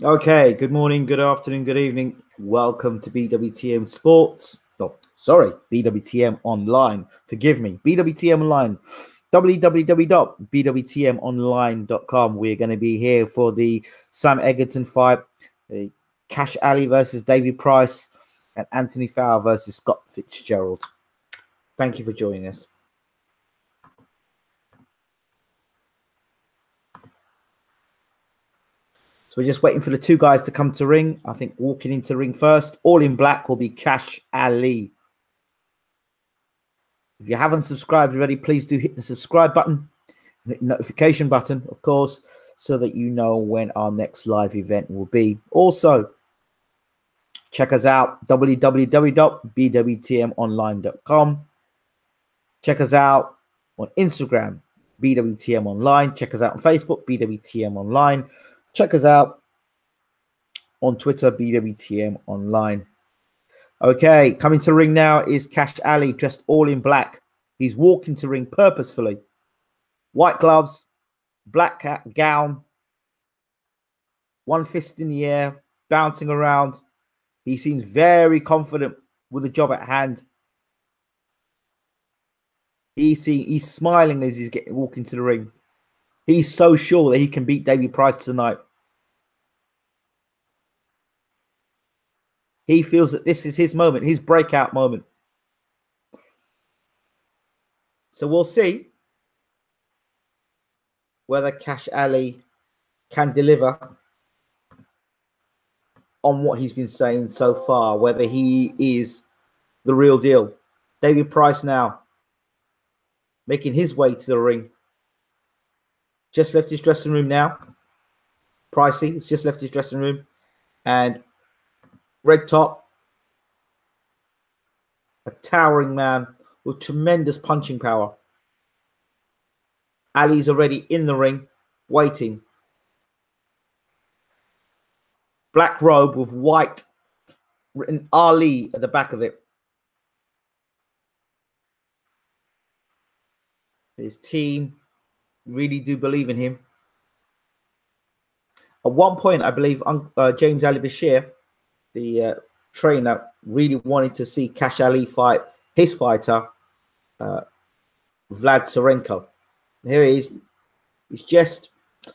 Okay, good morning, good afternoon, good evening. Welcome to BWTM Sports. Oh, sorry, BWTM Online. Forgive me, BWTM Online. www.bwtmonline.com. We're going to be here for the Sam Eggington fight, Cash Ali versus David Price, and Anthony Fowler versus Scott Fitzgerald. Thank you for joining us. So we're just waiting for the two guys to come to ring. I think walking into ring first, all in black, will be Cash Ali. If you haven't subscribed already, please do hit the subscribe button, the notification button, of course, so that you know when our next live event will be. Also, check us out, www.bwtmonline.com. Check us out on Instagram, BWTM Online. Check us out on Facebook, BWTM Online. Check us out on Twitter, BWTM Online. Okay, coming to ring now is Cash Ali, dressed all in black. He's walking to ring purposefully. White gloves, black gown, one fist in the air, bouncing around. He seems very confident with the job at hand. He's smiling as he's walking to the ring. He's so sure that he can beat David Price tonight. He feels that this is his moment, his breakout moment. So we'll see whether Cash Ali can deliver on what he's been saying so far, whether he is the real deal. David Price now making his way to the ring. Just left his dressing room now. Pricey has just left his dressing room. And red top, a towering man with tremendous punching power. Ali's already in the ring, waiting. Black robe with white written Ali at the back of it. His team really do believe in him. At one point, I believe James Ali Bashir, the trainer, really wanted to see Cash Ali fight his fighter, Vlad Tsarenko. Here he is. He's just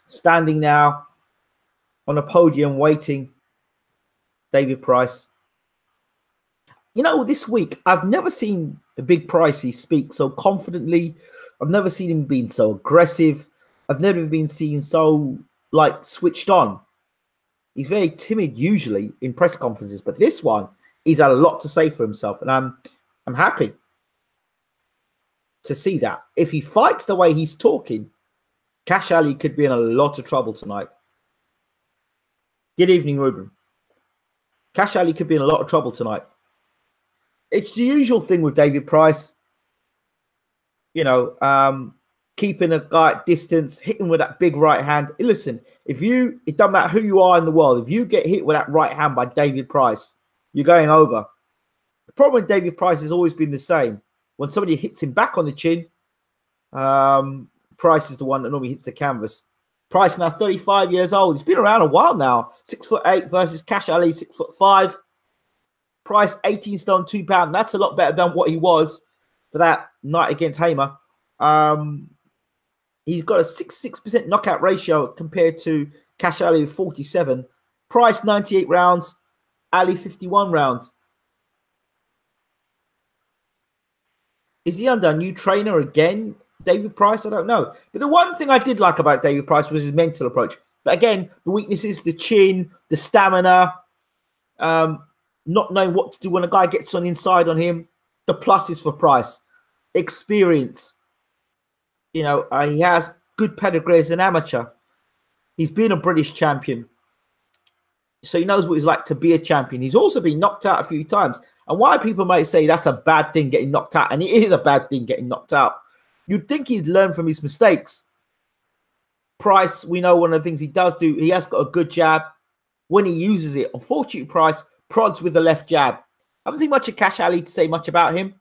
standing now on a podium waiting. David Price. You know, this week, I've never seen a big Pricey speak so confidently. I've never seen him being so aggressive. I've never been seen so, like, switched on. He's very timid usually in press conferences, but this one, he's had a lot to say for himself, and I'm happy to see that. If he fights the way he's talking, Cash Ali could be in a lot of trouble tonight. Good evening, Ruben. Cash Ali could be in a lot of trouble tonight. It's the usual thing with David Price. You know, keeping a guy at distance, hitting with that big right hand. Listen, it doesn't matter who you are in the world, if you get hit with that right hand by David Price, you're going over. The problem with David Price has always been the same. When somebody hits him back on the chin, Price is the one that normally hits the canvas. Price now 35 years old. He's been around a while now. 6'8" versus Cash Ali, 6'5". Price 18 stone 2 pounds. That's a lot better than what he was for that night against Hamer. He's got a 66% knockout ratio compared to Cash Ali with 47. Price 98 rounds, Ali 51 rounds. Is he under a new trainer again, David Price? I don't know. But the one thing I did like about David Price was his mental approach. But again, the weaknesses, the chin, the stamina, not knowing what to do when a guy gets on inside on him. The pluses for Price. Experience. You know, he has good pedigree as an amateur. He's been a British champion. So he knows what it's like to be a champion. He's also been knocked out a few times. And why people might say that's a bad thing, getting knocked out. And it is a bad thing, getting knocked out. You'd think he'd learn from his mistakes. Price, we know one of the things he does do, he has got a good jab. When he uses it, unfortunately, Price prods with the left jab. I haven't seen much of Cash Ali to say much about him.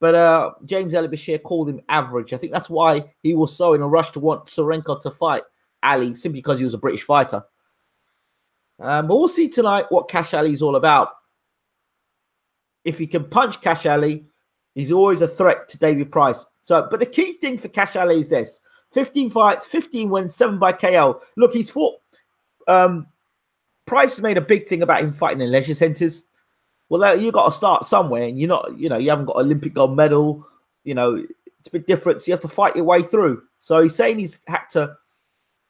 But James Ali Bashir called him average. I think that's why he was so in a rush to want Tsarenko to fight Ali, simply because he was a British fighter. But we'll see tonight what Cash Ali is all about. If he can punch Cash Ali, he's always a threat to David Price. So, but the key thing for Cash Ali is this: 15 fights, 15 wins, 7 by KO. Look, he's fought. Price has made a big thing about him fighting in leisure centres. Well, you got to start somewhere, and you're not, you haven't got Olympic gold medal. It's a bit different. So you have to fight your way through. So he's saying he's had to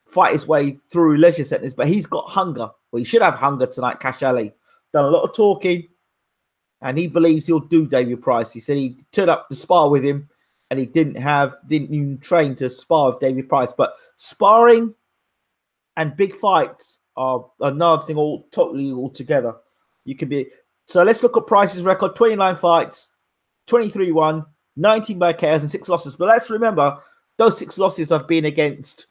fight his way through leisure centres, but he's got hunger. Well, he should have hunger tonight, Cash Ali. Done a lot of talking, and he believes he'll do David Price. He said he turned up to spar with him, and he didn't even train to spar with David Price. But sparring and big fights are another thing altogether. You can be. So let's look at Price's record: 29 fights, 23 won, 19 by KOs, and 6 losses. But let's remember, those 6 losses have been against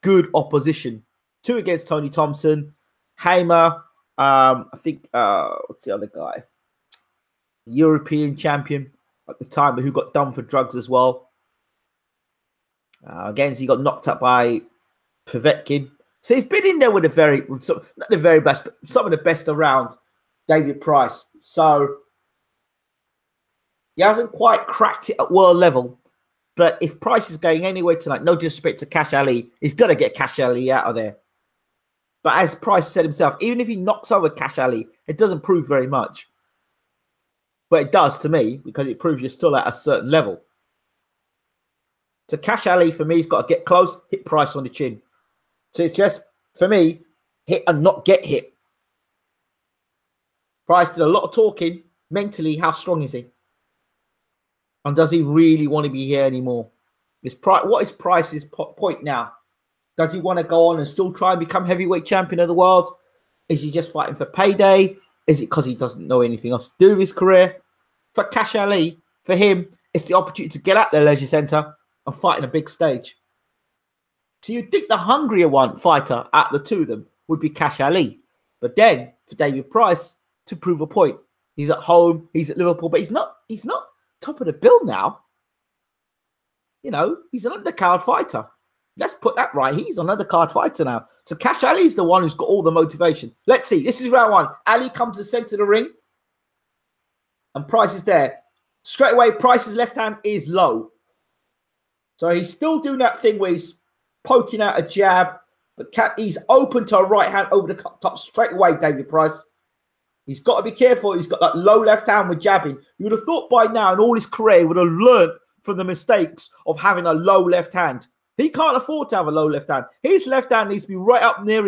good opposition. 2 against Tony Thompson, Hamer, I think, what's the other guy? European champion at the time, but who got done for drugs as well. Again, he got knocked up by Povetkin. So he's been in there with not the very best, but some of the best around David Price. So he hasn't quite cracked it at world level. But if Price is going anywhere tonight, no disrespect to Cash Ali, he's got to get Cash Ali out of there. But as Price said himself, even if he knocks over Cash Ali, it doesn't prove very much. But it does to me, because it proves you're still at a certain level. So Cash Ali, for me, has got to get close, hit Price on the chin. So it's just, for me, hit and not get hit. Price did a lot of talking. Mentally, how strong is he? And does he really want to be here anymore? What is Price's point now? Does he want to go on and still try and become heavyweight champion of the world? Is he just fighting for payday? Is it because he doesn't know anything else to do with his career? For Cash Ali, for him, it's the opportunity to get out the leisure centre and fight in a big stage. So you'd think the hungrier fighter out of the two of them would be Cash Ali. But then, for David Price, to prove a point, he's at home, he's at Liverpool, but he's not top of the bill now. He's an undercard fighter. Let's put that right. He's an undercard fighter now. So Cash Ali's the one who's got all the motivation. Let's see. This is round 1. Ali comes to the centre of the ring. And Price is there. Straight away, Price's left hand is low. So he's still doing that thing where he's poking out a jab. But he's open to a right hand over the top straight away, David Price. He's got to be careful. He's got that low left hand with jabbing. You would have thought by now in all his career he would have learned from the mistakes of having a low left hand. He can't afford to have a low left hand. His left hand needs to be right up near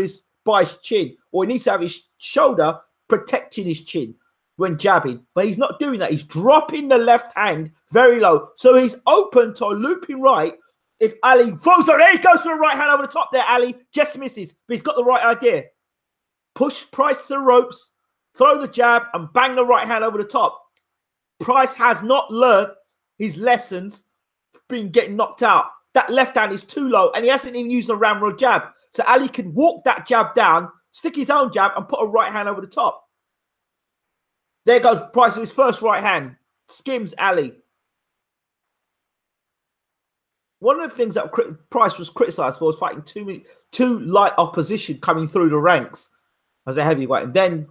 by his chin, or he needs to have his shoulder protecting his chin when jabbing. But he's not doing that. He's dropping the left hand very low. So he's open to a looping right. If Ali throws it, there he goes for the right hand over the top there, Ali. Just misses, but he's got the right idea. Push Price to the ropes, throw the jab, and bang the right hand over the top. Price has not learnt his lessons being getting knocked out. That left hand is too low, and he hasn't even used a ramrod jab. So Ali can walk that jab down, stick his own jab, and put a right hand over the top. There goes Price with his first right hand. Skims Ali. One of the things that Price was criticised for was fighting too light opposition coming through the ranks as a heavyweight, and then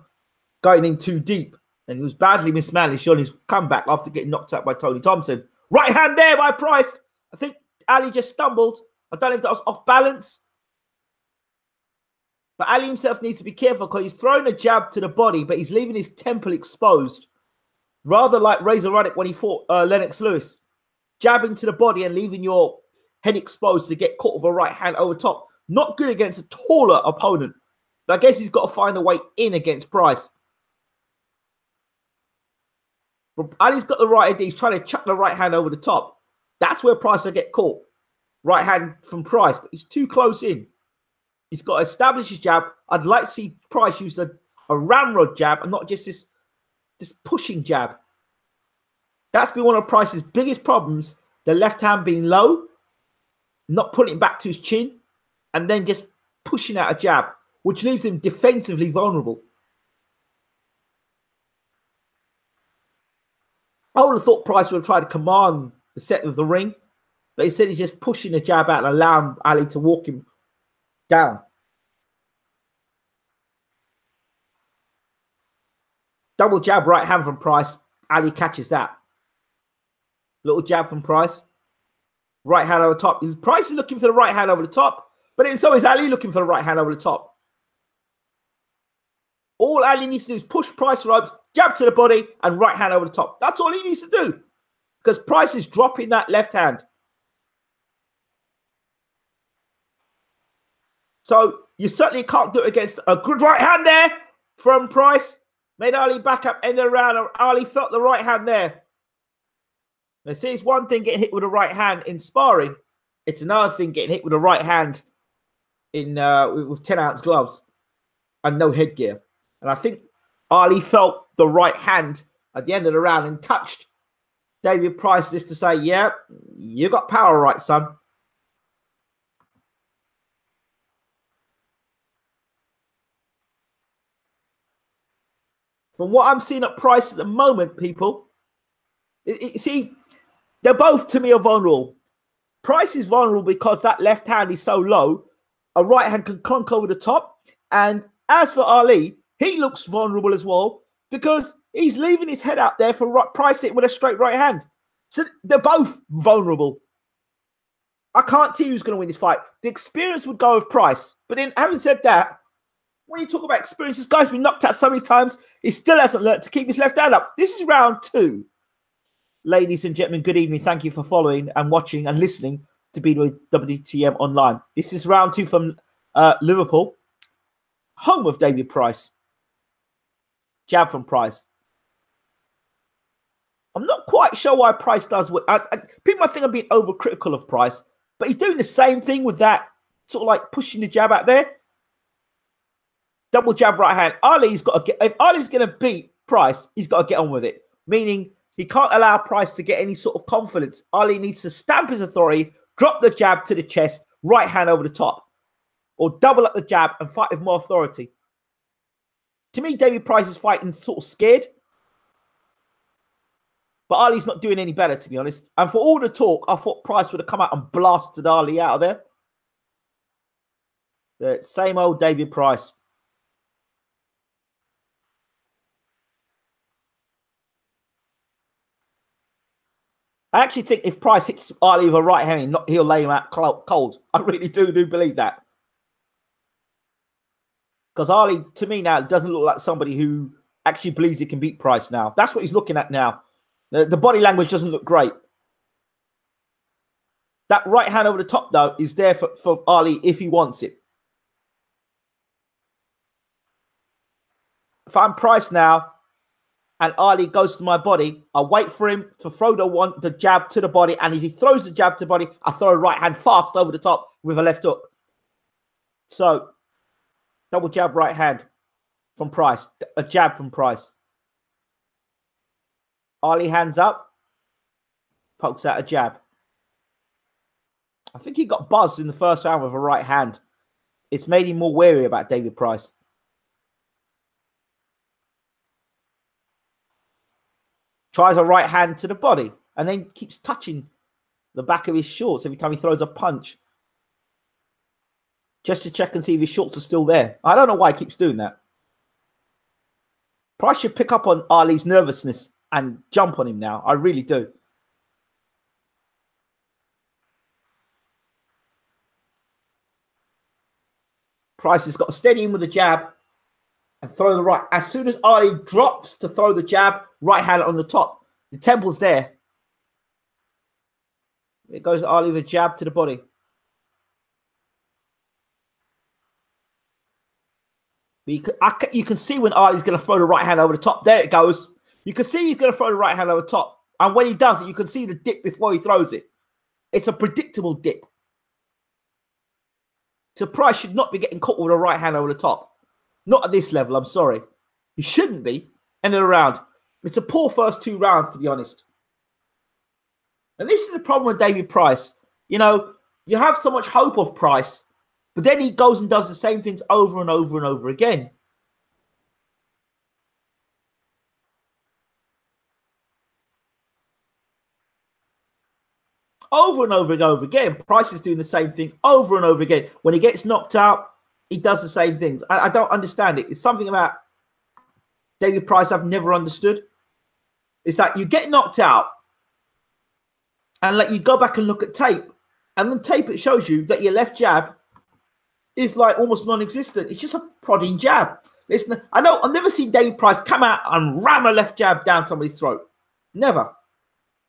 going in too deep. And he was badly mismanaged on his comeback after getting knocked out by Tony Thompson. Right hand there by Price. I think Ali just stumbled. I don't know if that was off balance. But Ali himself needs to be careful because he's throwing a jab to the body, but he's leaving his temple exposed. Rather like Razor Ruddock when he fought Lennox Lewis. Jabbing to the body and leaving your head exposed to get caught with a right hand over top. Not good against a taller opponent. But I guess he's got to find a way in against Price. But Ali's got the right idea. He's trying to chuck the right hand over the top. That's where Price will get caught. Right hand from Price, but he's too close in. He's got to establish his jab. I'd like to see Price use a ramrod jab and not just this pushing jab. That's been one of Price's biggest problems. The left hand being low, not putting it back to his chin, and then just pushing out a jab, which leaves him defensively vulnerable. I would have thought Price would have tried to command the set of the ring, but instead he's just pushing the jab out and allowing Ali to walk him down. Double jab, right hand from Price. Ali catches that. Little jab from Price. Right hand over the top. Price is looking for the right hand over the top, but then so is Ali looking for the right hand over the top. All Ali needs to do is push Price ropes, jab to the body, and right hand over the top. That's all he needs to do, because Price is dropping that left hand. So you certainly can't do it against a good right hand there from Price. Made Ali back up, end of the round. Ali felt the right hand there. Now, see, it's one thing getting hit with a right hand in sparring. It's another thing getting hit with a right hand in with 10-ounce gloves and no headgear. And I think Ali felt the right hand at the end of the round and touched David Price as if to say, yeah, you got power right, son. From what I'm seeing at Price at the moment, people, see, they're both, to me, are vulnerable. Price is vulnerable because that left hand is so low, a right hand can clunk over the top. And as for Ali, he looks vulnerable as well because he's leaving his head out there for Price hitting with a straight right hand. So they're both vulnerable. I can't tell you who's going to win this fight. The experience would go with Price. But then, having said that, when you talk about experience, this guy's been knocked out so many times, he still hasn't learned to keep his left hand up. This is round 2. Ladies and gentlemen, good evening. Thank you for following and watching and listening to BWTM Online. This is round 2 from Liverpool, home of David Price. Jab from Price. I'm not quite sure why Price does what... people might think I'm being overcritical of Price, but he's doing the same thing with that, sort of like pushing the jab out there. Double jab right hand. Ali's got to get... If Ali's going to beat Price, he's got to get on with it. Meaning, he can't allow Price to get any sort of confidence. Ali needs to stamp his authority, drop the jab to the chest, right hand over the top. Or double up the jab and fight with more authority. To me, David Price is fighting sort of scared. But Ali's not doing any better, to be honest. And for all the talk, I thought Price would have come out and blasted Ali out of there. The same old David Price. I actually think if Price hits Ali with a right hand, he'll lay him out cold. I really do believe that. Because Ali, to me now, doesn't look like somebody who actually believes he can beat Price now. That's what he's looking at now. The body language doesn't look great. That right hand over the top, though, is there for Ali if he wants it. If I'm Price now, and Ali goes to my body, I wait for him to throw the jab to the body, and as he throws the jab to the body, I throw a right hand fast over the top with a left hook. So, double jab right hand from Price, a jab from Price. Ali hands up, pokes out a jab. I think he got buzzed in the first round with a right hand. It's made him more wary about David Price. Tries a right hand to the body and then keeps touching the back of his shorts every time he throws a punch. Just to check and see if his shorts are still there. I don't know why he keeps doing that. Price should pick up on Ali's nervousness and jump on him now. I really do. Price has got to steady him with a jab and throw the right. As soon as Ali drops to throw the jab, right hand on the top. The temple's there. It goes Ali with a jab to the body. But you can see when Ali's going to throw the right hand over the top. There it goes. You can see he's going to throw the right hand over the top. And when he does it, you can see the dip before he throws it. It's a predictable dip. So Price should not be getting caught with a right hand over the top. Not at this level, I'm sorry. He shouldn't be. End of the round. It's a poor first 2 rounds, to be honest. And this is the problem with David Price. You know, you have so much hope of Price, but then he goes and does the same things over and over and over again. Over and over and over again. Price is doing the same thing over and over again. When he gets knocked out, he does the same things. I don't understand it. It's something about David Price I've never understood is that you get knocked out and like you go back and look at tape, and then tape it shows you that your left jab is like almost non-existent. It's just a prodding jab. I've never seen David Price come out and ram a left jab down somebody's throat. Never.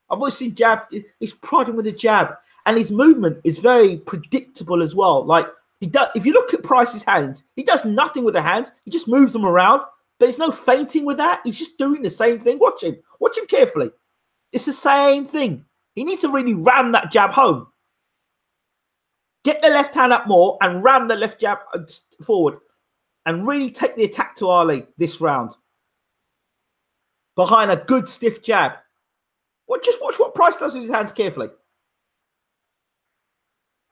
I've always seen jab. He's prodding with a jab, and his movement is very predictable as well. Like he does. If you look at Price's hands, he does nothing with the hands. He just moves them around. But there's no feinting with that. He's just doing the same thing. Watch him. Watch him carefully. It's the same thing. He needs to really ram that jab home. Get the left hand up more and ram the left jab forward. And really take the attack to Ali this round. Behind a good stiff jab. Just watch what Price does with his hands carefully.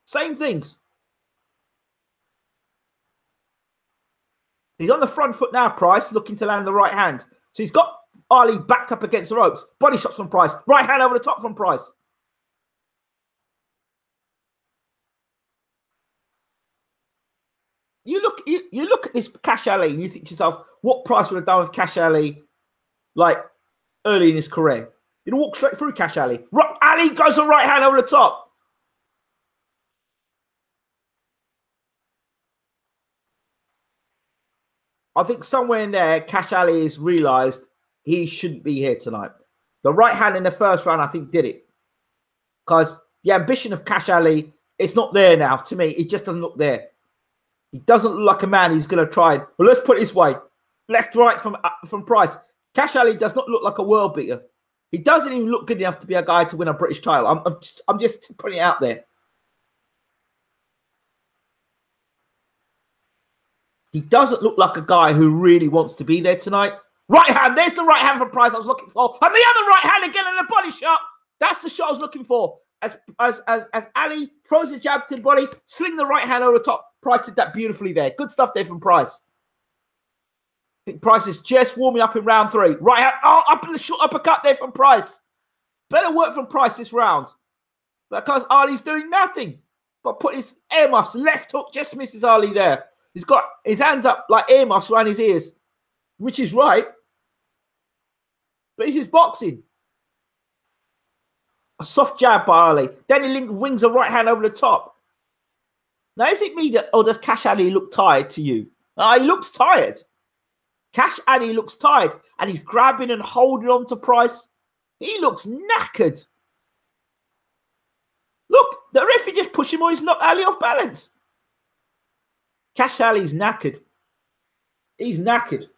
Same things. He's on the front foot now, Price, looking to land the right hand. So he's got Ali backed up against the ropes. Body shots from Price. Right hand over the top from Price. You look at this Cash Ali and you think to yourself, what Price would have done with Cash Ali like early in his career? He'd walk straight through Cash Ali. Ali goes the right hand over the top. I think somewhere in there, Cash Ali has realised he shouldn't be here tonight. The right hand in the first round, I think, did it. Because the ambition of Cash Ali, it's not there now. To me, it just doesn't look there. He doesn't look like a man who's going to try. Well, let's put it this way. Left, right from Price. Cash Ali does not look like a world beater. He doesn't even look good enough to be a guy to win a British title. I'm just putting it out there. He doesn't look like a guy who really wants to be there tonight. Right hand. There's the right hand for Price I was looking for. And the other right hand again in the body shot. That's the shot I was looking for. As Ali throws his jab to the body, sling the right hand over the top. Price did that beautifully there. Good stuff there from Price. I think Price is just warming up in round 3. Right hand. Oh, up in the short uppercut there from Price. Better work from Price this round. Because Ali's doing nothing but put his earmuffs. Left hook just misses Ali there. He's got his hands up like earmuffs around his ears, which is right. But this is boxing. A soft jab by Ali. Then he wings a right hand over the top. Now, is it me that, or does Cash Ali look tired to you? He looks tired. Cash Ali looks tired. And he's grabbing and holding on to Price. He looks knackered. Look, the referee just pushed him or he's knocked Ali off balance. Cash Ali's knackered. He's knackered.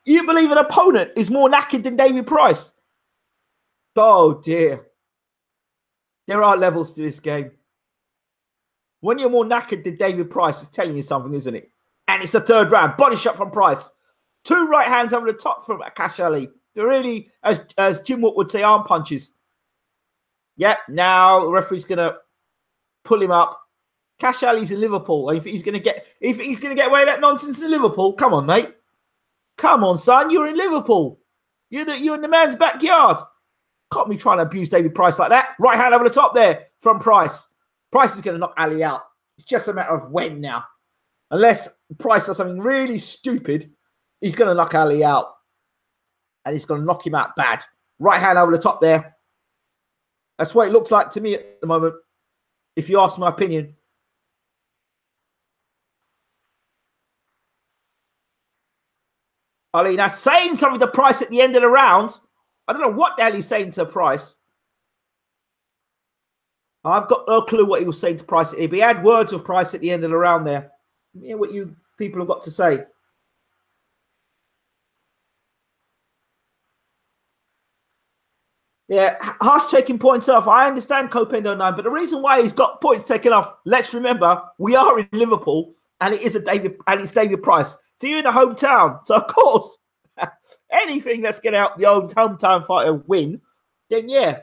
You believe an opponent is more knackered than David Price? Oh, dear. There are levels to this game. When you're more knackered than David Price, it's telling you something, isn't it? And it's the third round. Body shot from Price. 2 right hands over the top from Cash Ali. They're really, as Jim Watt would say, arm punches. Yep, now the referee's going to pull him up. Cash Ali's in Liverpool. If he's going to get away with that nonsense in Liverpool, come on, mate. Come on, son. You're in Liverpool. You're in the man's backyard. Can't be trying to abuse David Price like that. Right hand over the top there from Price. Price is going to knock Ali out. It's just a matter of when now. Unless Price does something really stupid, he's going to knock Ali out. And he's going to knock him out bad. Right hand over the top there. That's what it looks like to me at the moment, if you ask my opinion. Ali now saying something to Price at the end of the round. I don't know what the hell he's saying to Price. I've got no clue what he was saying to Price. But he had words of Price at the end of the round there. Hear what you people have got to say. Yeah, Harsh taking points off. I understand Copendo 9, but the reason why he's got points taken off, let's remember, we are in Liverpool and it's David Price. So you're in the hometown. So of course, anything that's going to help the old hometown fighter win, then yeah,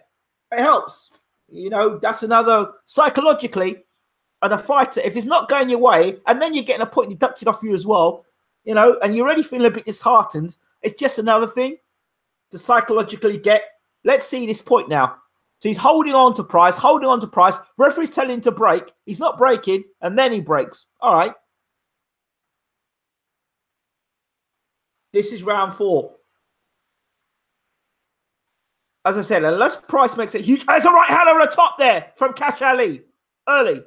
it helps. You know, that's another psychologically, and a fighter, if it's not going your way, and then you're getting a point deducted off you as well, you know, and you're already feeling a bit disheartened, it's just another thing to psychologically get. Let's see this point now. So he's holding on to Price, holding on to Price. Referee's telling him to break. He's not breaking, and then he breaks. All right. This is round 4. As I said, unless Price makes it huge. There's a right hand over the top there from Cash Ali. Early.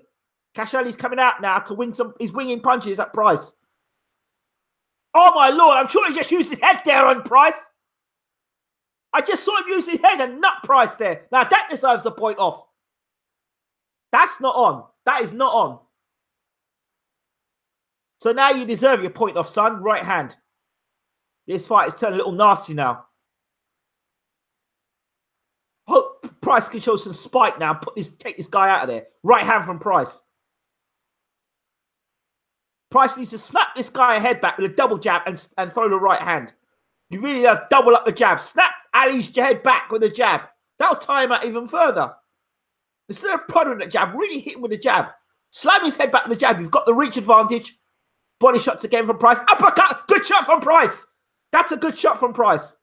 Cash Ali's coming out now to wing some. He's winging punches at Price. Oh my Lord, I'm sure he just used his head there on Price. I just saw him use his head and nut Price there. Now that deserves a point off. That's not on. That is not on. So now you deserve your point off, son. Right hand. This fight is turning a little nasty now. Hope Price can show some spite now. Take this guy out of there. Right hand from Price. Price needs to snap this guy head back with a double jab and throw the right hand. He really does double up the jab. Snap Ali's head back with a jab. That'll tie him out even further. Instead of prodding that jab, really hit him with a jab. Slam his head back with a jab. You've got the reach advantage. Body shots again from Price. Uppercut. Good shot from Price. That's a good shot from Price.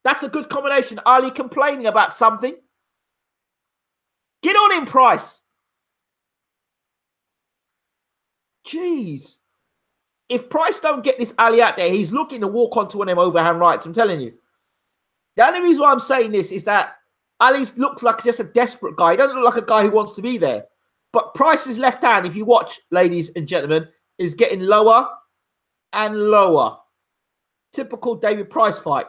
That's a good combination. Ali complaining about something. Get on him, Price. Jeez. If Price don't get this Ali out there, he's looking to walk onto one of them overhand rights. I'm telling you. The only reason why I'm saying this is that Ali looks like just a desperate guy. He doesn't look like a guy who wants to be there. But Price's left hand, if you watch, ladies and gentlemen, is getting lower and lower. Typical David Price fight.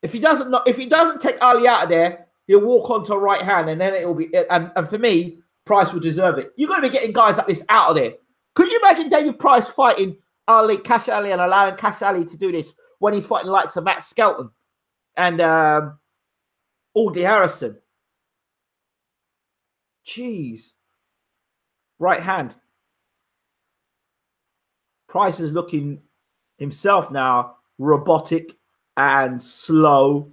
If he doesn't take Ali out of there, he'll walk onto a right hand, and then it'll be. And for me, Price will deserve it. You're going to be getting guys like this out of there. Could you imagine David Price fighting Ali, Cash Ali, and allowing Cash Ali to do this when he's fighting likes of Matt Skelton and Aldi Harrison? Jeez. Right hand. Price is looking himself now robotic and slow.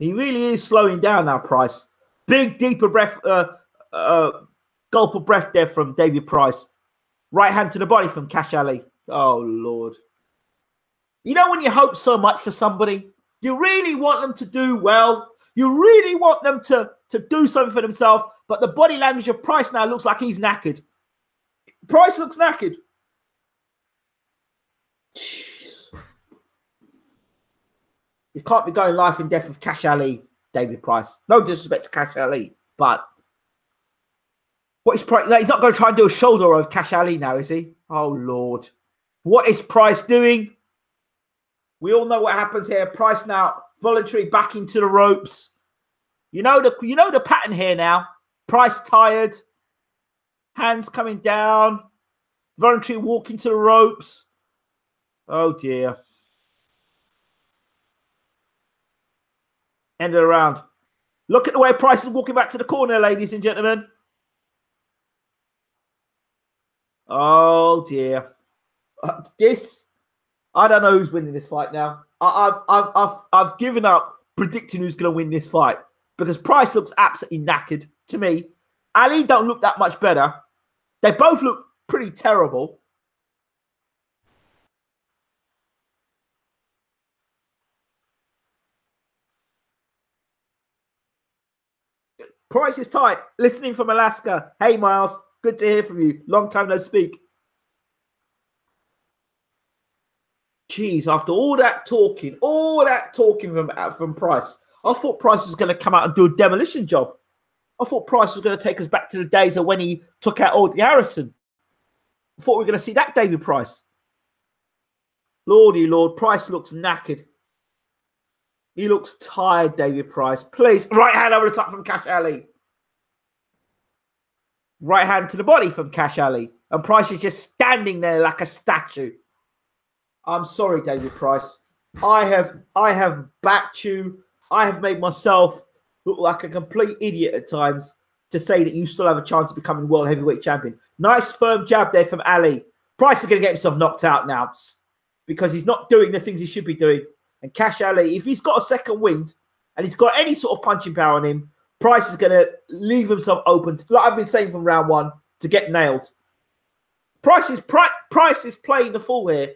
He really is slowing down now, Price. Big, deeper breath, gulp of breath there from David Price. Right hand to the body from Cash Ali. Oh, Lord. You know when you hope so much for somebody? You really want them to do well. You really want them to do something for themselves. But the body language of Price now looks like he's knackered. Price looks knackered. Jeez. You can't be going life and death with Cash Ali, David Price. No disrespect to Cash Ali, but what is Price? He's not going to try and do a shoulder of Cash Ali now, is he? Oh, Lord. What is Price doing? We all know what happens here. Price now voluntary back into the ropes. You know the pattern here now. Price tired. Hands coming down. Voluntary walking to the ropes. Oh, dear. End of the round. Look at the way Price is walking back to the corner, ladies and gentlemen. Oh, dear. I don't know who's winning this fight now. I've given up predicting who's going to win this fight because Price looks absolutely knackered to me. Ali don't look that much better. They both look pretty terrible. Price is tight. Listening from Alaska. Hey, Miles. Good to hear from you. Long time no speak. Jeez, after all that talking from Price, I thought Price was going to come out and do a demolition job. I thought Price was going to take us back to the days of when he took out Aldi Harrison. I thought we were going to see that David Price. Lordy Lord, Price looks knackered. He looks tired, David Price. Please, right hand over the top from Cash Ali. Right hand to the body from Cash Ali. And Price is just standing there like a statue. I'm sorry, David Price. I have backed you. I have made myself look like a complete idiot at times to say that you still have a chance of becoming world heavyweight champion. Nice firm jab there from Ali. Price is going to get himself knocked out now because he's not doing the things he should be doing. And Cash Ali, if he's got a second wind and he's got any sort of punching power on him, Price is going to leave himself open, like I've been saying from round one, to get nailed. Price is playing the fool here.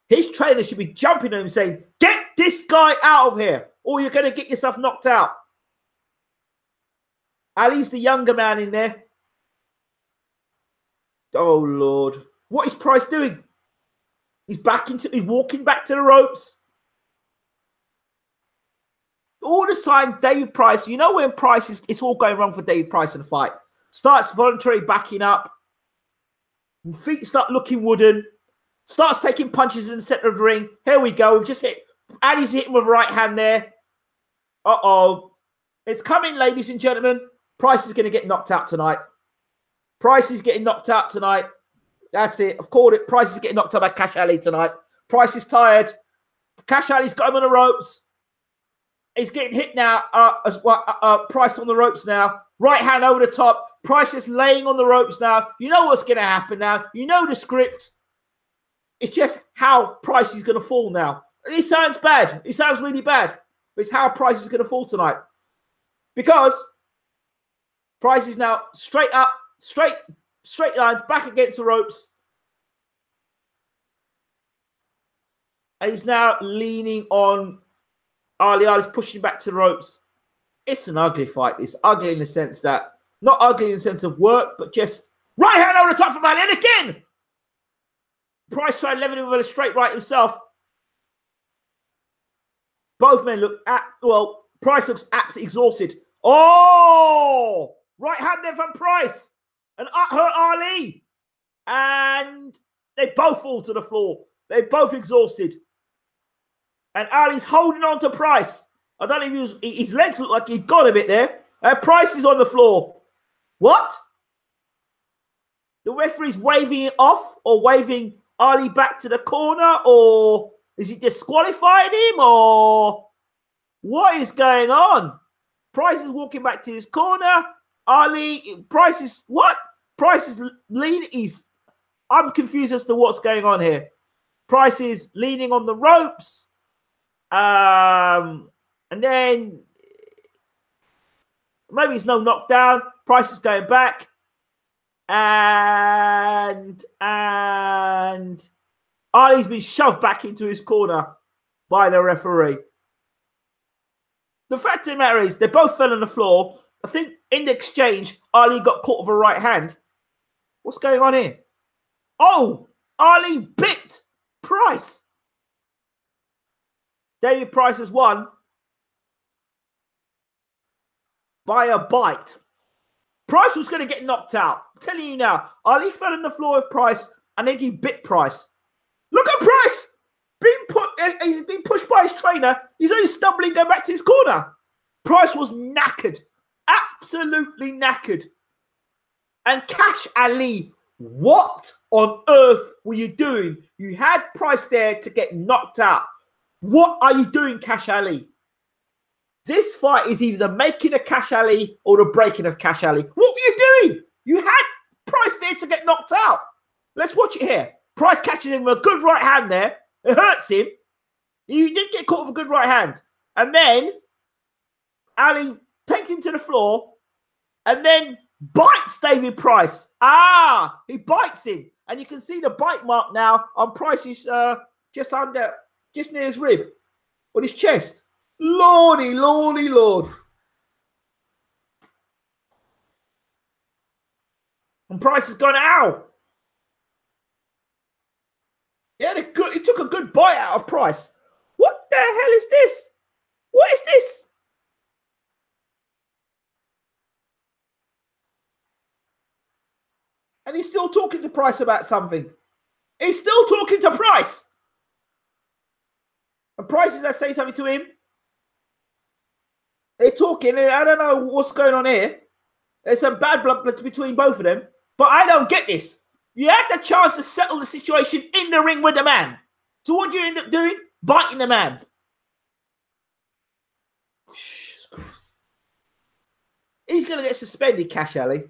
His trainer should be jumping on him saying, get this guy out of here or you're going to get yourself knocked out. Ali's the younger man in there. Oh, Lord. What is Price doing? He's walking back to the ropes. All the time, David Price, you know when Price is, it's all going wrong for David Price in the fight. Starts voluntarily backing up. Feet start looking wooden. Starts taking punches in the center of the ring. Here we go. We've just hit. Ali's hit him with a right hand there. Uh-oh. It's coming, ladies and gentlemen. Price is going to get knocked out tonight. Price is getting knocked out tonight. That's it. I've called it. Price is getting knocked out by Cash Ali tonight. Price is tired. Cash Ali's got him on the ropes. He's getting hit now. Price on the ropes now. Right hand over the top. Price is laying on the ropes now. You know what's going to happen now. You know the script. It's just how Price is going to fall now. It sounds bad. It sounds really bad. But it's how Price is going to fall tonight. Because Price is now straight up, straight lines, back against the ropes. And he's now leaning on Ali. Ali's pushing back to the ropes. It's an ugly fight. It's ugly in the sense that, not ugly in the sense of work, but just right hand over the top from Ali. And again, Price tried leveling him with a straight right himself. Both men look Price looks absolutely exhausted. Oh! Right hand there from Price. And hurt Ali. And they both fall to the floor. They're both exhausted. And Ali's holding on to Price. I don't know if his legs look like he's got a bit there. Price is on the floor. What? The referee's waving it off or waving Ali back to the corner, or is he disqualifying him, or what is going on? Price is walking back to his corner. Price is what? Price is leaning. I'm confused as to what's going on here. Price is leaning on the ropes. And then maybe it's no knockdown. Price is going back. And Ali's been shoved back into his corner by the referee. The fact of the matter is, they both fell on the floor. I think in the exchange, Ali got caught with a right hand. What's going on here? Oh, Ali bit Price. David Price has won by a bite. Price was going to get knocked out. I'm telling you now. Ali fell on the floor with Price, and then he bit Price. Look at Price! He's been pushed by his trainer. He's only stumbling going back to his corner. Price was knackered. Absolutely knackered. And Cash Ali, what on earth were you doing? You had Price there to get knocked out. What are you doing, Cash Ali? This fight is either the making of Cash Ali or the breaking of Cash Ali. What were you doing? You had Price there to get knocked out. Let's watch it here. Price catches him with a good right hand there. It hurts him. He did get caught with a good right hand. And then Ali takes him to the floor and then bites David Price. He bites him. And you can see the bite mark now on Price's just near his rib, on his chest. Lordy, lordy, lord. And Price has gone, ow. He took a good bite out of Price. What the hell is this? What is this? And he's still talking to Price about something. He's still talking to Price. And Price is going to say something to him. They're talking. I don't know what's going on here. There's some bad blood between both of them. But I don't get this. You had the chance to settle the situation in the ring with the man. So what do you end up doing? Biting the man. He's going to get suspended, Cash Ali.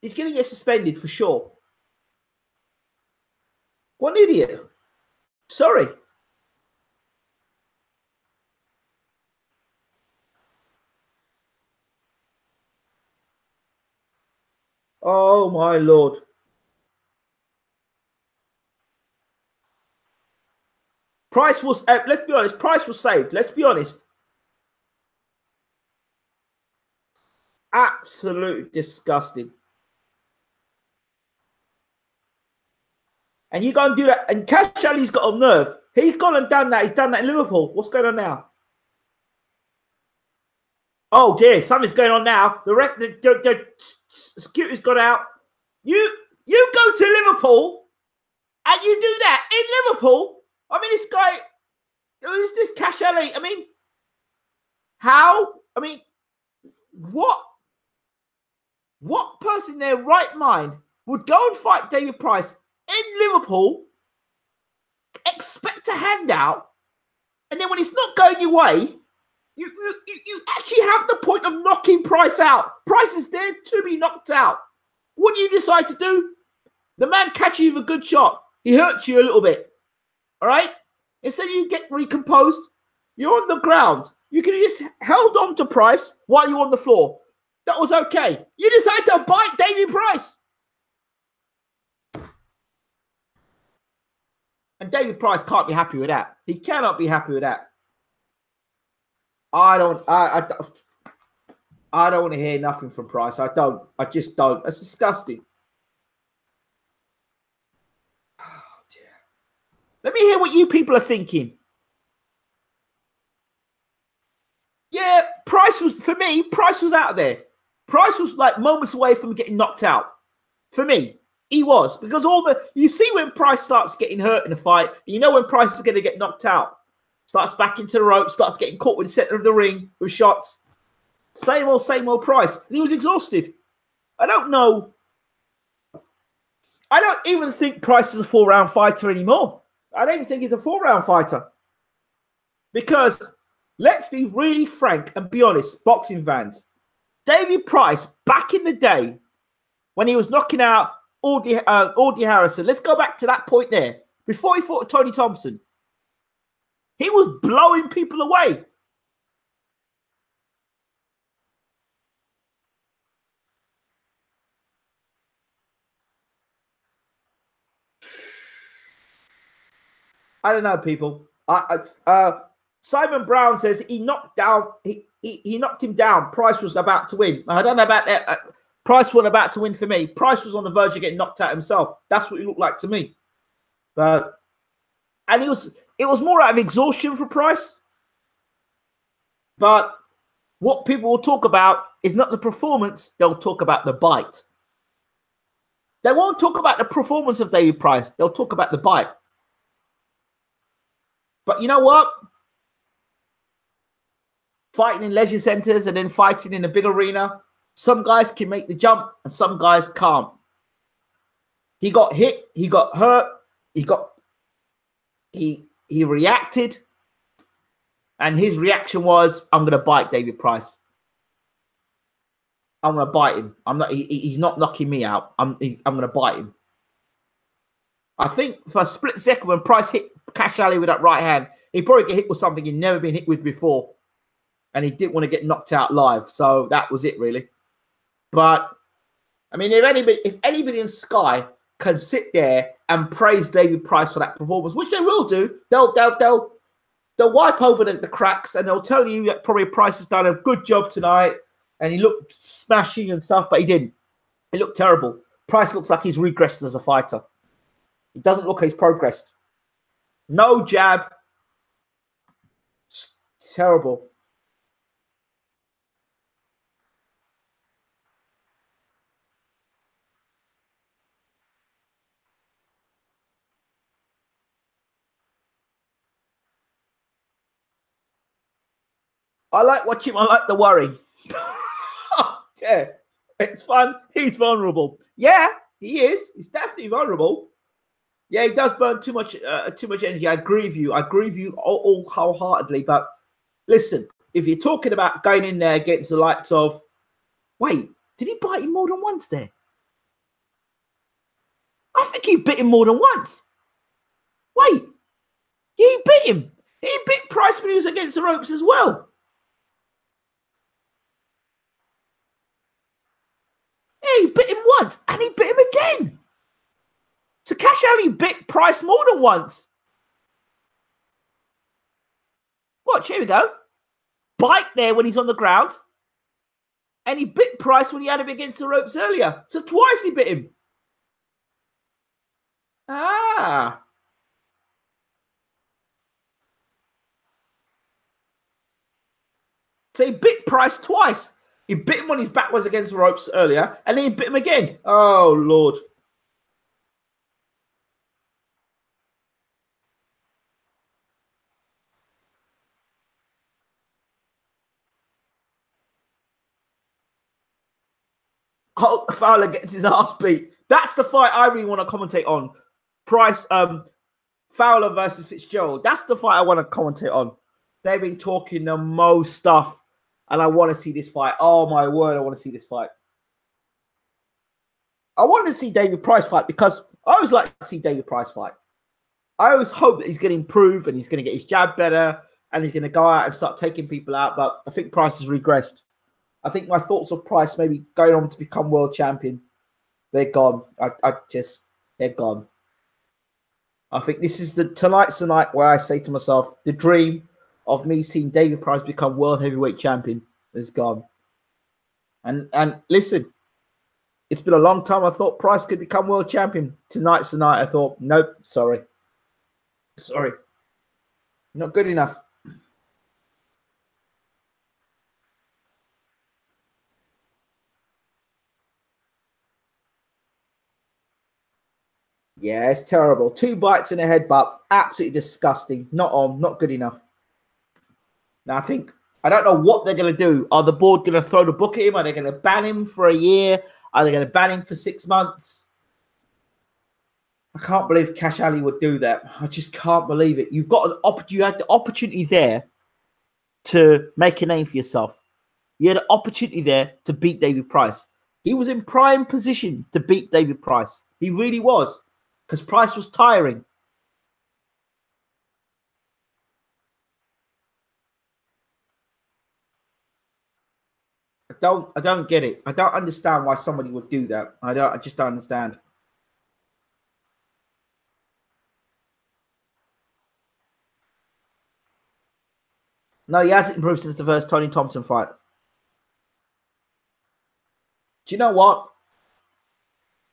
He's going to get suspended for sure. What an idiot. Sorry. Oh, my Lord. Price was, let's be honest, Price was saved. Let's be honest. Absolutely disgusting. And you go and do that. And Cash Ali's got a nerve. He's gone and done that. He's done that in Liverpool. What's going on now? Oh dear, something's going on now. The security's got out. You go to Liverpool and you do that in Liverpool. I mean, this guy, who's this Cash Ali? I mean, how? I mean, what person in their right mind would go and fight David Price in Liverpool, expect a handout, and then when it's not going your way, you actually have the point of knocking Price out. Price is there to be knocked out. What do you decide to do? The man catches you with a good shot. He hurts you a little bit. All right? Instead you get recomposed, you're on the ground. You could have just held on to Price while you're on the floor. That was okay. You decide to bite David Price. And David Price can't be happy with that. He cannot be happy with that. I don't want to hear nothing from Price. I just don't. That's disgusting. Oh, dear. Let me hear what you people are thinking. Yeah, Price was, for me, Price was out of there. Price was like moments away from getting knocked out. For me, he was. Because you see when Price starts getting hurt in a fight, you know when Price is going to get knocked out. Starts back into the rope, starts getting caught with the center of the ring with shots. Same old Price. And he was exhausted. I don't know. I don't even think Price is a 4-round fighter anymore. I don't even think he's a 4-round fighter. Because, let's be really frank and be honest, boxing fans. David Price, back in the day, when he was knocking out Audie Harrison, let's go back to that point there. Before he fought Tony Thompson, he was blowing people away. I don't know, people. Simon Brown says he knocked him down. Price was about to win. I don't know about that. Price wasn't about to win for me. Price was on the verge of getting knocked out himself. That's what he looked like to me. And it was more out of exhaustion for Price. But what people will talk about is not the performance. They'll talk about the bite. They won't talk about the performance of David Price. They'll talk about the bite. But you know what? Fighting in leisure centers and then fighting in a big arena, some guys can make the jump and some guys can't. He got hit. He got hurt. He reacted. And his reaction was, I'm going to bite David Price. I'm going to bite him. He's not knocking me out. I'm going to bite him. I think for a split second when Price hit Cash Ali with that right hand, he probably get hit with something he'd never been hit with before. And he didn't want to get knocked out live. So that was it, really. But, I mean, if anybody in Sky can sit there and praise David Price for that performance, which they will do, they'll wipe over the cracks and they'll tell you that probably Price has done a good job tonight and he looked smashing and stuff, but he didn't. He looked terrible. Price looks like he's regressed as a fighter. He doesn't look like he's progressed. No jab. It's terrible. I like watching him. I like the worry. Yeah, it's fun. He's vulnerable. Yeah, he is. He's definitely vulnerable. Yeah, he does burn too much energy. I agree with you. I agree with you all wholeheartedly. But listen, if you're talking about going in there against the likes of, wait, did he bite him more than once there? I think he bit him more than once. Wait, he bit him. He bit Price when he was against the ropes as well. Yeah, he bit him once and he bit him again. So Cash Ali bit Price more than once. Watch, here we go. Bite there when he's on the ground. And he bit Price when he had him against the ropes earlier. So twice he bit him. Ah. So he bit Price twice. He bit him on his backwards against the ropes earlier, and then he bit him again. Oh, Lord. Oh, Fowler gets his ass beat. That's the fight I really want to commentate on. Price, Fowler versus Fitzgerald. That's the fight I want to commentate on. They've been talking the most stuff, and I want to see this fight. Oh, my word, I want to see this fight. I want to see David Price fight because I always like to see David Price fight. I always hope that he's going to improve and he's going to get his jab better and he's going to go out and start taking people out. But I think Price has regressed. I think my thoughts of Price maybe going on to become world champion, they're gone. They're gone. I think this is tonight's the night where I say to myself, the dream of me seeing David Price become world heavyweight champion is gone. And listen, it's been a long time. I thought Price could become world champion. Tonight's the night. I thought, nope, sorry, not good enough. Yeah, it's terrible. 2 bites in the head, but absolutely disgusting. Not good enough. Now, I don't know what they're going to do. Are the board going to throw the book at him? Are they going to ban him for a year? Are they going to ban him for 6 months? I can't believe Cash Ali would do that. I just can't believe it. You had the opportunity there to make a name for yourself. You had an opportunity there to beat David Price. He was in prime position to beat David Price. He really was. Because Price was tiring. I don't get it. I don't understand why somebody would do that. I just don't understand. No, he hasn't improved since the first Tony Thompson fight. Do you know what?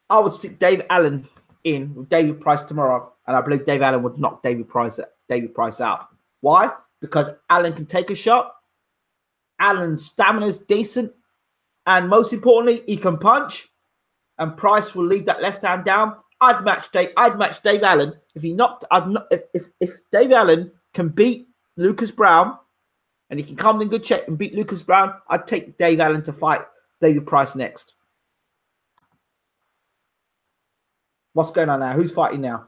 I would stick Dave Allen in with David Price tomorrow, and I believe Dave Allen would knock David Price out. Why? Because Allen can take a shot. Allen's stamina is decent, and most importantly, he can punch. And Price will leave that left hand down. I'd match Dave Allen if he knocked. If Dave Allen can beat Lucas Brown, and he can come in good shape and beat Lucas Brown, I'd take Dave Allen to fight David Price next. What's going on now? Who's fighting now?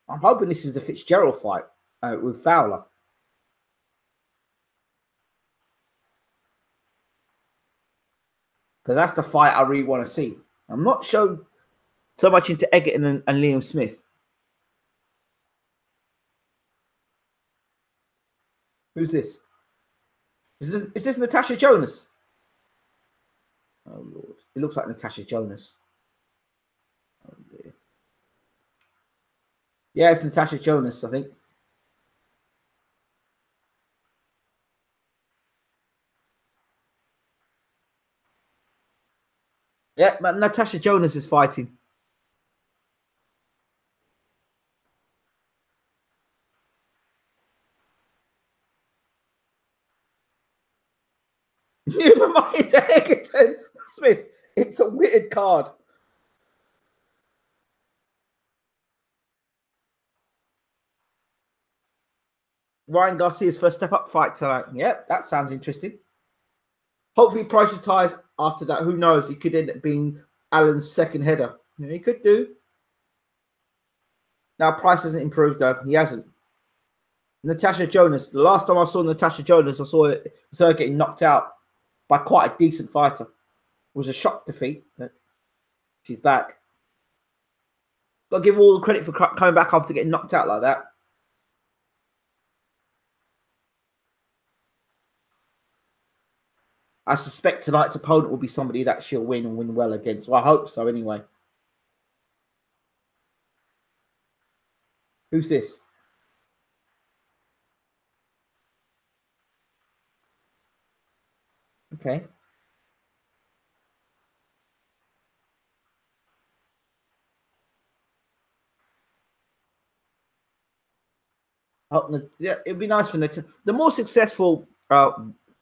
I'm hoping this is the Fitzgerald fight with Fowler. Because that's the fight I really want to see. I'm not so much into Egerton and Liam Smith. Who's this? Is this Natasha Jonas? Oh, Lord. It looks like Natasha Jonas. Oh, dear. Yeah, it's Natasha Jonas, I think. Yeah, Natasha Jonas is fighting. Never mind Egerton Smith. It's a weird card. Ryan Garcia's first step up fight tonight. Yep, that sounds interesting. Hopefully, Price retires after that. Who knows? He could end up being Allen's second header. Yeah, he could do. Now, Price hasn't improved, though. He hasn't. Natasha Jonas. The last time I saw Natasha Jonas, I saw her getting knocked out by quite a decent fighter. It was a shock defeat. She's back. Got to give her all the credit for coming back after getting knocked out like that. I suspect tonight's opponent will be somebody that she'll win and win well against. Well, I hope so anyway. Who's this? Okay. Yeah, it'd be nice for the more successful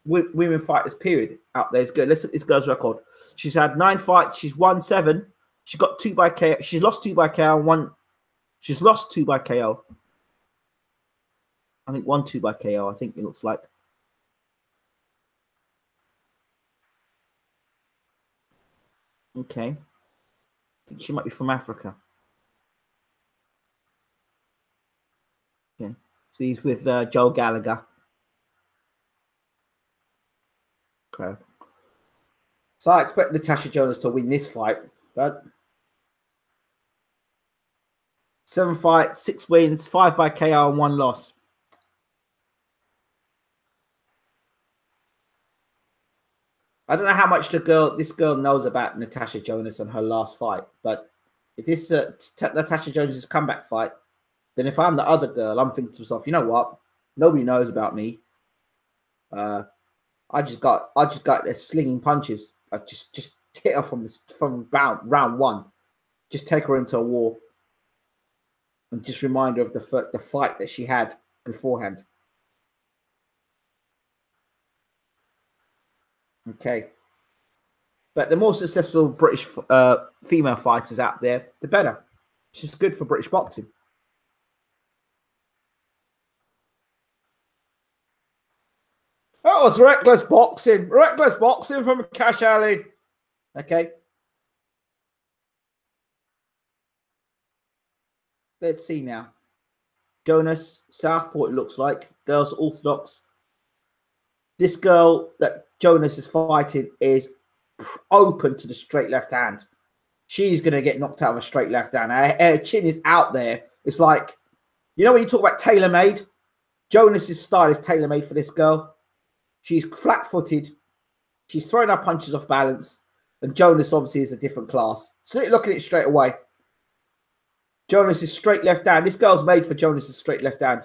women fighters period out there is good. Let's look at this girl's record. She's had 9 fights. She's won 7. She got 2 by KO. She's lost 2 by KO. One. She's lost 2 by KO. I think 1, 2 by KO. I think it looks like. Okay. I think she might be from Africa. Okay. So he's with Joe Gallagher. Okay. So I expect Natasha Jonas to win this fight, but 7 fights, 6 wins, 5 by KO, and 1 loss. I don't know how much this girl knows about Natasha Jonas and her last fight, but if this Natasha Jonas' comeback fight, then if I'm the other girl, I'm thinking to myself, you know what? Nobody knows about me. I just got the slinging punches. I just hit her from round 1. Just take her into a war, and just remind her of the fight that she had beforehand. Okay. But the more successful British female fighters out there, the better. It's just good for British boxing. That was reckless boxing. Reckless boxing from Cash Ali. Okay. Let's see now. Jonas, Southport, it looks like. Girls orthodox. This girl that Jonas is fighting is open to the straight left hand. She's going to get knocked out of a straight left hand. Her chin is out there. It's like, you know when you talk about tailor-made? Jonas's style is tailor-made for this girl. She's flat-footed. She's throwing her punches off balance. And Jonas obviously is a different class. So look at it straight away. Jonas is straight left hand. This girl's made for Jonas's straight left hand.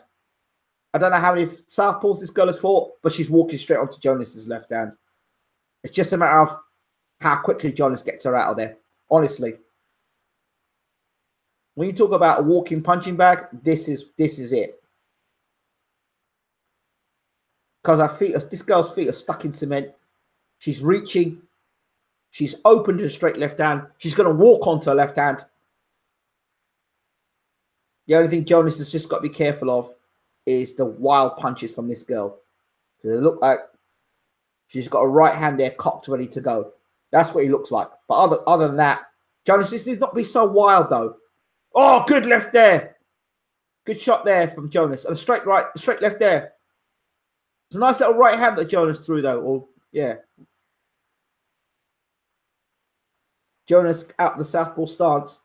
I don't know how many southpaws this girl has fought, but she's walking straight onto Jonas's left hand. It's just a matter of how quickly Jonas gets her out of there. Honestly. When you talk about a walking punching bag, this is it. Because this girl's feet are stuck in cement. She's reaching. She's open to the straight left hand. She's going to walk onto her left hand. The only thing Jonas has just got to be careful of is the wild punches from this girl. So they look like she's got a right hand there cocked, ready to go. That's what he looks like. But other than that, Jonas just needs not be so wild, though. Oh, good left there. Good shot there from Jonas. And a straight right, straight left there. It's a nice little right hand that Jonas threw, though. Or, yeah. Jonas out the southpaw stance.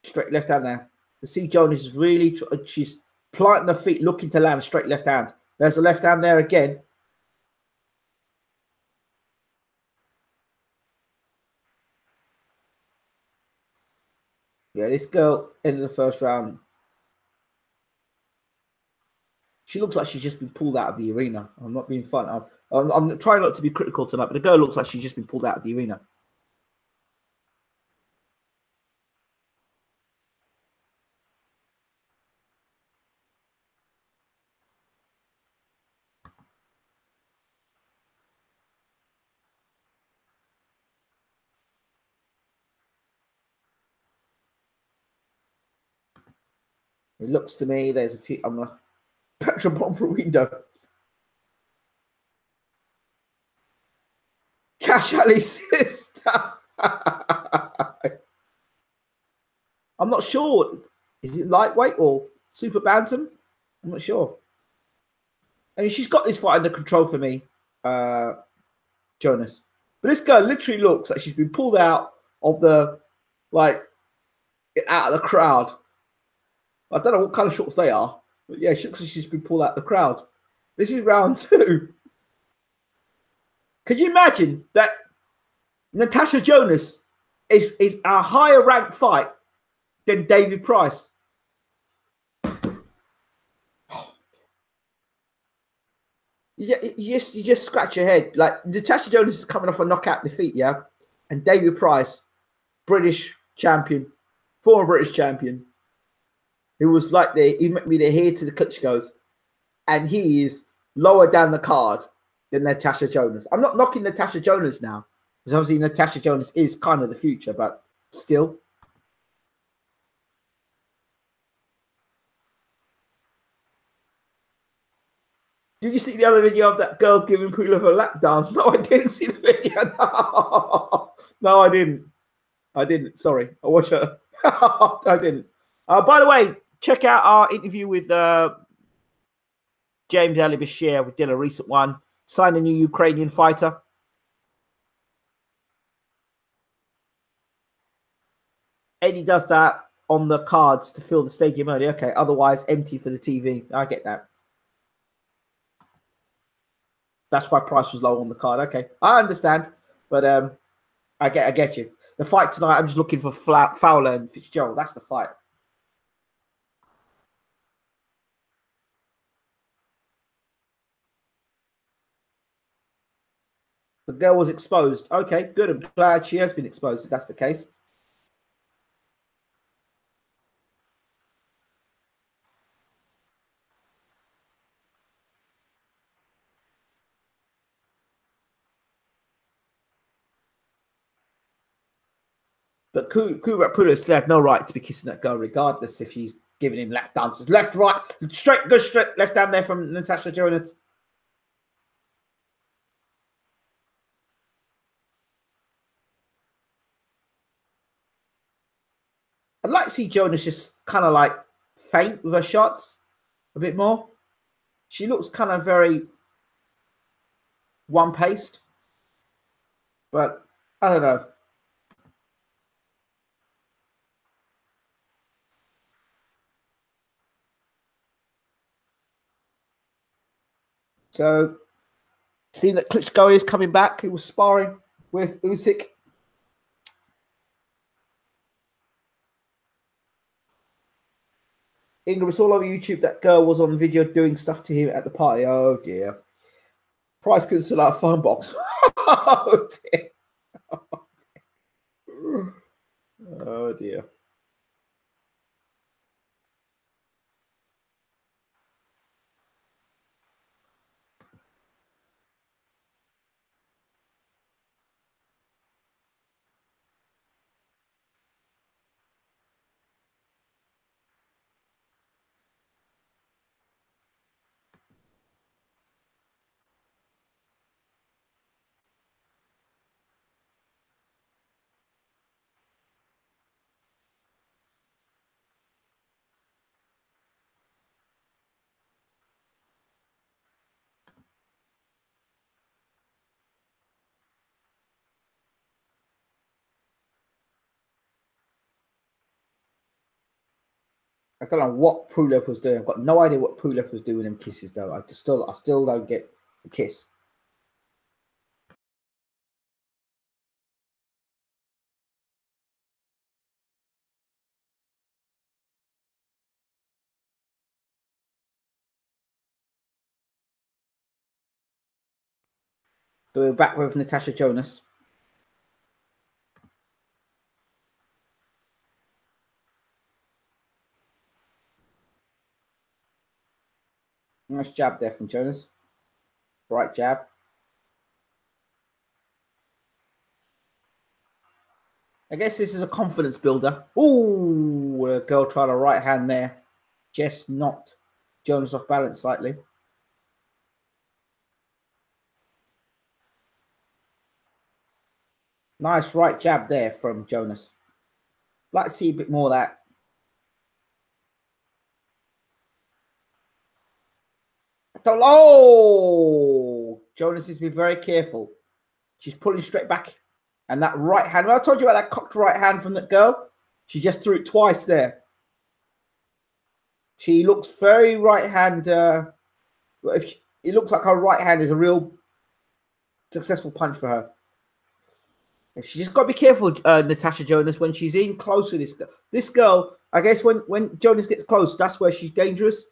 Straight left hand there. You see Jonas is really, she's planting her feet, looking to land a straight left hand. There's a left hand there again. Yeah, this girl ended the first round. She looks like she's just been pulled out of the arena. I'm not being fun. I'm trying not to be critical tonight, but the girl looks like she's just been pulled out of the arena. It looks to me there's a few. I'm a petrol bomb for a window. Cash Ali's sister. I'm not sure. Is it lightweight or super bantam? I'm not sure. I mean, she's got this fight under control for me, Jonas. But this girl literally looks like she's been pulled out of the, out of the crowd. I don't know what kind of shorts they are, but yeah, she looks like she's been pulled out of the crowd. This is round 2. Could you imagine that Natasha Jonas is a higher ranked fight than David Price? you just scratch your head. Like Natasha Jonas is coming off a knockout defeat, yeah, and David Price, British champion, former British champion, who was like he met me the heir to the Klitschko's, and he is lower down the card than Natasha Jonas. I'm not knocking Natasha Jonas now, because obviously Natasha Jonas is kind of the future, but still. Did you see the other video of that girl giving Pulev a lap dance? No, I didn't see the video. No, no, I didn't. I didn't. Sorry. I watched her. I didn't. By the way, check out our interview with James Ali Bashir. We did a recent one. Signed a new Ukrainian fighter. Eddie does that on the cards to fill the stadium early. Okay, otherwise empty for the TV. I get that. That's why price was low on the card. Okay, I understand, but I get you. The fight tonight, I'm just looking for Fowler and Fitzgerald. That's the fight. The girl was exposed. Okay, good. I'm glad she has been exposed if that's the case. But Kubrat Pulev still had no right to be kissing that girl, regardless if she's giving him lap dances. Left, right, straight, go straight, left down there from Natasha Jonas. I'd like to see Jonas just kind of like faint with her shots a bit more. She looks kind of very one-paced, but I don't know. So, seeing that Klitschko is coming back, he was sparring with Usyk. Ingram, it's all over YouTube. That girl was on video doing stuff to him at the party. Oh dear. Price couldn't sell out a phone box. Oh dear. Oh dear. I don't know what Pulev was doing. I've got no idea what Pulev was doing in kisses though. I still don't get the kiss. So we're back with Natasha Jonas. Nice jab there from Jonas. Right jab. I guess this is a confidence builder. Ooh, a girl tried a right hand there. Just knocked Jonas off balance slightly. Nice right jab there from Jonas. Like to see a bit more of that. Oh, Jonas needs to be very careful. She's pulling straight back. And that right hand, well, I told you about that cocked right hand from that girl. She just threw it twice there. She looks very right hand. It looks like her right hand is a real successful punch for her. She just got to be careful, Natasha Jonas, when she's in close to this girl. This girl, I guess when Jonas gets close, that's where she's dangerous.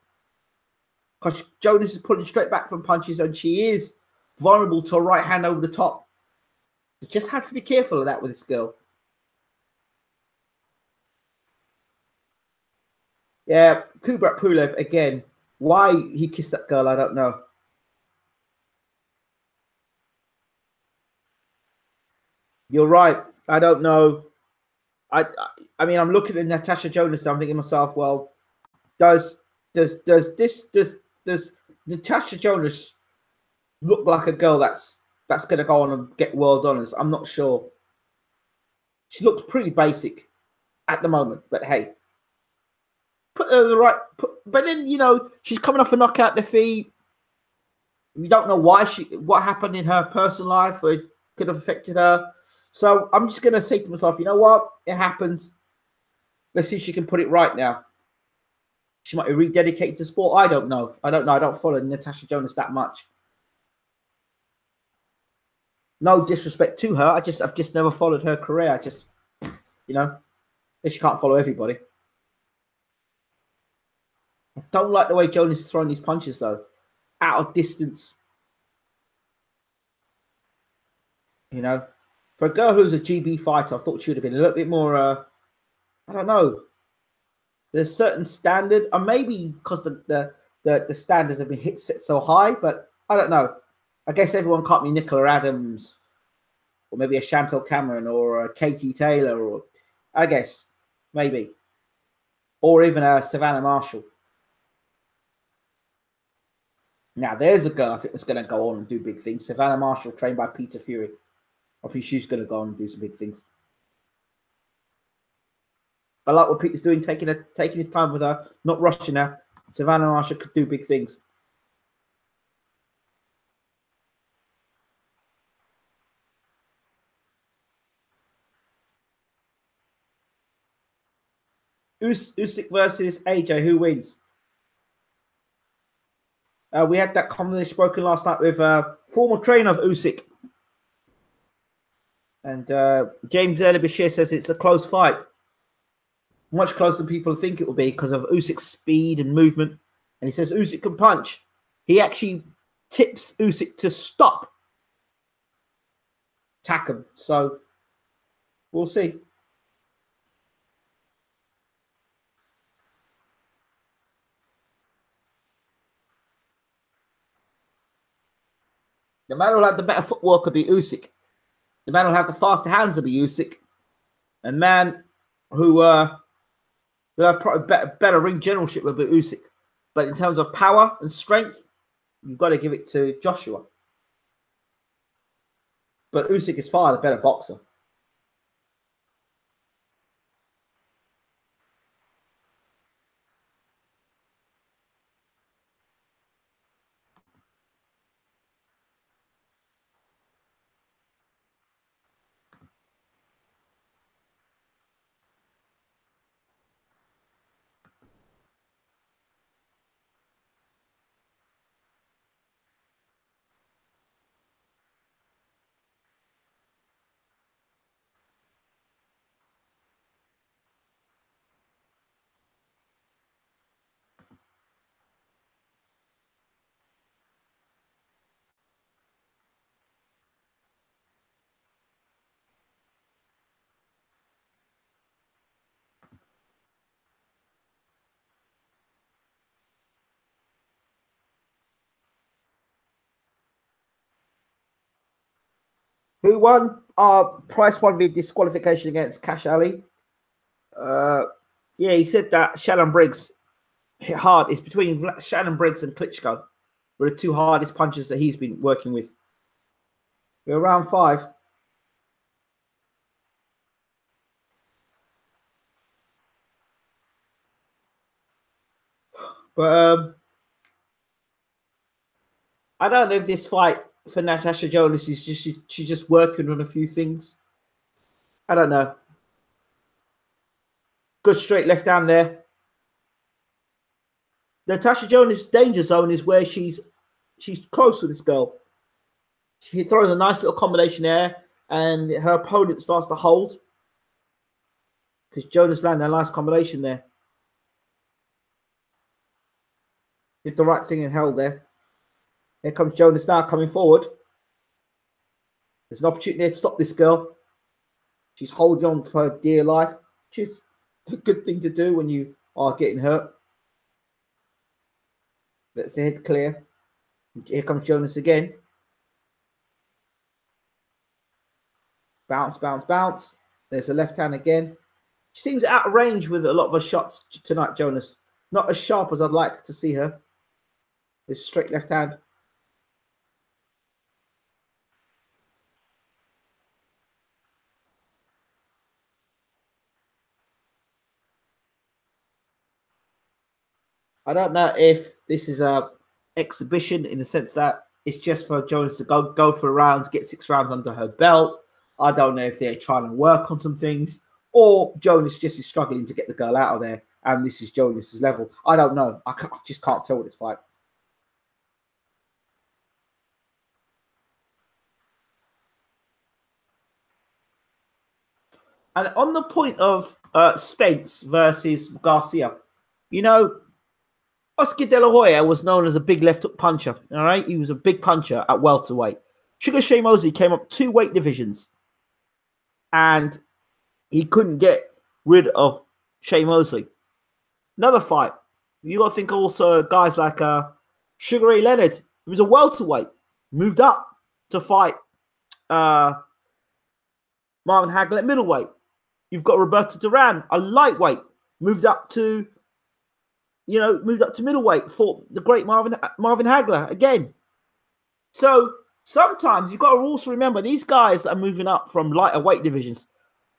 because Jonas is pulling straight back from punches and she is vulnerable to a right hand over the top. You just have to be careful of that with this girl. Yeah, Kubrat Pulev again. Why he kissed that girl, I don't know. You're right. I don't know. I mean, I'm looking at Natasha Jonas. I'm thinking to myself, well, does Natasha Jonas look like a girl that's going to go on and get world honors? I'm not sure. She looks pretty basic at the moment, but hey, put her the right. But then she's coming off a knockout defeat. We don't know what happened in her personal life, or it could have affected her. So I'm just going to say to myself, you know what? It happens. Let's see if she can put it right now. She might be rededicated to sport. I don't know. I don't follow Natasha Jonas that much. No disrespect to her. I've just never followed her career. I just, she can't follow everybody. I don't like the way Jonas is throwing these punches, though. Out of distance. For a girl who's a GB fighter, I thought she would have been a little bit more, I don't know. There's a certain standard, and maybe because the standards have been set so high, but I don't know. I guess everyone can't be Nicola Adams, or maybe a Chantel Cameron, or a Katie Taylor, or I guess maybe, or even a Savannah Marshall. Now there's a girl I think that's going to go on and do big things. Savannah Marshall, trained by Peter Fury. I think she's going to go on and do some big things. I like what Peter's doing, taking his time with her, not rushing her. Savannah Marshall could do big things. Usyk versus AJ. Who wins? We had that conversation spoken last night with former trainer of Usyk. And James Bashir says it's a close fight. Much closer than people think it will be because of Usyk's speed and movement. And he says Usyk can punch. He actually tips Usyk to stop Takam. So we'll see. The man who'll have the better footwork will be Usyk. The man who'll have the faster hands will be Usyk. And man who will have probably better ring generalship will be Usyk. But in terms of power and strength, you've got to give it to Joshua. But Usyk is far the better boxer. Who won? Price won via disqualification against Cash Ali. Yeah, he said that Shannon Briggs hit hard. It's between Shannon Briggs and Klitschko were the two hardest punches that he's been working with. We're round 5. But I don't know if this fight for Natasha Jonas is she's just working on a few things. I don't know. Good straight left hand there. Natasha Jonas' danger zone is where she's close with this girl. She throws a nice little combination there, and her opponent starts to hold because Jonas landed a nice combination there. Did the right thing and held there. Here comes Jonas now coming forward. There's an opportunity there to stop this girl. She's holding on for her dear life, which is a good thing to do when you are getting hurt. Let's the head clear. Here comes Jonas again. Bounce, bounce, bounce. There's a left hand again. She seems out of range with a lot of her shots tonight, Jonas. Not as sharp as I'd like to see her. This straight left hand. I don't know if this is a exhibition in the sense that it's just for Jonas to go for rounds, get 6 rounds under her belt. I don't know if they're trying to work on some things, or Jonas just is struggling to get the girl out of there, and this is Jonas's level. I don't know. I just can't tell with this fight. And on the point of Spence versus Garcia, you know, Oscar De La Hoya was known as a big left hook puncher. All right, he was a big puncher at welterweight. Sugar Shea Mosley came up 2 weight divisions, and he couldn't get rid of Shea Mosley. Another fight, you got to think also guys like Sugar Ray Leonard, who was a welterweight, moved up to fight Marvin Hagler at middleweight. You've got Roberto Duran, a lightweight, moved up to middleweight for the great Marvin Hagler again. So sometimes you've got to also remember these guys that are moving up from lighter weight divisions,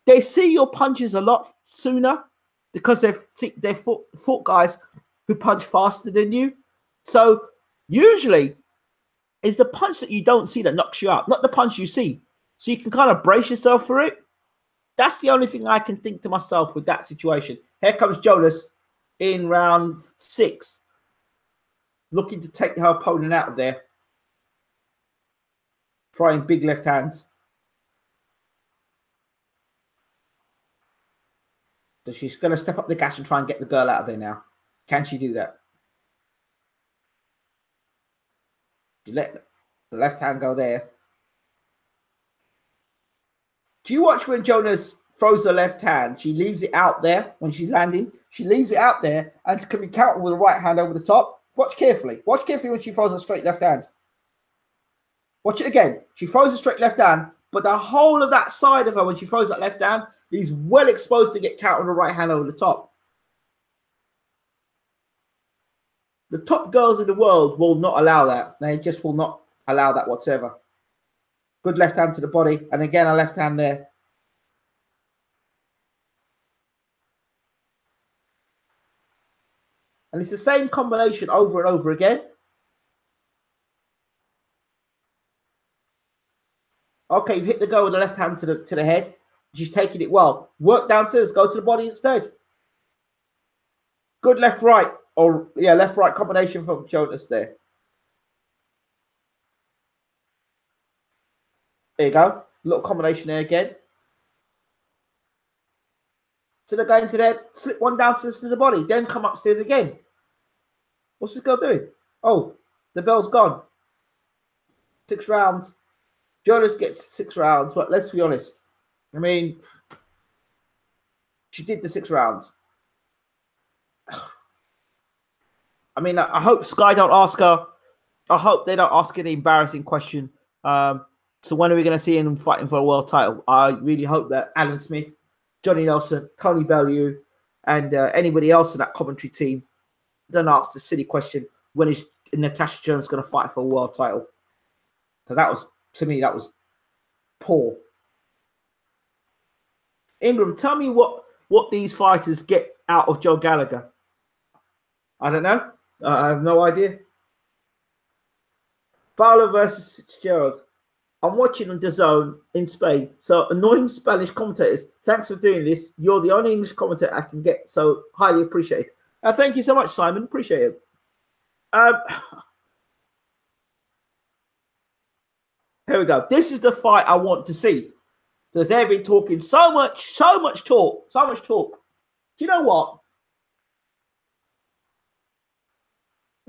they see your punches a lot sooner because they've fought guys who punch faster than you. So usually it's the punch that you don't see that knocks you out, not the punch you see. So you can kind of brace yourself for it. That's the only thing I can think to myself with that situation. Here comes Jonas in round 6, looking to take her opponent out of there. Trying big left hands. So she's going to step up the gas and try and get the girl out of there now. Can she do that? She let the left hand go there. Do you watch when Jonas throws the left hand? She leaves it out there when she's landing. She leaves it out there and can be countered with a right hand over the top. Watch carefully. Watch carefully when she throws a straight left hand. Watch it again. She throws a straight left hand, but the whole of that side of her when she throws that left hand is well exposed to get countered with a right hand over the top. The top girls in the world will not allow that. They just will not allow that whatsoever. Good left hand to the body. And again, a left hand there. And it's the same combination over and over again. Okay, you hit the girl with the left hand to the head. She's taking it well. Work downstairs. Go to the body instead. Good left-right. Or, yeah, left-right combination from Jonas there. There you go. Little combination there again. So they're going to there, slip one downstairs to the body, then come upstairs again. What's this girl doing? Oh, the bell's gone. 6 rounds. Jonas gets 6 rounds, but let's be honest. I mean, she did the 6 rounds. I mean, I hope Sky don't ask her. I hope they don't ask her the embarrassing question. So when are we going to see him fighting for a world title? I really hope that Alan Smith, Johnny Nelson, Tony Bellew, and anybody else in that commentary team don't ask the silly question, when is Natasha Jones going to fight for a world title? Because that was, to me, that was poor. Ingram, tell me what these fighters get out of Joe Gallagher. I don't know. I have no idea. Fowler versus Fitzgerald. I'm watching on DAZN in Spain. So annoying Spanish commentators. Thanks for doing this. You're the only English commentator I can get. So highly appreciated. Thank you so much, Simon. Appreciate it. Here we go. This is the fight I want to see. Because they've been talking so much talk. Do you know what?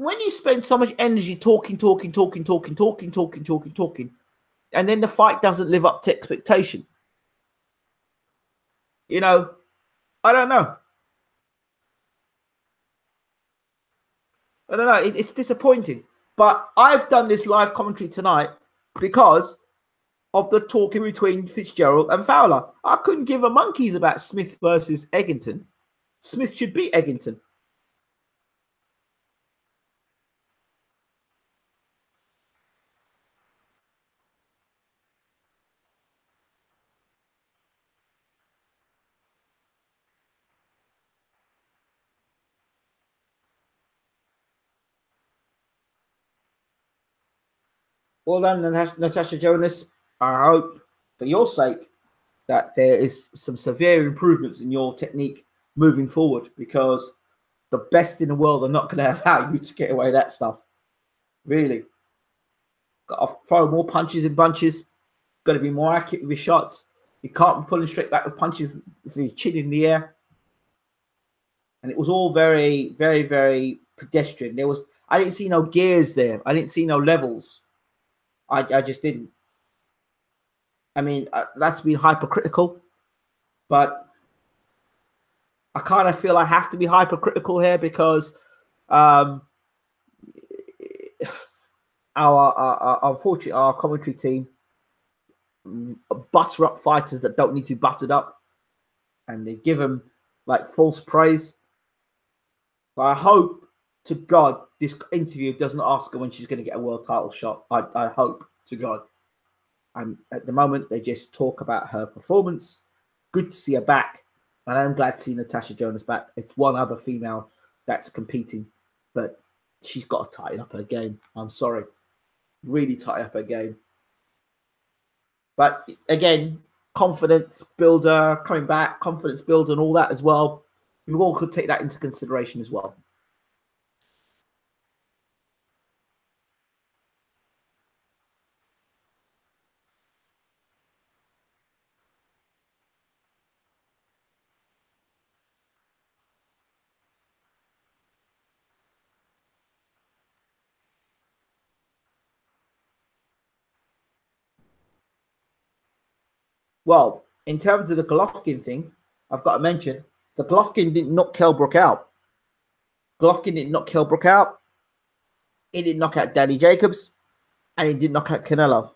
when you spend so much energy talking, and then the fight doesn't live up to expectation, you know, I don't know. I don't know. It's disappointing. But I've done this live commentary tonight because of the talking between Fitzgerald and Fowler. I couldn't give a monkeys about Smith versus Eggington. Smith should beat Eggington. Well done, Natasha Jonas. I hope, for your sake, that there is some severe improvements in your technique moving forward, because the best in the world are not going to allow you to get away with that stuff. Really. Got to throw more punches in bunches. Got to be more accurate with your shots. You can't be pulling straight back with punches with your chin in the air. And it was all very, very, very pedestrian. I didn't see no gears there. I didn't see no levels. I just didn't. I mean, that's been hypercritical, but I kind of feel I have to be hypercritical here because unfortunately, our commentary team butter up fighters that don't need to be buttered up, and they give them like false praise. So I hope to God this interview doesn't ask her when she's going to get a world title shot. I hope to God. And at the moment, they just talk about her performance. Good to see her back. And I'm glad to see Natasha Jonas back. It's one other female that's competing, but she's got to tighten up her game. I'm sorry. Really tighten up her game. But again, confidence builder, coming back, confidence builder and all that as well. We all could take that into consideration as well. Well, in terms of the Golovkin thing, I've got to mention the Golovkin didn't knock Kell Brook out. Golovkin didn't knock Kell Brook out. He didn't knock out Danny Jacobs, and he didn't knock out Canelo.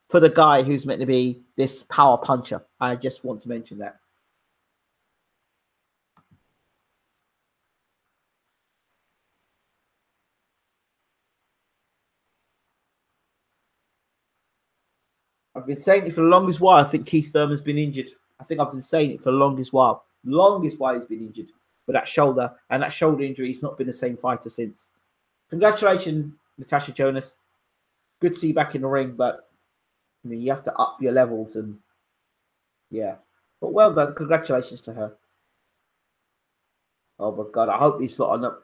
For the guy who's meant to be this power puncher, I just want to mention that. I've been saying it for the longest while. I think Keith Thurman's been injured. I think I've been saying it for the longest while. Longest while he's been injured with that shoulder, and that shoulder injury, he's not been the same fighter since. Congratulations, Natasha Jonas. Good to see you back in the ring, but I mean, you have to up your levels, and yeah. But well done. Congratulations to her. Oh my God, I hope these lot are not.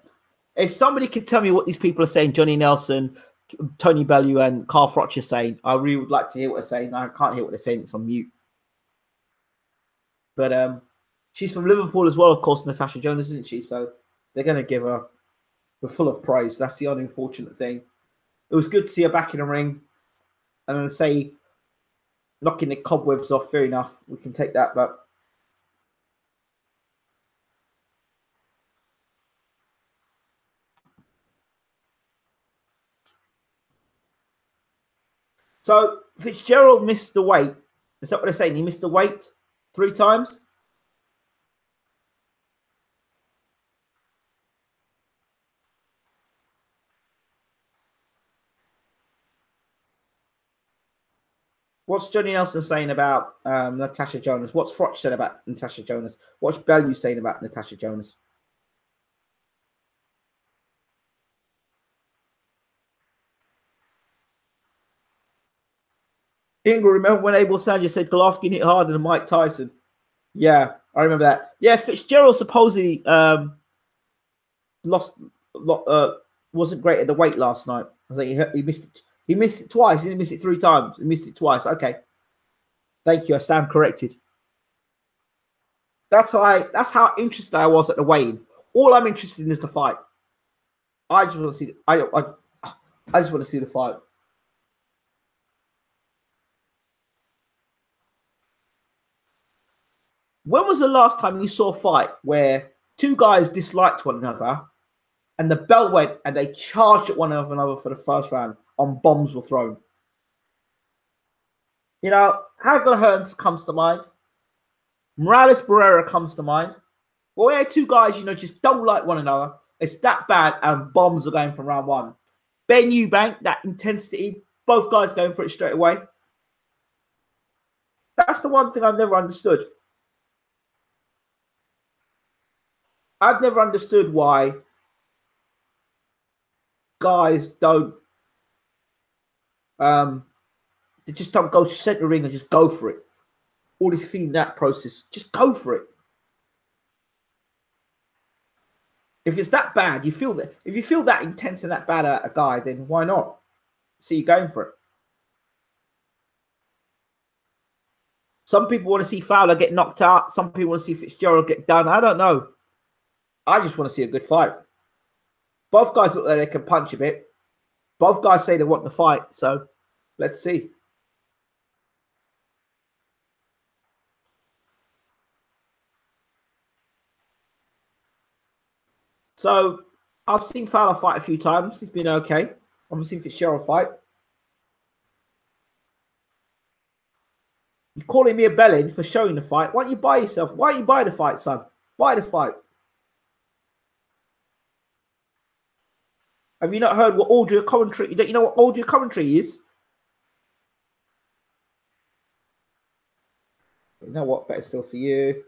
If somebody could tell me what these people are saying, Johnny Nelson, Tony Bellew, and Carl Froch are saying, I really would like to hear what they're saying. I can't hear what they're saying. It's on mute. But she's from Liverpool as well, of course, Natasha Jonas, isn't she? So they're going to give her the full of praise. That's the only unfortunate thing. It was good to see her back in the ring. I'm going to say knocking the cobwebs off, fair enough. We can take that, but so Fitzgerald missed the weight. Is that what they're saying? He missed the weight 3 times? What's Johnny Nelson saying about Natasha Jonas? What's Froch said about Natasha Jonas? What's Bellew saying about Natasha Jonas? Ingram, remember when Abel Sanders said Golovkin hit harder than Mike Tyson? Yeah, I remember that. Yeah, Fitzgerald supposedly wasn't great at the weight last night. I think he missed it. He missed it twice. He didn't miss it 3 times. He missed it twice. Okay. Thank you. I stand corrected. That's how interested I was at the weigh-in. All I'm interested in is the fight. I just want to see. I just want to see the fight. When was the last time you saw a fight where two guys disliked one another and the bell went and they charged at one another for the first round and bombs were thrown? You know, Hagler Hearns comes to mind. Morales Barrera comes to mind. Well, where two guys, you know, just don't like one another. It's that bad and bombs are going from round one. Ben Eubank, that intensity, both guys going for it straight away. That's the one thing I've never understood. I've never understood why guys don't, they just don't go center ring and just go for it. All this feeding that process, just go for it. If it's that bad, you feel that. If you feel that intense and that bad at a guy, then why not? See you going for it. Some people want to see Fowler get knocked out. Some people want to see Fitzgerald get done. I don't know. I just want to see a good fight. Both guys look like they can punch a bit. Both guys say they want the fight. So let's see. So I've seen Fowler fight a few times. He's been okay. I've seen Fitzgerald fight. You're calling me a bellend for showing the fight. Why don't you buy yourself? Why don't you buy the fight, son? Buy the fight. Have you not heard what audio commentary? You know what audio commentary is? You know what? Better still for you.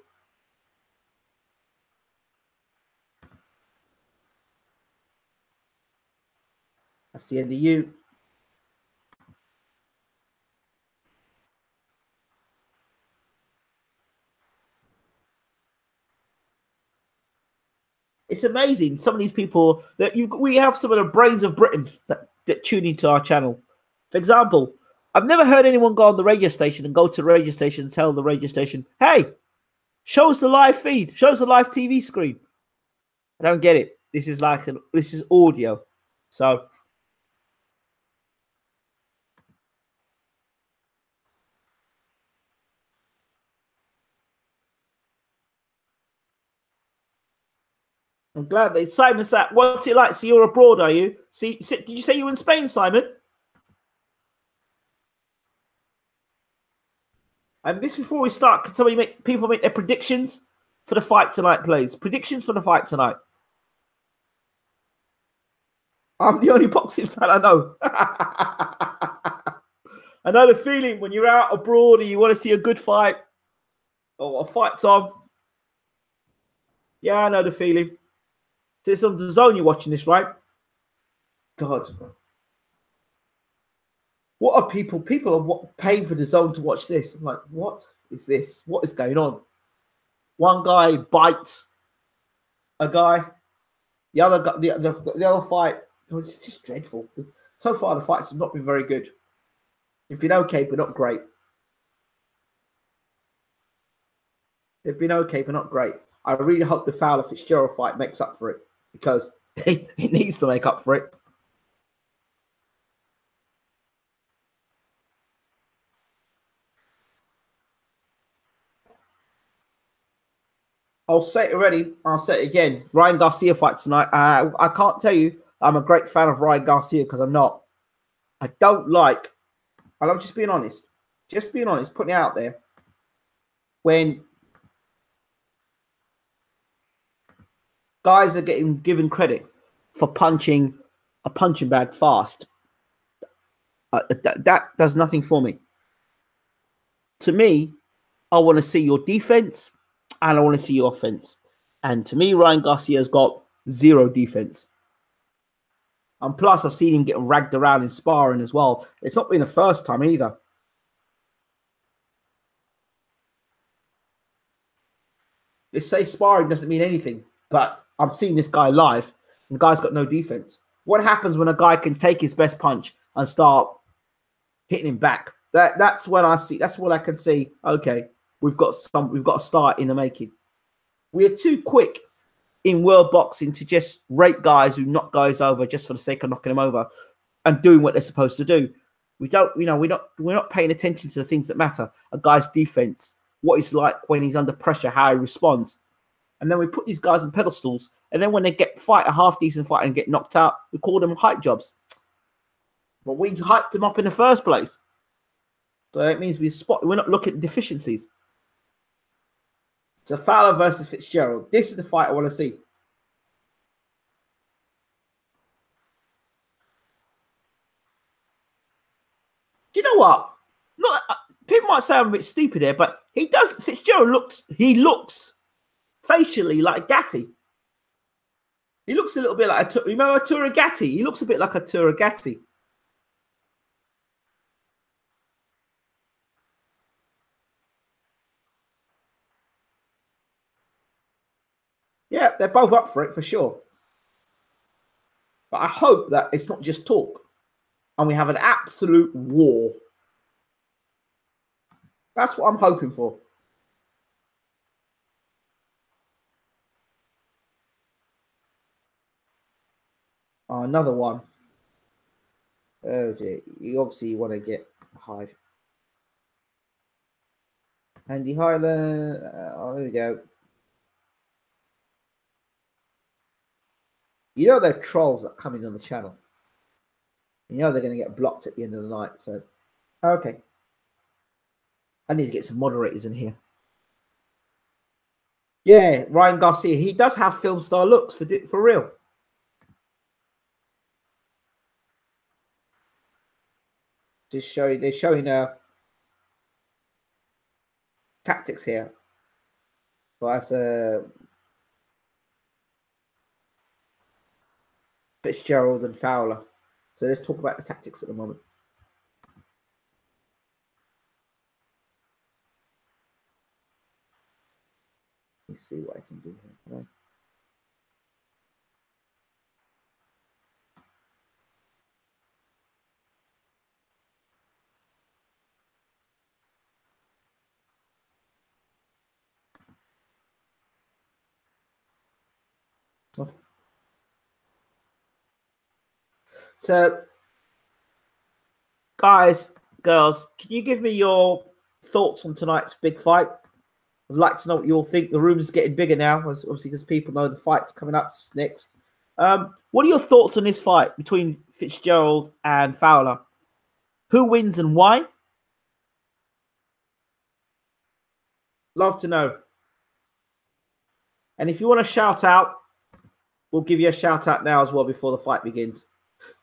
That's the end of you. It's amazing. Some of these people that we have some of the brains of Britain that tune into our channel. For example, I've never heard anyone go on the radio station and go to the radio station and tell the radio station, hey, show us the live feed, show us the live TV screen. I don't get it. This is like this is audio. So I'm glad that Simon sat. What's it like? So you're abroad, are you? See, did you say you were in Spain, Simon? And this before we start, can somebody people make their predictions for the fight tonight, please? Predictions for the fight tonight. I'm the only boxing fan I know. I know the feeling when you're out abroad and you want to see a good fight or a fight's on. Yeah, I know the feeling. So it's on the zone you're watching this, right? God. What are people? People are paying for the zone to watch this. I'm like, what is this? What is going on? One guy bites a guy. The other guy, the other fight, it's just dreadful. So far, the fights have not been very good. They've been okay, but not great. They've been okay, but not great. I really hope the Fowler Fitzgerald fight makes up for it because it needs to make up for it. I'll say it already. I'll say it again. Ryan Garcia fights tonight. I can't tell you I'm a great fan of Ryan Garcia because I'm not. I don't like, and I'm just being honest. Just being honest, putting it out there. When guys are getting given credit for punching a punching bag fast, that does nothing for me. To me, I want to see your defense and I want to see your offense. And to me, Ryan Garcia's got zero defense. And plus, I've seen him get ragged around in sparring as well. It's not been the first time either. They say sparring doesn't mean anything, but I'm seeing this guy live, and the guy's got no defense. What happens when a guy can take his best punch and start hitting him back? That's when I see. That's what I can see. Okay, we've got a start in the making. We are too quick in world boxing to just rate guys who knock guys over just for the sake of knocking them over and doing what they're supposed to do. We don't, you know, we're not paying attention to the things that matter. A guy's defense, what he's like when he's under pressure, how he responds. And then we put these guys on pedestals, and then when they fight a half decent fight and get knocked out, we call them hype jobs. But we hyped them up in the first place. So it means we're not looking at deficiencies. So Fowler versus Fitzgerald. This is the fight I want to see. Do you know what? People might say I'm a bit stupid here, but Fitzgerald looks facially like Gatti. He looks a little bit like remember Turagatti? He looks a bit like a Turagatti. Yeah, they're both up for it for sure. But I hope that it's not just talk and we have an absolute war. That's what I'm hoping for. Oh, another one. Oh dear. You obviously want to get Hyde. Andy Highland. Oh, there we go. You know they're trolls that come in on the channel. You know they're going to get blocked at the end of the night. So, okay. I need to get some moderators in here. Yeah, Ryan Garcia. He does have film star looks for real. Just showing, they're showing tactics here. So that's Fitzgerald and Fowler. So let's talk about the tactics at the moment. Let's see what I can do here. Right. So, guys, girls, can you give me your thoughts on tonight's big fight? I'd like to know what you all think. The room is getting bigger now, obviously, because people know the fight's coming up next. What are your thoughts on this fight between Fitzgerald and Fowler? Who wins and why? Love to know. And if you want to shout out, we'll give you a shout out now as well before the fight begins.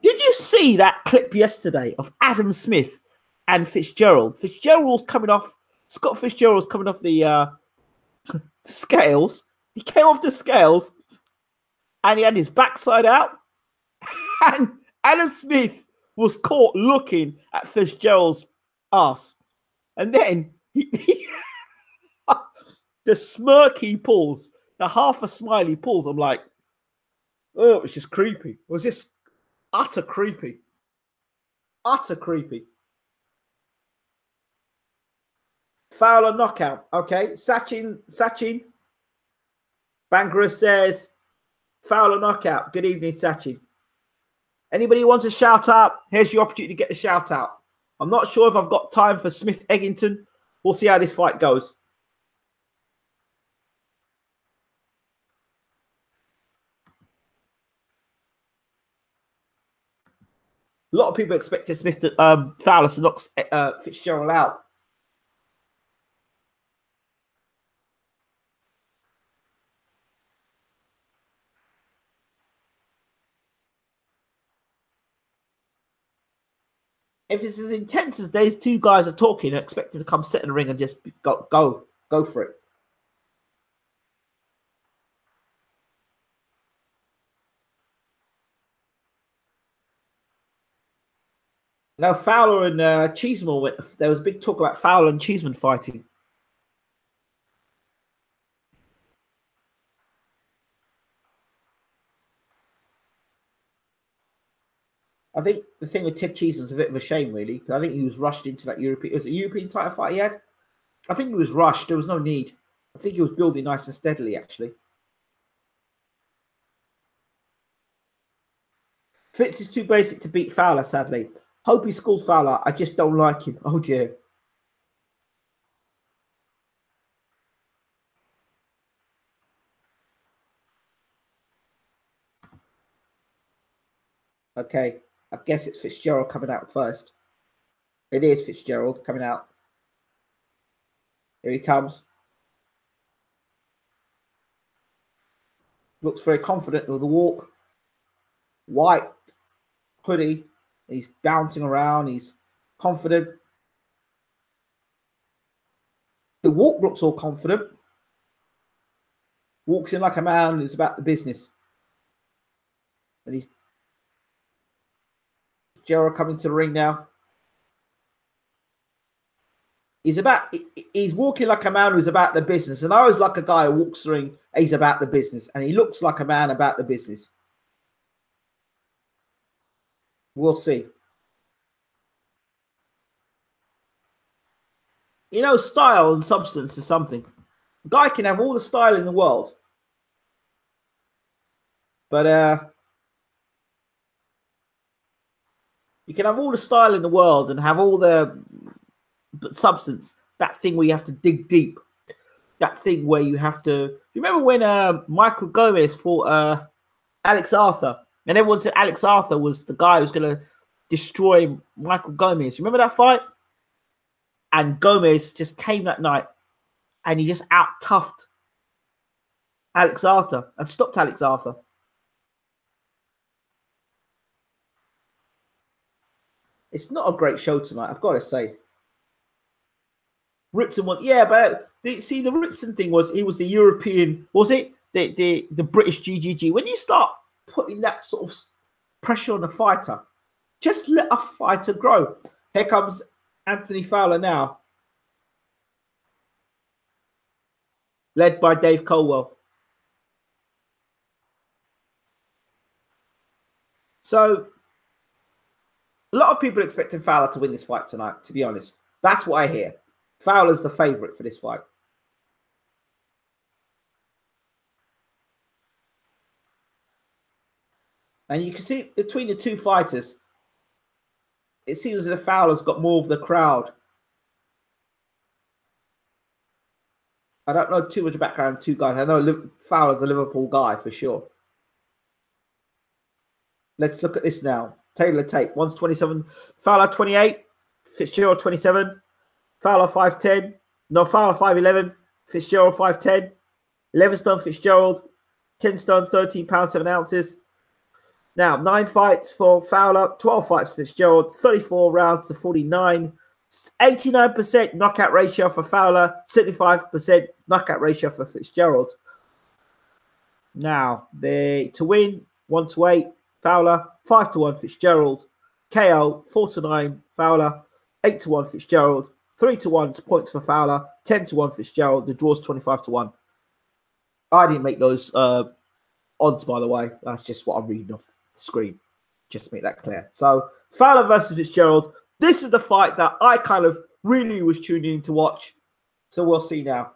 Did you see that clip yesterday of Adam Smith and Fitzgerald? Scott Fitzgerald's coming off the scales. He came off the scales and he had his backside out. And Adam Smith was caught looking at Fitzgerald's ass. And then the smirk he pulls, the half a smile he pulls, I'm like, oh, it was just creepy. It was just utter creepy. Utter creepy. Fowler knockout. Okay. Sachin Bangura says Fowler knockout. Good evening, Sachin. Anybody wants a shout out? Here's your opportunity to get the shout out. I'm not sure if I've got time for Smith Eggington. We'll see how this fight goes. A lot of people expected Fowler to knock Fitzgerald out. If it's as intense as these two guys are talking, I expect him to come sit in the ring and just go for it. Now Fowler and Cheeseman there was a big talk about Fowler and Cheeseman fighting. I think the thing with Ted Cheeseman's a bit of a shame, really. I think he was rushed into that European. Was it a European title fight he had? I think he was rushed. There was no need. I think he was building nice and steadily, actually. Fitz is too basic to beat Fowler, sadly. Hope he scores Fowler. I just don't like him. Oh, dear. Okay. I guess it's Fitzgerald coming out first. It is Fitzgerald coming out. Here he comes. Looks very confident with the walk. White hoodie. He's bouncing around. He's confident. The walk looks all confident. Walks in like a man who's about the business. And he's Gerald coming to the ring now. He's walking like a man who's about the business. And I always like a guy who walks the ring, he's about the business. And he looks like a man about the business. We'll see. You know, style and substance is something. A guy can have all the style in the world. But you can have all the style in the world and have all the substance. That thing where you have to dig deep. That thing where you have to... You remember when Michael Gomez fought Alex Arthur? And everyone said Alex Arthur was the guy who was going to destroy Michael Gomez. Remember that fight? And Gomez just came that night and he just out-toughed Alex Arthur and stopped Alex Arthur. It's not a great show tonight, I've got to say. Ritson won, yeah, but see, the Ritson thing was he was the European, was it? The British GGG. When you start putting that sort of pressure on a fighter, just let a fighter grow. Here comes Anthony Fowler now, led by Dave Colwell. So, a lot of people expecting Fowler to win this fight tonight, to be honest. That's what I hear. Fowler's the favourite for this fight. And you can see between the two fighters, it seems as if Fowler's got more of the crowd. I don't know too much background on two guys. I know Fowler's a Liverpool guy for sure. Let's look at this now. Taylor tape. One's 27. Fowler 28. Fitzgerald 27. Fowler 5'10". No, Fowler 5'11". Fitzgerald 5'10". 11 stone Fitzgerald. 10 stone, 13 pounds, 7 ounces. Now, 9 fights for Fowler, 12 fights for Fitzgerald, 34 rounds to 49, 89% knockout ratio for Fowler, 75% knockout ratio for Fitzgerald. Now, to win, 1-8, Fowler, 5-1 Fitzgerald, KO, 4-9 Fowler, 8-1 Fitzgerald, 3-1 points for Fowler, 10-1 Fitzgerald. The draw's 25-1. I didn't make those odds, by the way. That's just what I'm reading off the screen, just to make that clear. So Fowler versus Fitzgerald. This is the fight that I kind of really was tuning in to watch. So we'll see now.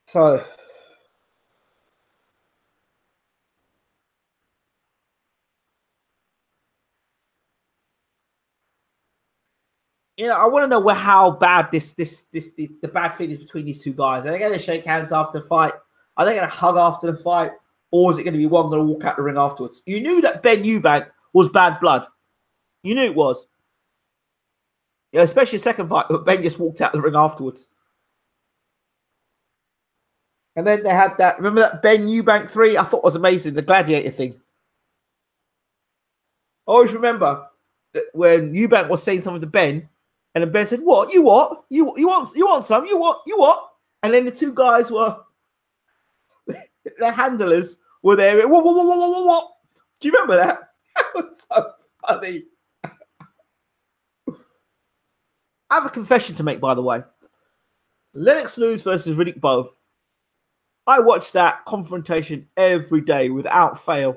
So you know, I want to know how bad the bad feelings between these two guys. Are they going to shake hands after the fight? Are they going to hug after the fight? Or is it going to be one going to walk out the ring afterwards? You knew that Ben Eubank was bad blood. You knew it was. Yeah, especially the second fight, but Ben just walked out the ring afterwards. And then they had that, remember that Ben Eubank 3? I thought was amazing, the gladiator thing. I always remember that when Eubank was saying something to Ben, and then Ben said, "What? You what? You want some? You what? You what?" And then the two guys were, their handlers were there. What? Do you remember that? That was so funny. I have a confession to make, by the way. Lennox Lewis versus Riddick Bowe. I watch that confrontation every day without fail.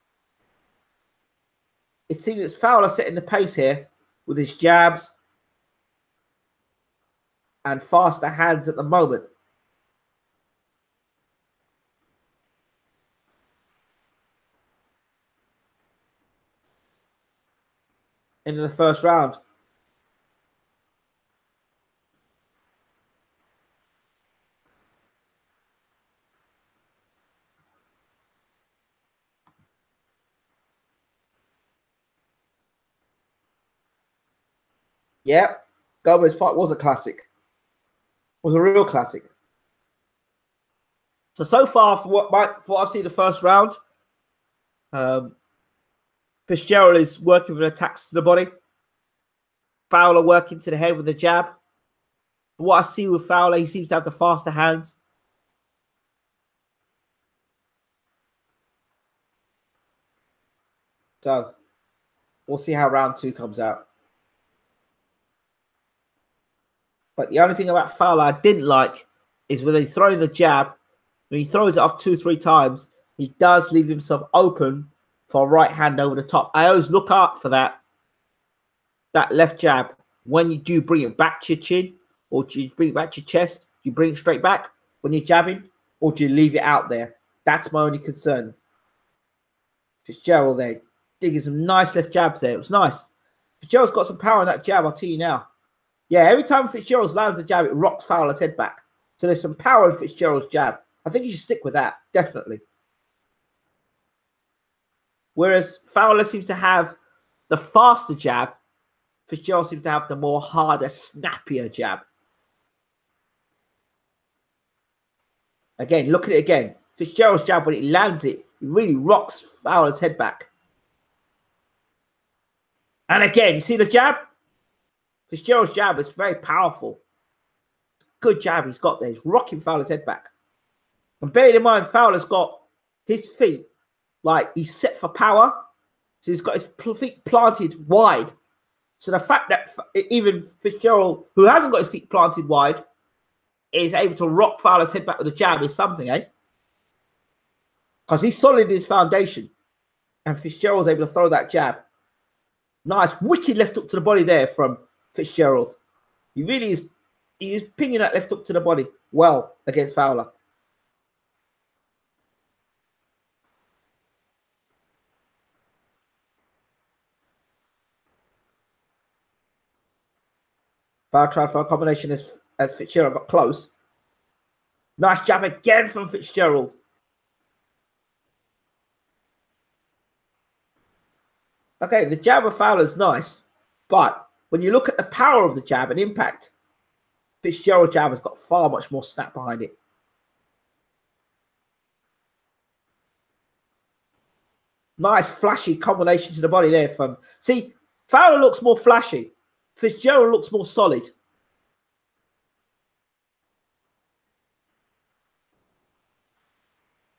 seems it's Fowler setting the pace here with his jabs and faster hands at the moment. Into the first round. Yeah, Gomez fight was a classic. Was a real classic. So far, for what I've seen the first round, Fitzgerald is working with attacks to the body. Fowler working to the head with the jab. What I see with Fowler, he seems to have the faster hands. So we'll see how round 2 comes out. But the only thing about Fowler I didn't like is when he's throwing the jab, when he throws it off 2-3 times, he does leave himself open for a right hand over the top. I always look out for that left jab. When you do bring it back to your chin, or do you bring it back to your chest? Do you bring it straight back when you're jabbing, or do you leave it out there? That's my only concern. Fitzgerald there, digging some nice left jabs there. It was nice. Fitzgerald's got some power in that jab, I'll tell you now. Yeah, every time Fitzgerald lands the jab, it rocks Fowler's head back. So there's some power in Fitzgerald's jab. I think you should stick with that, definitely. Whereas Fowler seems to have the faster jab, Fitzgerald seems to have the more harder, snappier jab. Again, look at it again. Fitzgerald's jab, when it lands it, it really rocks Fowler's head back. And again, you see the jab? Fitzgerald's jab is very powerful. Good jab he's got there. He's rocking Fowler's head back. And bearing in mind, Fowler's got his feet, like he's set for power. So he's got his feet planted wide. So the fact that even Fitzgerald, who hasn't got his feet planted wide, is able to rock Fowler's head back with a jab is something, eh? Because he's solid in his foundation. And Fitzgerald's able to throw that jab. Nice, wicked left hook to the body there from Fitzgerald. He really is, he is pinging that left hook to the body well against Fowler. Fowler tried for a combination as Fitzgerald got close. Nice jab again from Fitzgerald. Okay, the jab of Fowler is nice, but when you look at the power of the jab and impact, Fitzgerald's jab has got far much more snap behind it. Nice flashy combination to the body there from... See, Fowler looks more flashy. Fitzgerald looks more solid.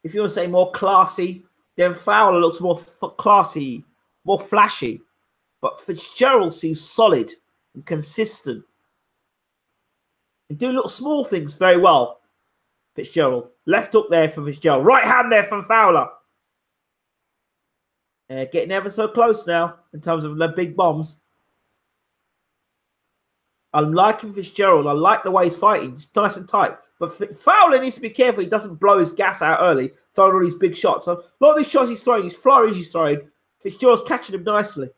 If you want to say more classy, then Fowler looks more classy, more flashy. But Fitzgerald seems solid and consistent. And do little small things very well. Fitzgerald. Left hook there from Fitzgerald. Right hand there from Fowler. Getting ever so close now in terms of the big bombs. I'm liking Fitzgerald. I like the way he's fighting. It's nice and tight. But Fowler needs to be careful he doesn't blow his gas out early, throwing all these big shots. So a lot of these shots he's throwing, these flurries he's throwing, Fitzgerald's catching him nicely.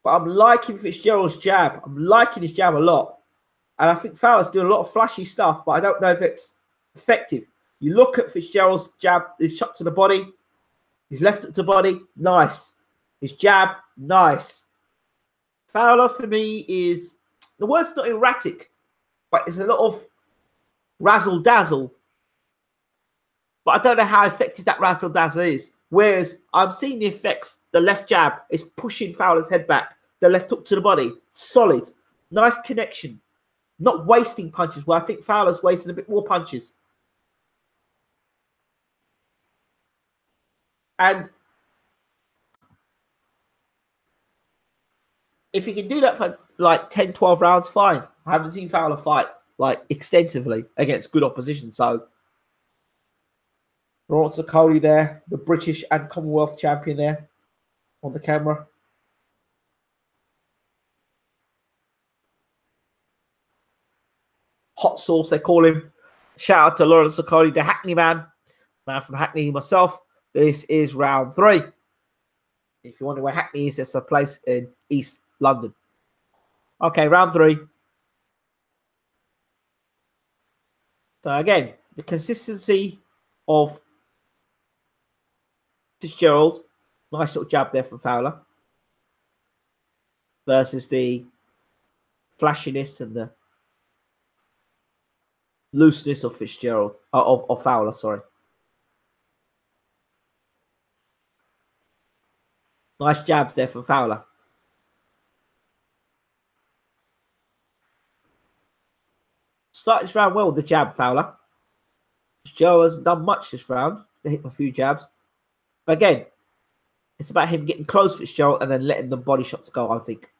But I'm liking Fitzgerald's jab. I'm liking his jab a lot. And I think Fowler's doing a lot of flashy stuff, but I don't know if it's effective. You look at Fitzgerald's jab, his shot to the body, his left hook to the body, nice. His jab, nice. Fowler for me is, the word's not erratic, but it's a lot of razzle-dazzle. But I don't know how effective that razzle-dazzle is. Whereas I'm seeing the effects, the left jab is pushing Fowler's head back. The left hook to the body, solid. Nice connection. Not wasting punches, where I think Fowler's wasting a bit more punches. And if you can do that for like 10, 12 rounds, fine. I haven't seen Fowler fight like extensively against good opposition. So Lawrence Okoli there, the British and Commonwealth champion there on the camera. Hot sauce, they call him. Shout out to Lawrence Okoli, the Hackney man from Hackney myself. This is round 3. If you wonder where Hackney is, it's a place in East London. Okay, round 3. So again, the consistency of Fitzgerald, nice little jab there from Fowler, versus the flashiness and the looseness of Fitzgerald, of Fowler, sorry. Nice jabs there from Fowler. Started this round well with the jab, Fowler. Fitzgerald hasn't done much this round. They hit a few jabs. But again, it's about him getting close to Fitzgerald and then letting the body shots go, I think.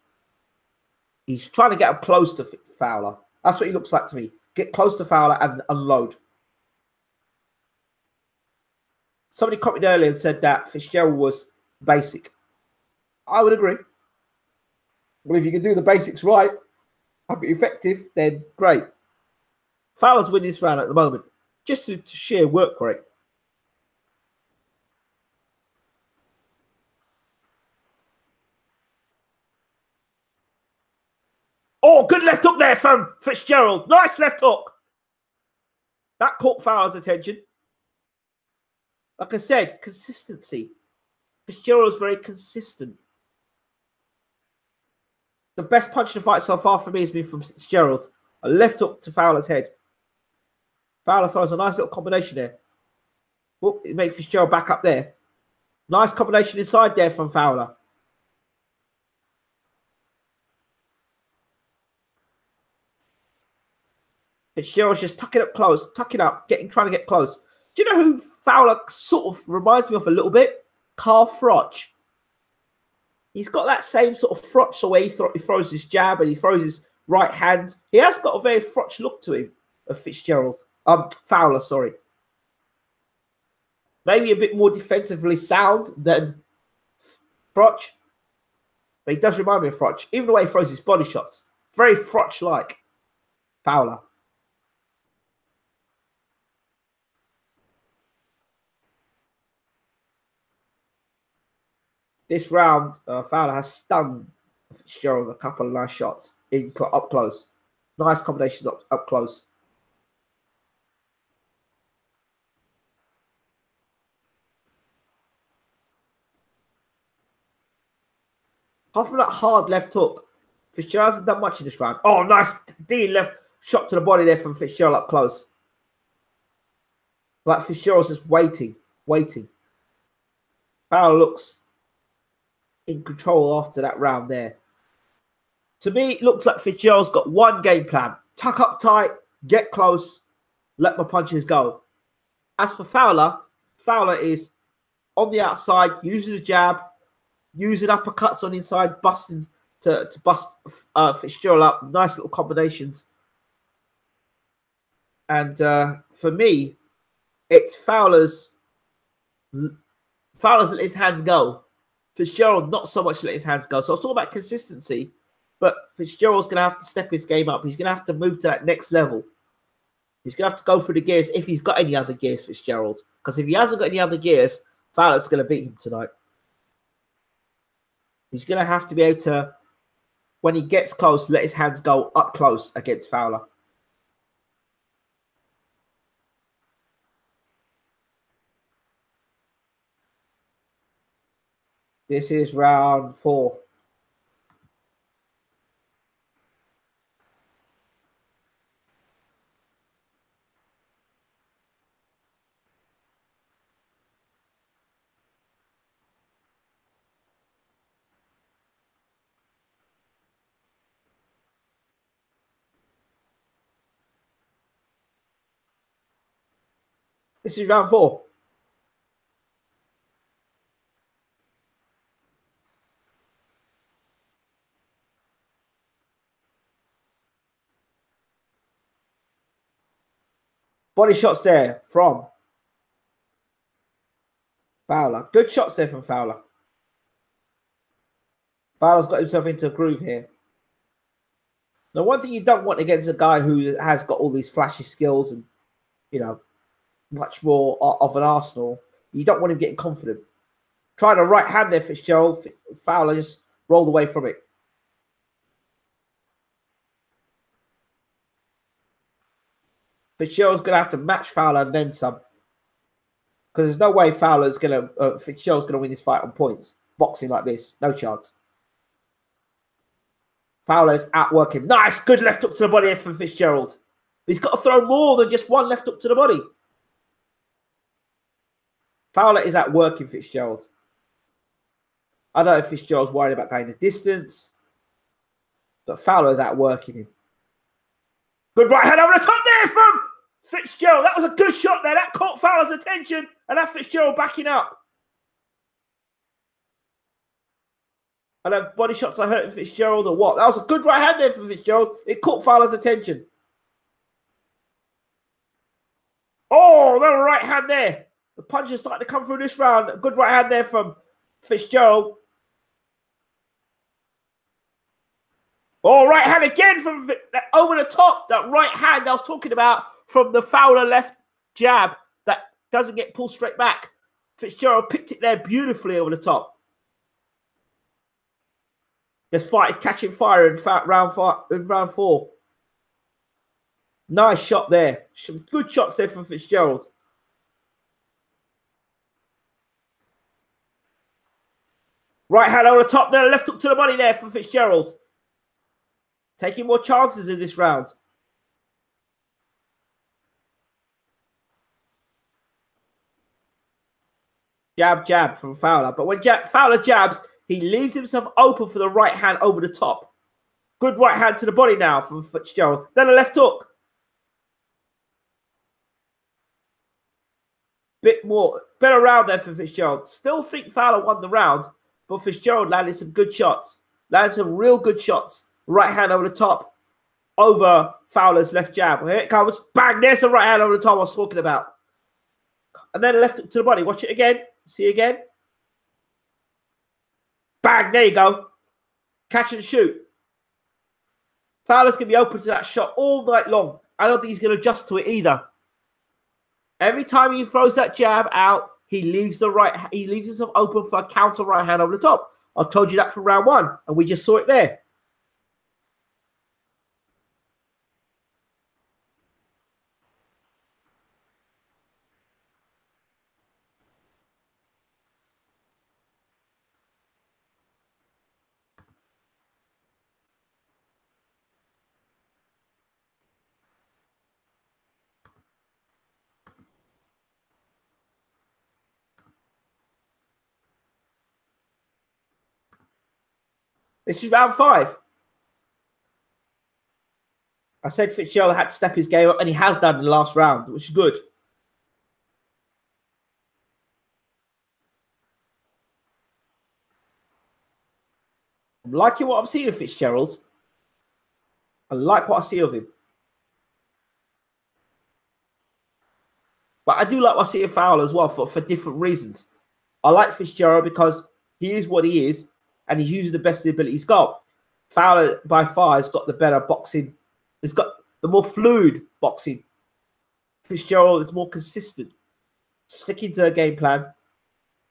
He's trying to get up close to Fowler. That's what he looks like to me. Get close to Fowler and unload. Somebody commented earlier and said that Fitzgerald was basic. I would agree. Well, if you can do the basics right and be effective, then great. Fowler's winning this round at the moment, just to sheer work rate. Oh, good left hook there from Fitzgerald. Nice left hook. That caught Fowler's attention. Like I said, consistency. Fitzgerald's very consistent. The best punch in the fight so far for me has been from Fitzgerald. A left hook to Fowler's head. Fowler throws a nice little combination there. Oh, it made Fitzgerald back up there. Nice combination inside there from Fowler. Fitzgerald's just tucking up close, tucking up, trying to get close. Do you know who Fowler sort of reminds me of a little bit? Carl Froch. He's got that same sort of Froch the way he throws his jab and he throws his right hand. He has got a very Froch look to him, of Fitzgerald. Fowler, sorry. Maybe a bit more defensively sound than Froch. But he does remind me of Froch. Even the way he throws his body shots. Very Froch-like. Fowler. This round, Fowler has stung Fitzgerald with a couple of nice shots up close. Nice combinations up close. Apart from that hard left hook, Fitzgerald hasn't done much in this round. Oh, nice D left shot to the body there from Fitzgerald up close. Like Fitzgerald's just waiting. Fowler looks in control after that round there. To me, it looks like Fitzgerald's got one game plan. Tuck up tight, get close, let my punches go. As for Fowler, Fowler is on the outside, using the jab, using uppercuts on the inside, busting to bust Fitzgerald up. Nice little combinations. And for me, it's Fowler's let his hands go. Fitzgerald not so much let his hands go. So I was talking about consistency, but Fitzgerald's going to have to step his game up. He's going to have to move to that next level. He's going to have to go through the gears if he's got any other gears, Fitzgerald. Because if he hasn't got any other gears, Fowler's going to beat him tonight. He's going to have to be able to, when he gets close, let his hands go up close against Fowler. This is round 4. This is round 4. Body shots there from Fowler. Good shots there from Fowler. Fowler's got himself into a groove here. Now, one thing you don't want against a guy who has got all these flashy skills and, you know, much more of an arsenal, you don't want him getting confident. Trying a right hand there, Fitzgerald. Fowler just rolled away from it. Fitzgerald's going to have to match Fowler and then some. Because there's no way Fitzgerald's going to win this fight on points. Boxing like this, no chance. Fowler's outworking. Nice, good left hook to the body from Fitzgerald. He's got to throw more than just one left hook to the body. Fowler is outworking Fitzgerald. I don't know if Fitzgerald's worried about going the distance, but Fowler's outworking him. Good right hand over the top there from Fitzgerald. That was a good shot there. That caught Fowler's attention, and that Fitzgerald backing up. I don't know if body shots are hurting Fitzgerald or what. That was a good right hand there from Fitzgerald. It caught Fowler's attention. Oh, that right hand there. The punch is starting to come through this round. A good right hand there from Fitzgerald. Oh, right hand again from over the top. That right hand I was talking about from the Fowler left jab that doesn't get pulled straight back. Fitzgerald picked it there beautifully over the top. This fight is catching fire in round 4. Nice shot there. Some good shots there from Fitzgerald. Right hand over the top there. Left hook to the body there from Fitzgerald. Taking more chances in this round. Jab, jab from Fowler. But when Fowler jabs, he leaves himself open for the right hand over the top. Good right hand to the body now from Fitzgerald. Then a left hook. Bit more. Better round there for Fitzgerald. Still think Fowler won the round, but Fitzgerald landed some good shots. Landed some real good shots. Right hand over the top. Over Fowler's left jab. Here it comes. Bang. There's the right hand over the top I was talking about. And then a left hook to the body. Watch it again. See again. Bang, there you go. Catch and shoot. Fowler's going to be open to that shot all night long. I don't think he's going to adjust to it either. Every time he throws that jab out, he leaves himself open for a counter right hand over the top. I told you that from round 1, and we just saw it there. This is round 5. I said Fitzgerald had to step his game up, and he has done in the last round, which is good. I'm liking what I'm seeing of Fitzgerald. I like what I see of him. But I do like what I see of Fowler as well for different reasons. I like Fitzgerald because he is what he is, and he's using the best of the ability he's got. Fowler, by far, has got the better boxing. He's got the more fluid boxing. Fitzgerald is more consistent. Sticking to a game plan.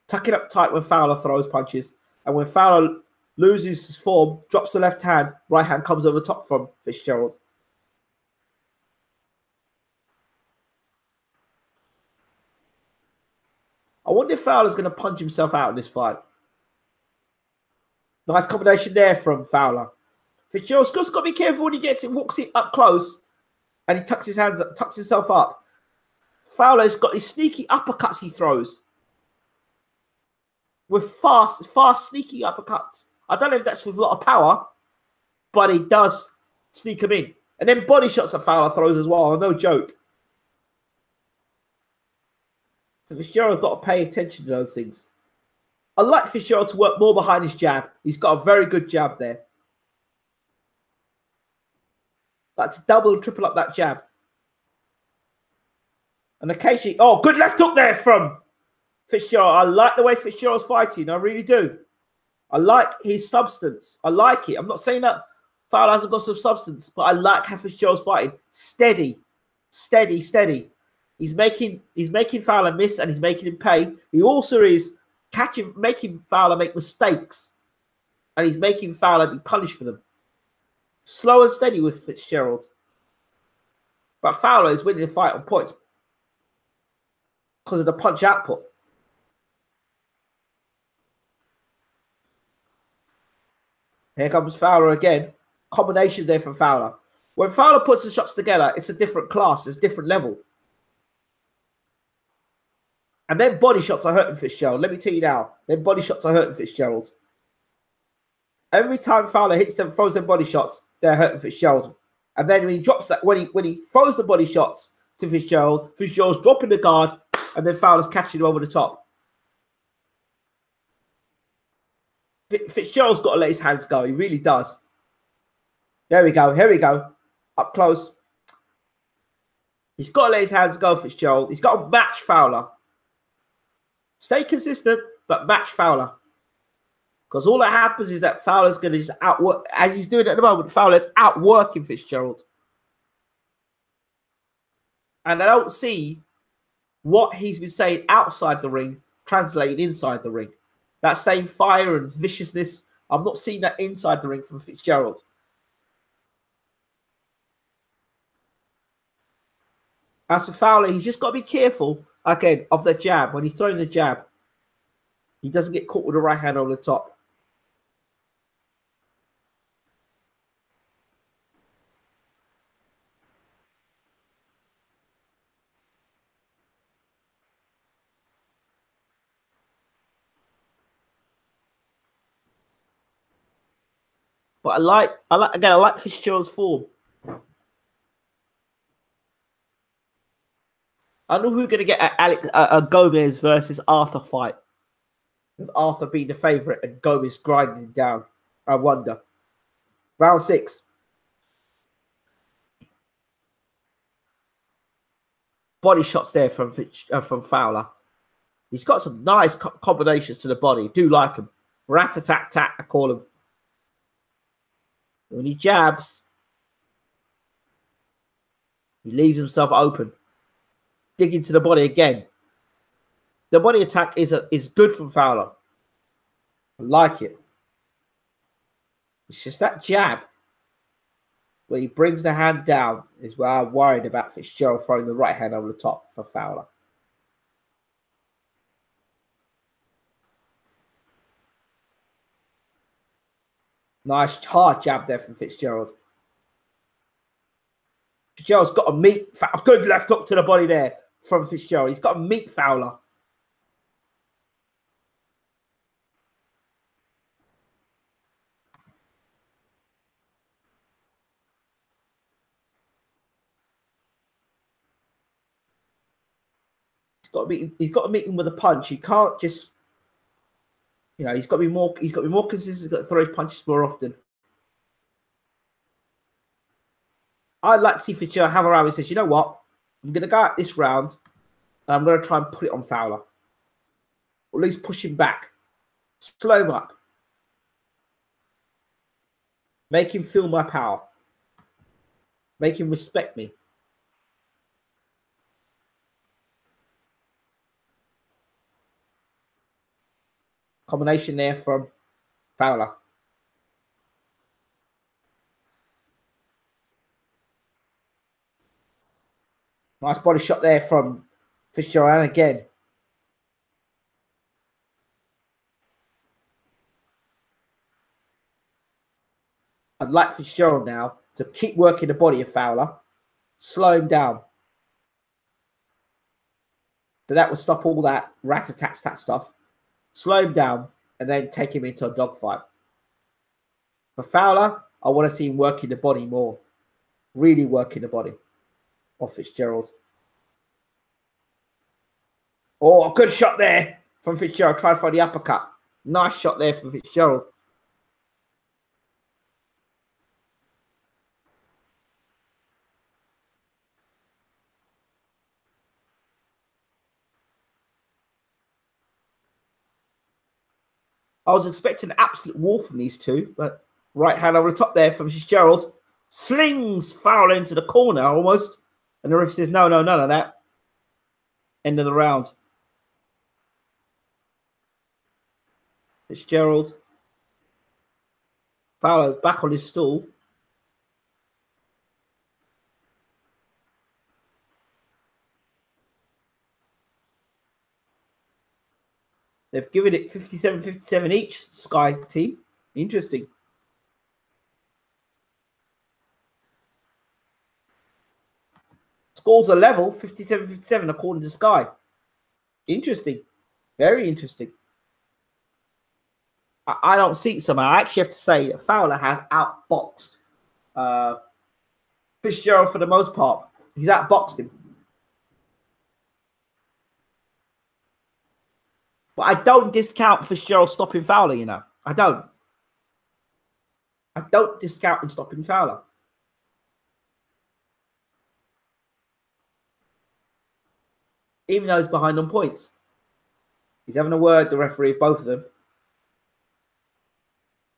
Tucking up tight when Fowler throws punches. And when Fowler loses his form, drops the left hand, right hand comes over the top from Fitzgerald. I wonder if Fowler's going to punch himself out in this fight. Nice combination there from Fowler. Fitzgerald's just got to be careful when he walks it up close, and he tucks his hands up, tucks himself up. Fowler's got these sneaky uppercuts he throws. With fast, sneaky uppercuts. I don't know if that's with a lot of power, but he does sneak them in. And then body shots that Fowler throws as well. No joke. So Fitzgerald's got to pay attention to those things. I like Fitzgerald to work more behind his jab. He's got a very good jab there. Like to double and triple up that jab. And occasionally, oh, good left hook there from Fitzgerald, I like the way Fitzgerald's fighting. I really do. I like his substance. I like it. I'm not saying that Fowler hasn't got some substance, but I like how Fitzgerald's fighting. Steady, steady, steady. He's making Fowler miss and he's making him pay. He also is making Fowler make mistakes, and he's making Fowler be punished for them. Slow and steady with Fitzgerald, but Fowler is winning the fight on points because of the punch output. Here comes Fowler again. Combination there from Fowler. When Fowler puts the shots together, it's a different class. It's a different level. And then body shots are hurting Fitzgerald. Let me tell you now. Then body shots are hurting Fitzgerald. Every time Fowler hits them, throws them body shots, they're hurting Fitzgerald. And then when he drops that, when he throws the body shots to Fitzgerald, Fitzgerald's dropping the guard, and then Fowler's catching him over the top. Fitzgerald's got to let his hands go. He really does. There we go. Here we go. Up close. He's got to let his hands go, Fitzgerald. He's got to match Fowler. Stay consistent, but match Fowler. Because all that happens is that Fowler's going to just outwork, as he's doing at the moment, Fowler's outworking Fitzgerald. And I don't see what he's been saying outside the ring translated inside the ring. That same fire and viciousness, I'm not seeing that inside the ring from Fitzgerald. As for Fowler, he's just got to be careful, again, of the jab. When he's throwing the jab, he doesn't get caught with the right hand on the top. But I like Fitzgerald's form. I know who we're going to get a Gomez versus Arthur fight. With Arthur being the favourite and Gomez grinding down. I wonder. Round 6. Body shots there from Fowler. He's got some nice combinations to the body. Do like him. Rat-a-tat-tat, I call him. When he jabs, he leaves himself open. Dig into the body again. The body attack is good from Fowler. I like it. It's just that jab where he brings the hand down is where I'm worried about Fitzgerald throwing the right hand over the top for Fowler. Nice hard jab there from Fitzgerald. Fitzgerald's got to meet Fowler. Good left hook to the body there from Fitzgerald. He's got to meet Fowler. He's got to meet him with a punch. He can't just, you know, he's got to be more consistent. He's got to throw his punches more often. I'd like to see Fitzgerald have a round. He says, you know what? I'm going to go out this round and I'm going to try and put it on Fowler. Or at least push him back. Slow him up. Make him feel my power. Make him respect me. Combination there from Fowler. Nice body shot there from Fitzgerald again. I'd like Fitzgerald now to keep working the body of Fowler. Slow him down. So that will stop all that rat-a-tat-tat stuff. Slow him down and then take him into a dogfight. For Fowler, I want to see him working the body more. Really working the body of Fitzgerald. Oh, a good shot there from Fitzgerald. Try for the uppercut. Nice shot there from Fitzgerald. I was expecting an absolute war from these two, but right hand over the top there from Fitzgerald. Slings Fowler into the corner almost. And the ref says, no, none of that. End of the round. Fitzgerald. Fowler back on his stool. They've given it 57-57 each, Sky team. Interesting. Scores are level, 57-57 according to Sky. Interesting. Very interesting. I don't see it somehow. I actually have to say that Fowler has outboxed Fitzgerald for the most part. He's outboxed him. But I don't discount Fitzgerald stopping Fowler, you know. I don't. I don't discount him stopping Fowler. Even though he's behind on points. He's having a word, the referee, of both of them.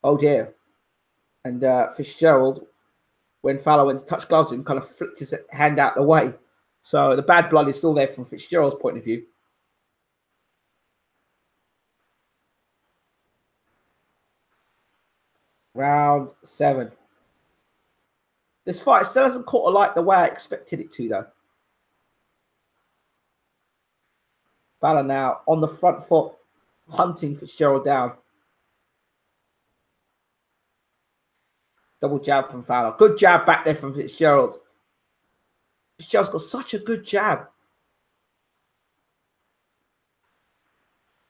Oh dear. And Fitzgerald, when Fowler went to touch gloves him, kind of flicked his hand out the way. So the bad blood is still there from Fitzgerald's point of view. Round 7. This fight still hasn't caught a light the way I expected it to, though. Fowler now on the front foot, hunting Fitzgerald down. Double jab from Fowler. Good jab back there from Fitzgerald. Fitzgerald's got such a good jab.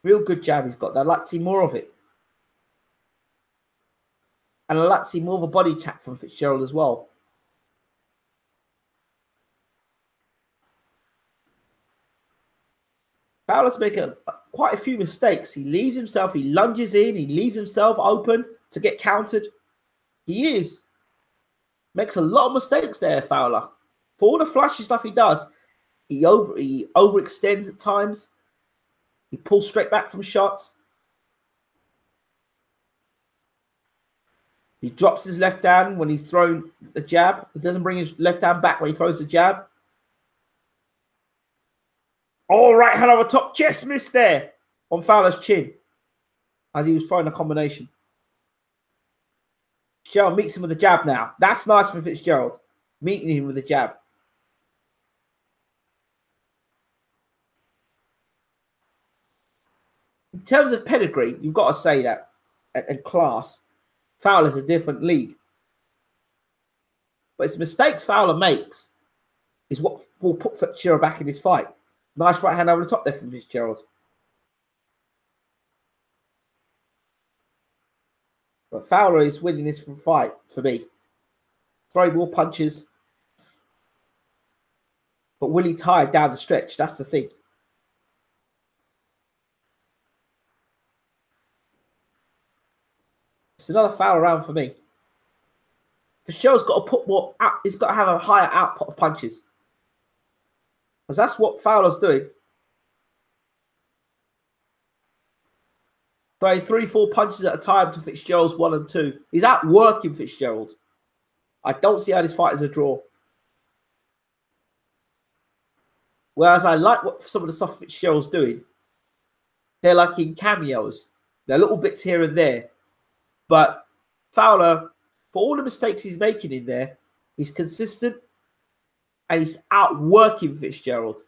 Real good jab he's got. I'd like to see more of it. And I'd like to see more of a body tap from Fitzgerald as well. Fowler's making quite a few mistakes. He leaves himself, he lunges in, he leaves himself open to get countered. He makes a lot of mistakes there, Fowler. For all the flashy stuff he does, he overextends at times. He pulls straight back from shots. He drops his left hand when he's throwing the jab. He doesn't bring his left hand back when he throws the jab. Oh, right hand over top. Just missed there on Fowler's chin as he was throwing a combination. Fitzgerald meets him with a jab now. That's nice for Fitzgerald. Meeting him with a jab. In terms of pedigree, you've got to say that. And class, Fowler's a different league. But it's mistakes Fowler makes is what will put Fitzgerald back in this fight. Nice right hand over the top there from Fitzgerald. But Fowler is winning this fight for me. Throwing more punches. But will he tire down the stretch? That's the thing. It's another Fowler round for me. Fitzgerald's got to put more out. He's got to have a higher output of punches. Because that's what Fowler's doing. Throwing 3-4 punches at a time to Fitzgerald's 1 and 2. He's outworking Fitzgerald. I don't see how this fight is a draw. Whereas I like what some of the stuff Fitzgerald's doing. They're like in cameos. They're little bits here and there. But Fowler, for all the mistakes he's making in there, he's consistent. And he's outworking Fitzgerald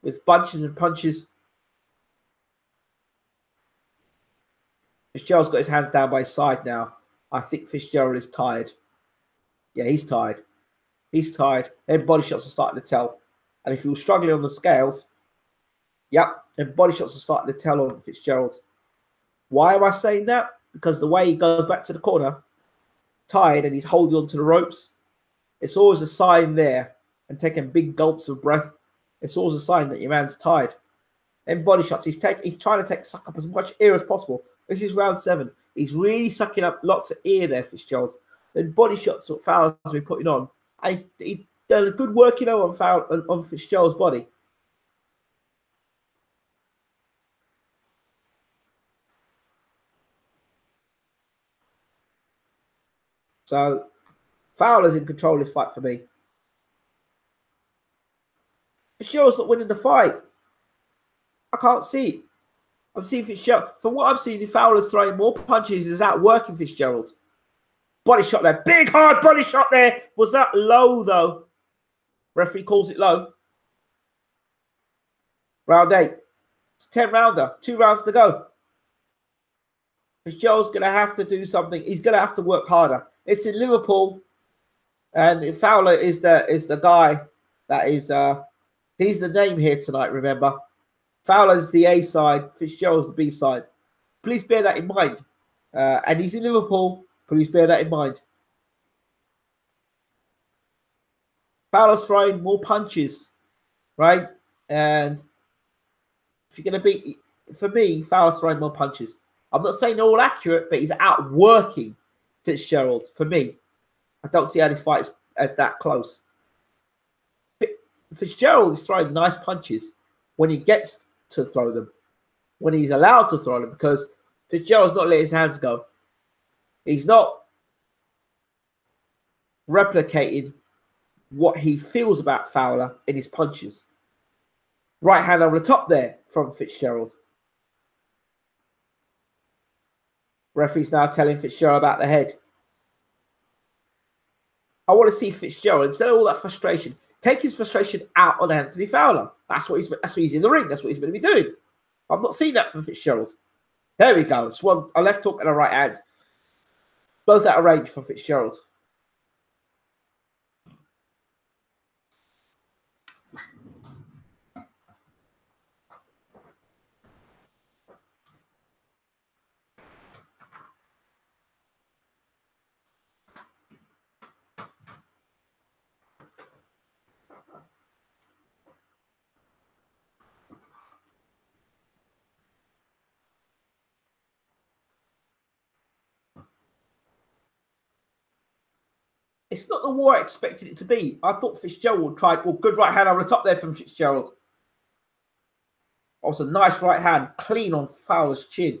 with bunches and punches. Fitzgerald's got his hands down by his side now. I think Fitzgerald is tired. Yeah, he's tired. He's tired. Then body shots are starting to tell. And if he was struggling on the scales, yep, then body shots are starting to tell on Fitzgerald. Why am I saying that? Because the way he goes back to the corner, tired, and he's holding on to the ropes, it's always a sign there, and taking big gulps of breath. It's always a sign that your man's tired. And body shots, he's trying to suck up as much air as possible. This is round 7. He's really sucking up lots of air there, Fitzgerald. Then body shots what Fowler's been putting on. And he's done a good work, you know, on Fitzgerald's body. So Fowler's in control of this fight for me. Fitzgerald's not winning the fight. I can't see it. I'm seeing Fitzgerald. From what I'm seeing, Fowler's throwing more punches. Is outworking Fitzgerald. Body shot there. Big, hard body shot there. Was that low, though? Referee calls it low. Round 8. It's 10-rounder. 2 rounds to go. Fitzgerald's going to have to do something. He's going to have to work harder. It's in Liverpool. And Fowler is the guy that is... he's the name here tonight, remember. Fowler's the A side. Fitzgerald's the B side. Please bear that in mind. And he's in Liverpool. Please bear that in mind. Fowler's throwing more punches, right? And if you're going to beat, for me, Fowler's throwing more punches. I'm not saying they're all accurate, but he's outworking Fitzgerald. For me, I don't see how this fight is that close. Fitzgerald is throwing nice punches when he gets to throw them, when he's allowed to throw them, because Fitzgerald's not letting his hands go. He's not replicating what he feels about Fowler in his punches. Right hand over the top there from Fitzgerald. Referee's now telling Fitzgerald about the head. I want to see Fitzgerald, instead of all that frustration, take his frustration out on Anthony Fowler. That's what he's in the ring. That's what he's going to be doing. I'm not seeing that from Fitzgerald. There we go. It's one, a left hook and a right hand. Both out of range for Fitzgerald. It's not the war I expected it to be. I thought Fitzgerald tried, well, good right hand over the top there from Fitzgerald. Also, nice right hand, clean on Fowler's chin.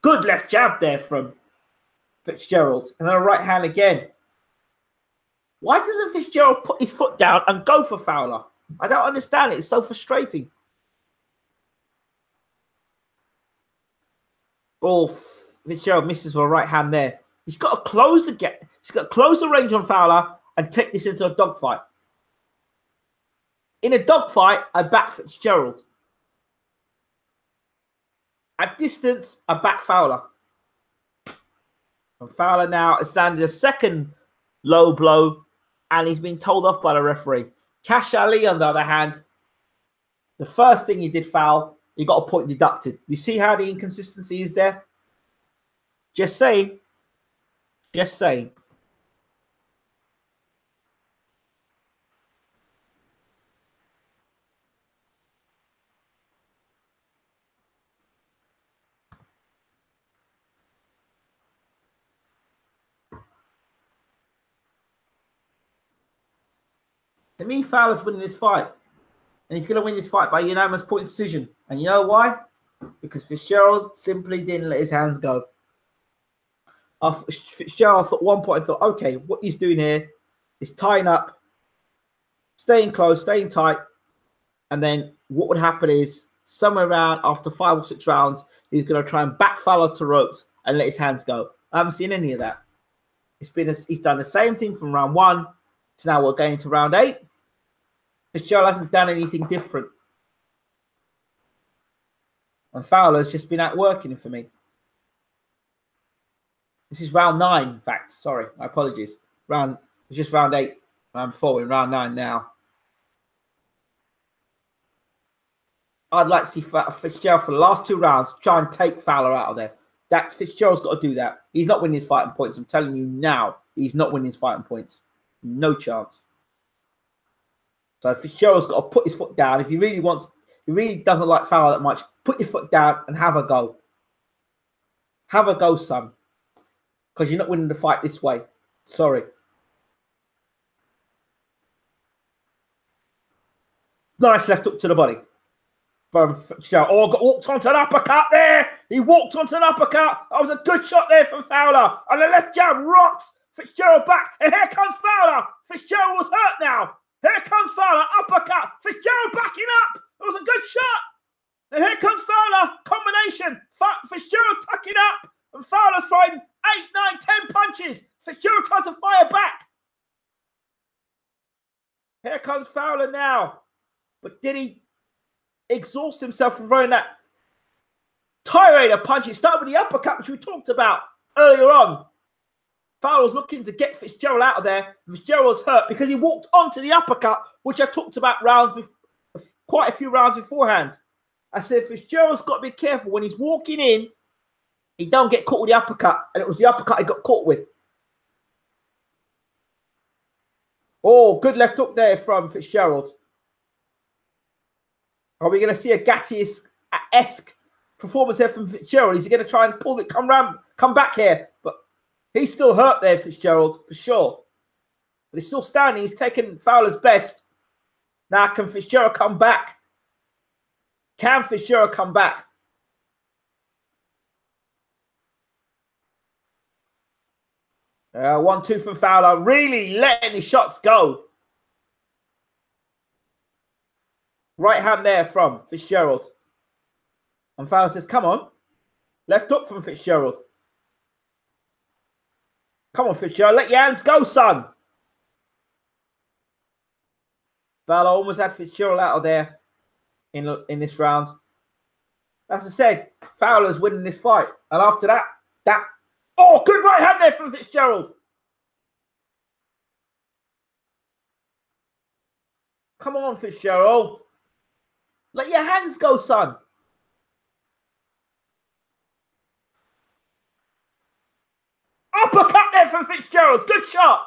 Good left jab there from Fitzgerald. And then a right hand again. Why doesn't Fitzgerald put his foot down and go for Fowler? I don't understand it. It's so frustrating. Oh, Fitzgerald misses for a right hand there. He's got to close the gap. He's got to close the range on Fowler and take this into a dogfight. In a dogfight, I back Fitzgerald. At distance, I back Fowler. And Fowler now has landed a second low blow, and he's been told off by the referee. Cash Ali, on the other hand, the first thing he did foul, he got a point deducted. You see how the inconsistency is there? Just saying. Just saying. To me, Fowler's winning this fight. And he's going to win this fight by unanimous point decision. And you know why? Because Fitzgerald simply didn't let his hands go. Fitzgerald thought one point, I thought, okay, what he's doing here is tying up, staying close, staying tight. And then what would happen is somewhere around after 5 or 6 rounds, he's going to try and back Fowler to ropes and let his hands go. I haven't seen any of that. He's done the same thing from round 1 to now we're going into round 8. Fitzgerald hasn't done anything different. And Fowler's just been outworking him for me. This is round 9, in fact. Sorry, my apologies. Just round 8. Round 4 in round 9 now. I'd like to see Fitzgerald for the last 2 rounds try and take Fowler out of there. That Fitzgerald's got to do that. He's not winning his fighting points. I'm telling you now, he's not winning his fighting points. No chance. So Fitzgerald's got to put his foot down. If he really wants, he really doesn't like Fowler that much, put your foot down and have a go. Have a go, son. Because you're not winning the fight this way. Sorry. Nice left hook to the body. From Fitzgerald. Oh, got walked onto an uppercut there He walked onto an uppercut. That was a good shot there from Fowler. And the left jab rocks Fitzgerald back. And here comes Fowler. Fitzgerald was hurt now. Here comes Fowler. Uppercut. Fitzgerald backing up. It was a good shot. And here comes Fowler. Combination. Fitzgerald tucking up. And Fowler's throwing 8, 9, 10 punches. Fitzgerald tries to fire back. Here comes Fowler now. But did he exhaust himself from throwing that tirade of punches? Started with the uppercut, which we talked about earlier on. Fowler was looking to get Fitzgerald out of there. Fitzgerald was hurt because he walked onto the uppercut, which I talked about quite a few rounds beforehand. I said Fitzgerald's got to be careful when he's walking in. He don't get caught with the uppercut, and it was the uppercut he got caught with. Oh, good left hook there from Fitzgerald. Are we going to see a Gatti-esque performance here from Fitzgerald? Is he going to try and pull it, come back here? But he's still hurt there, Fitzgerald, for sure. But he's still standing. He's taken Fowler's best. Now, can Fitzgerald come back? Can Fitzgerald come back? One, two from Fowler. Really letting his shots go. Right hand there from Fitzgerald. And Fowler says, come on. Left hook from Fitzgerald. Come on, Fitzgerald. Let your hands go, son. Fowler almost had Fitzgerald out of there in this round. As I said, Fowler's winning this fight. And after that, oh, good right hand there from Fitzgerald. Come on, Fitzgerald. Let your hands go, son. Uppercut there from Fitzgerald. Good shot.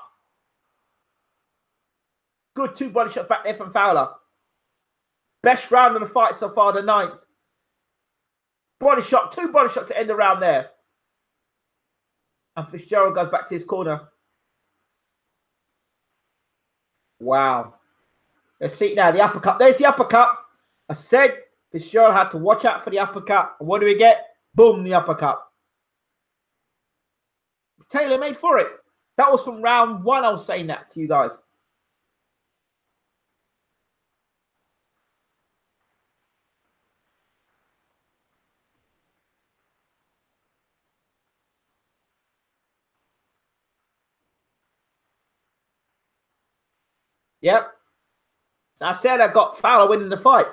Good 2 body shots back there from Fowler. Best round of the fight so far, the 9th. Body shot, 2 body shots to end the round there. And Fitzgerald goes back to his corner. Wow. Let's see now, the uppercut. There's the uppercut. I said Fitzgerald had to watch out for the uppercut. And what do we get? Boom, the uppercut. Taylor made for it. That was from round 1. I was saying that to you guys. Yep. I said I got Fowler winning the fight.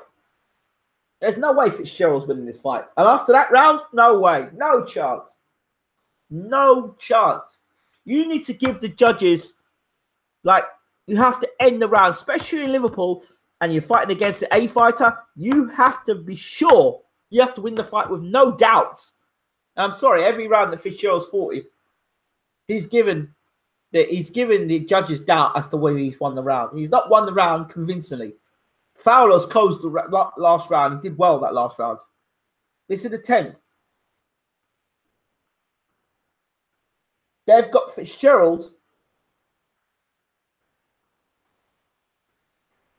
There's no way Fitzgerald's winning this fight. And after that round, no way. No chance. No chance. You need to give the judges, like, you have to end the round, especially in Liverpool, and you're fighting against the A fighter. You have to be sure. You have to win the fight with no doubts. And I'm sorry, every round that Fitzgerald's fought, he's given the judges doubt as to whether he's won the round. He's not won the round convincingly. Fowler's closed the last round. He did well that last round. This is the 10th. They've got Fitzgerald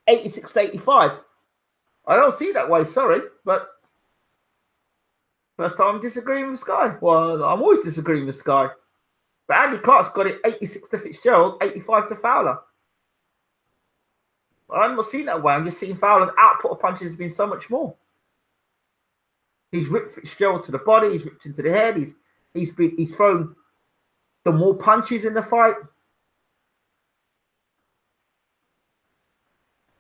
86 to 85. I don't see it that way, sorry, but first time I'm disagreeing with Sky. Well, I'm always disagreeing with Sky. But Andy Clark's got it 86 to Fitzgerald, 85 to Fowler. I'm not seeing that way. I'm just seeing Fowler's output of punches has been so much more. He's ripped Fitzgerald to the body. He's ripped into the head. He's thrown the more punches in the fight.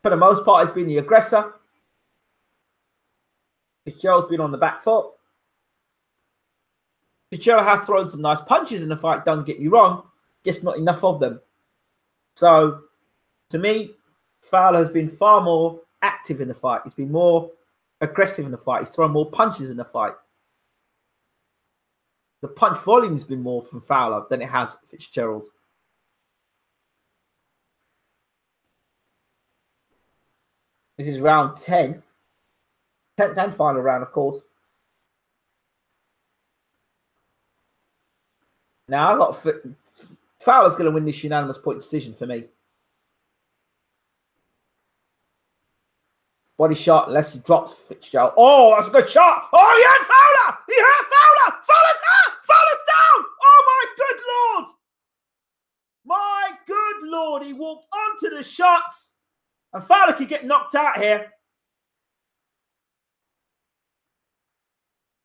For the most part, he's been the aggressor. Fitzgerald's been on the back foot. Fitzgerald has thrown some nice punches in the fight, don't get me wrong, just not enough of them. So, to me, Fowler has been far more active in the fight. He's been more aggressive in the fight. He's thrown more punches in the fight. The punch volume has been more from Fowler than it has Fitzgerald. This is round 10. 10th and final round, of course. Now, Fowler's going to win this unanimous point decision for me. Body shot, unless he drops Fitzgerald. Oh, that's a good shot. Oh, he had Fowler. He had Fowler. Fowler's out. Fowler's down. Oh, my good Lord. My good Lord. He walked onto the shots. And Fowler could get knocked out here.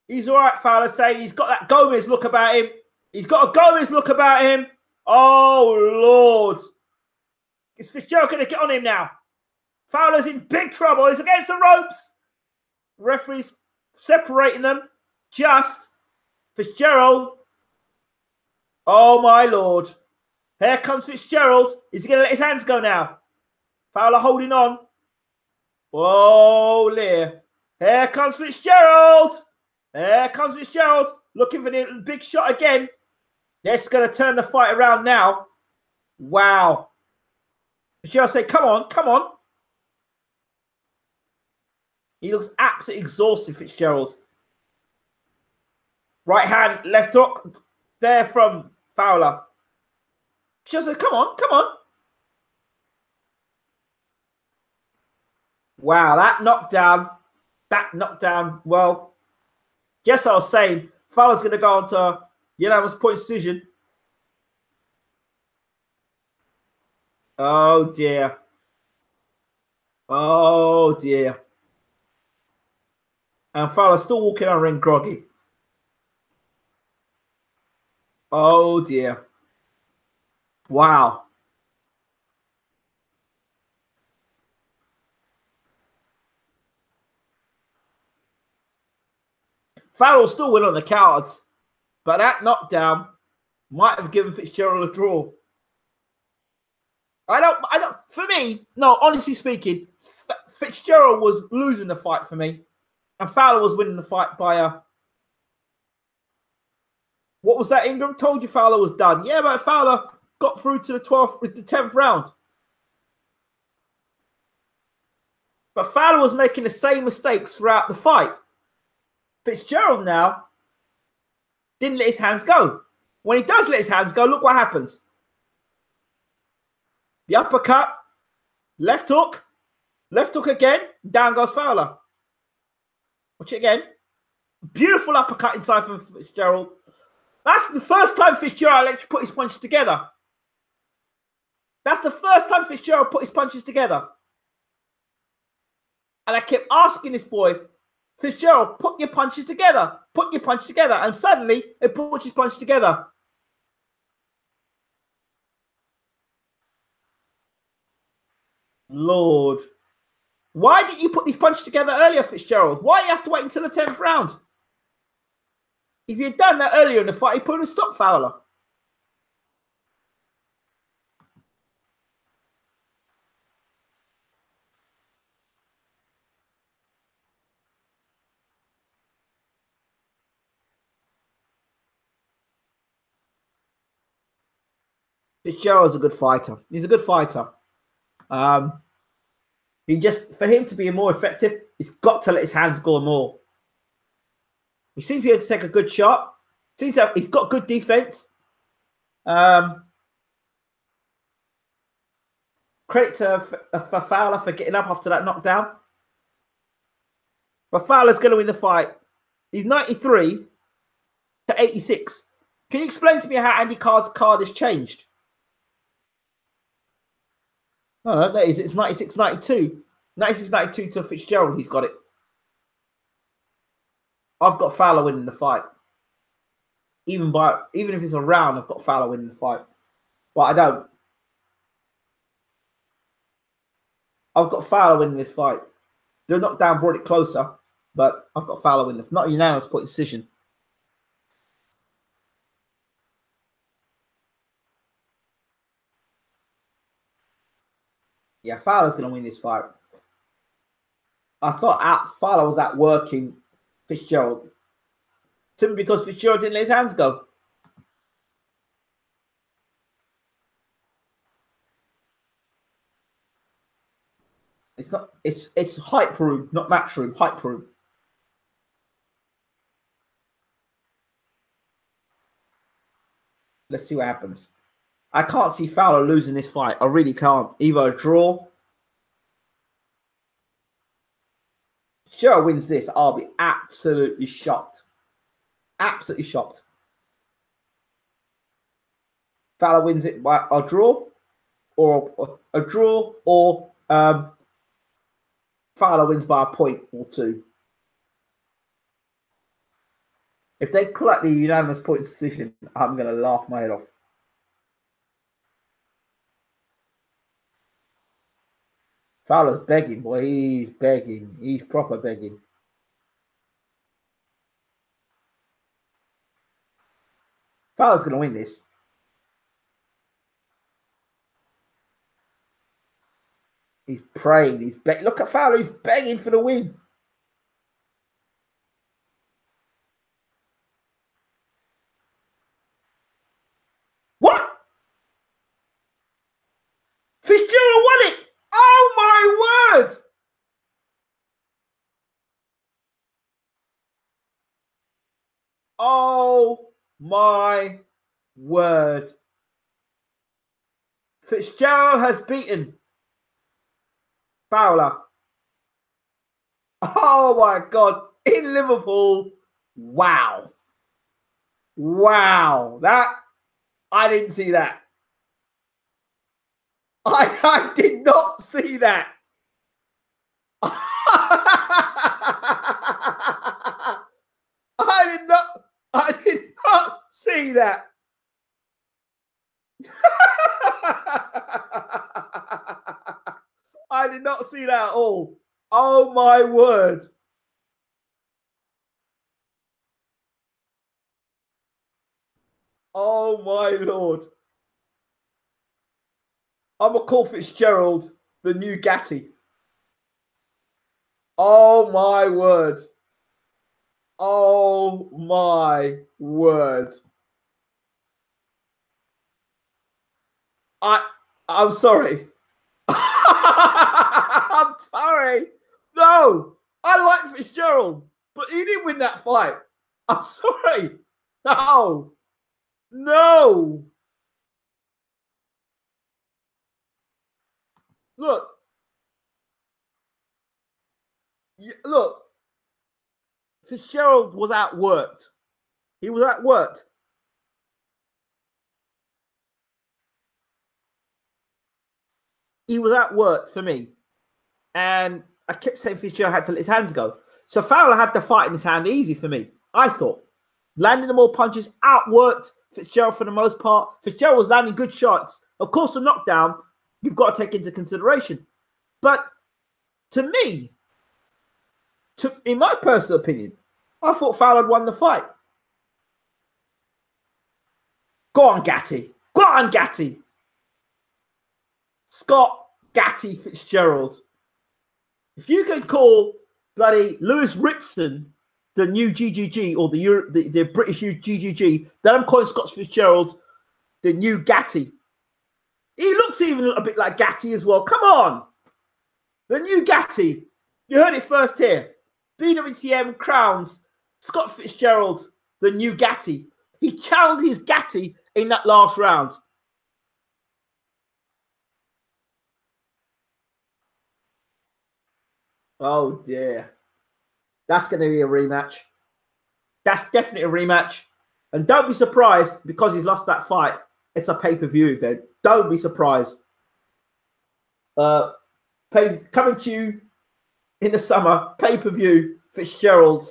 He's all right, Fowler, saying he's got that Gomez look about him. He's got a Gomez look about him. Oh, Lord. Is Fitzgerald going to get on him now? Fowler's in big trouble. He's against the ropes. Referee's separating them. Just Fitzgerald. Oh, my Lord. Here comes Fitzgerald. Is he going to let his hands go now? Fowler holding on. Oh, Lear. Here comes Fitzgerald. Here comes Fitzgerald. Looking for the big shot again. That's going to turn the fight around now. Wow. Fitzgerald say, come on, come on. He looks absolutely exhausted, Fitzgerald. Right hand, left hook. There from Fowler. Just say, come on, come on. Wow, that knockdown, well, guess I was saying, Fowler's going to go on to unanimous point decision. Oh, dear. Oh, dear. And Fowler's still walking on ring groggy. Oh, dear. Wow. Fowler still win on the cards, but that knockdown might have given Fitzgerald a draw. For me, no, honestly speaking, Fitzgerald was losing the fight for me, and Fowler was winning the fight by a... What was that, Ingram? Told you Fowler was done. Yeah, but Fowler got through to the 12th, with the 10th round. But Fowler was making the same mistakes throughout the fight. Fitzgerald now didn't let his hands go. When he does let his hands go, look what happens. The uppercut, left hook again, down goes Fowler. Watch it again. Beautiful uppercut inside from Fitzgerald. That's the first time Fitzgerald actually put his punches together. That's the first time Fitzgerald put his punches together. And I kept asking this boy, Fitzgerald, put your punches together. Put your punches together. And suddenly, he puts his punches together. Lord. Why didn't you put these punches together earlier, Fitzgerald? Why do you have to wait until the 10th round? If you had done that earlier in the fight, he probably would have stopped Fowler. Fitzgerald's a good fighter. He's a good fighter. For him to be more effective, he's got to let his hands go more. He seems to be able to take a good shot. He's got good defense. Credit for Fowler for getting up after that knockdown. But Fowler's going to win the fight. He's 93 to 86. Can you explain to me how Andy Card's card has changed? Oh, that is, it's 96-92. 96-92 to Fitzgerald, he's got it. I've got Fowler winning the fight. Even if it's a round, I've got Fowler winning the fight. But I don't. I've got Fowler winning this fight. The knockdown brought it closer, but I've got Fowler winning. Not a unanimous point decision. Yeah, Fowler's going to win this fight. I thought Fowler was outworking Fitzgerald. Simply because Fitzgerald didn't let his hands go. It's hype room, not match room, hype room. Let's see what happens. I can't see Fowler losing this fight. I really can't. Either a draw. Fitzgerald wins this, I'll be absolutely shocked. Absolutely shocked. Fowler wins it by a draw, or a draw, or Fowler wins by a point or two. If they pull out the unanimous points decision, I'm going to laugh my head off. Fowler's begging, boy. He's begging. He's proper begging. Fowler's going to win this. He's praying. He's begging. Look at Fowler. He's begging for the win. What? Fitzgerald won it. Oh, my word. Oh, my word. Fitzgerald has beaten Fowler. Oh, my God. In Liverpool. Wow. Wow. That, I didn't see that. I did not see that. I did not see that. I did not see that at all. Oh my word. Oh my Lord. I'm going to call Fitzgerald the new Gatti. Oh my word. Oh my word. I'm sorry. I'm sorry. No, I like Fitzgerald, but he didn't win that fight. I'm sorry. No. No. Look. Look. Fitzgerald was outworked. He was outworked. He was outworked for me. And I kept saying Fitzgerald had to let his hands go. So Fowler had the fight in his hand easy for me, I thought. Landing the more punches, outworked Fitzgerald for the most part. Fitzgerald was landing good shots. Of course, the knockdown, you've got to take into consideration. But to me, in my personal opinion, I thought Fowler had won the fight. Go on, Gatti. Go on, Gatti. Scott Gatti Fitzgerald. If you can call bloody Lewis Ritson the new GGG, or the British GGG, then I'm calling Scott Fitzgerald the new Gatti. He looks even a bit like Gatti as well. Come on. The new Gatti. You heard it first here. BWTM crowns Scott Fitzgerald the new Gatti. He challenged his Gatti in that last round. Oh dear. That's going to be a rematch. That's definitely a rematch. And don't be surprised, because he's lost that fight, it's a pay-per-view event. Don't be surprised. Coming to you in the summer, pay-per-view, Fitzgerald,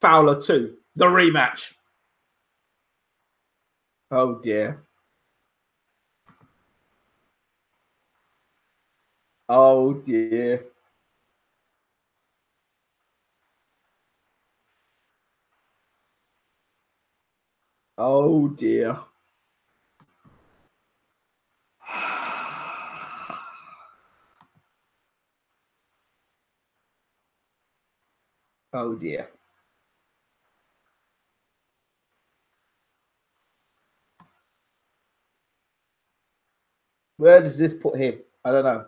Fowler 2, the rematch. Oh dear. Oh dear. Oh dear. Oh dear. Where does this put him? I don't know.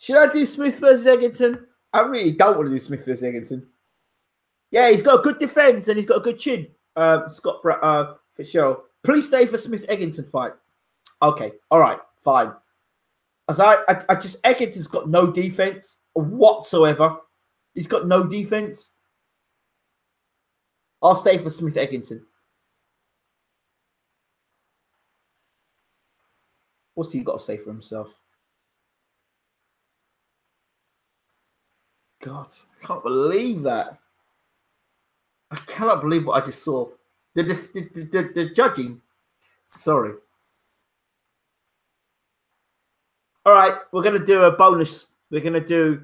Should I do Smith versus Eggington? I really don't want to do Smith versus Eggington. Yeah, he's got a good defense and he's got a good chin. Scott Fitzgerald. Please stay for Smith Eggington fight. Okay, all right, fine. As I just Eggington's got no defense whatsoever. He's got no defense. I'll stay for Smith Eggington. What's he got to say for himself? God, I can't believe that. I cannot believe what I just saw. The judging. Sorry. All right, we're going to do a bonus. We're going to do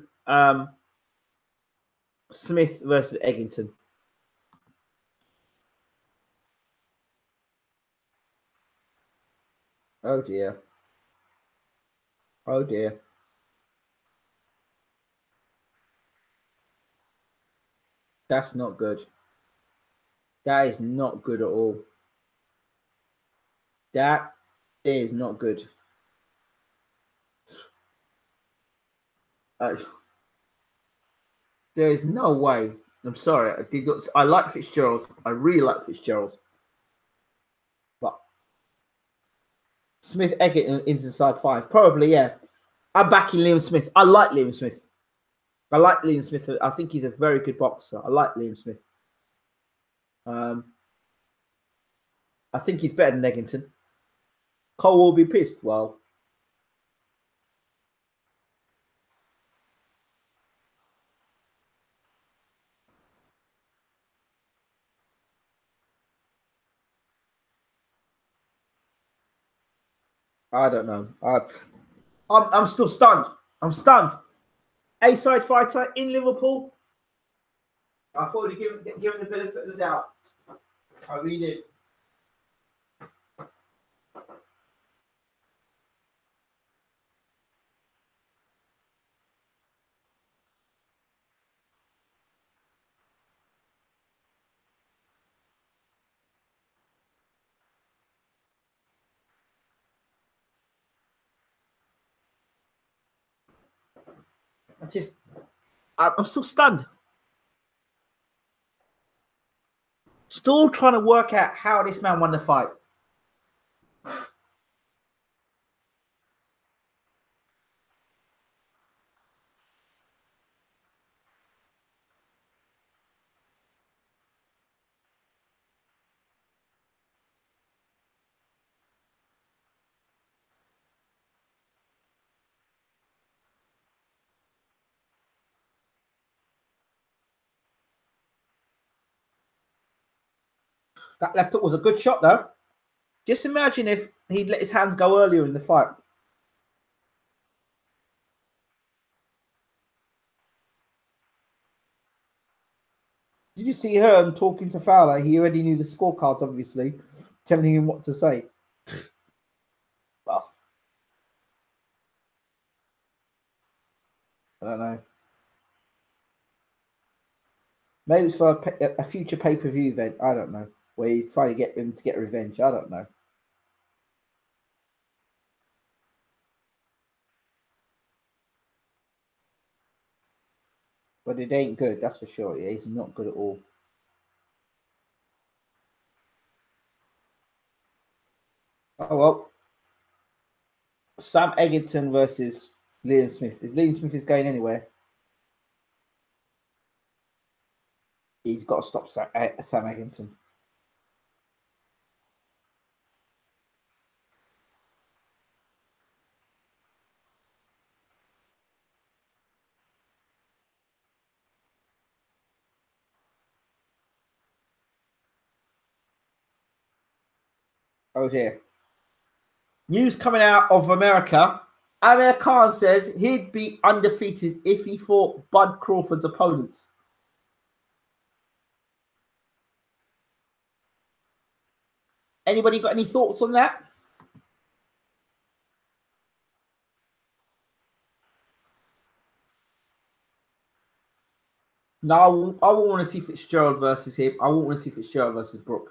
Smith versus Eggington. Oh dear. Oh dear. That's not good. That is not good at all. That is not good. There is no way. I'm sorry. I like Fitzgerald. I really like Fitzgerald. But Smith Eggington inside 5. Probably, yeah. I'm backing Liam Smith. I like Liam Smith. I like Liam Smith. I think he's a very good boxer. I like Liam Smith. I think he's better than Eggington. Cole will be pissed. Well, I don't know. I'm still stunned. I'm stunned. A-side fighter in Liverpool. I thought he'd given the benefit of the doubt. I really did. I'm still stunned. Still trying to work out how this man won the fight. That left hook was a good shot, though. Just imagine if he'd let his hands go earlier in the fight. Did you see Hearn talking to Fowler? He already knew the scorecards, obviously, telling him what to say. Well, I don't know. Maybe it's for a future pay-per-view event. I don't know. Where you try to get them to get revenge. I don't know. But it ain't good, that's for sure. Yeah, he's not good at all. Oh, well. Sam Eggington versus Liam Smith. If Liam Smith is going anywhere, he's got to stop Sam Eggington. Oh, dear. News coming out of America. Amir Khan says he'd be undefeated if he fought Bud Crawford's opponents. Anybody got any thoughts on that? No, I won't want to see Fitzgerald versus him. I won't want to see Fitzgerald versus Brook.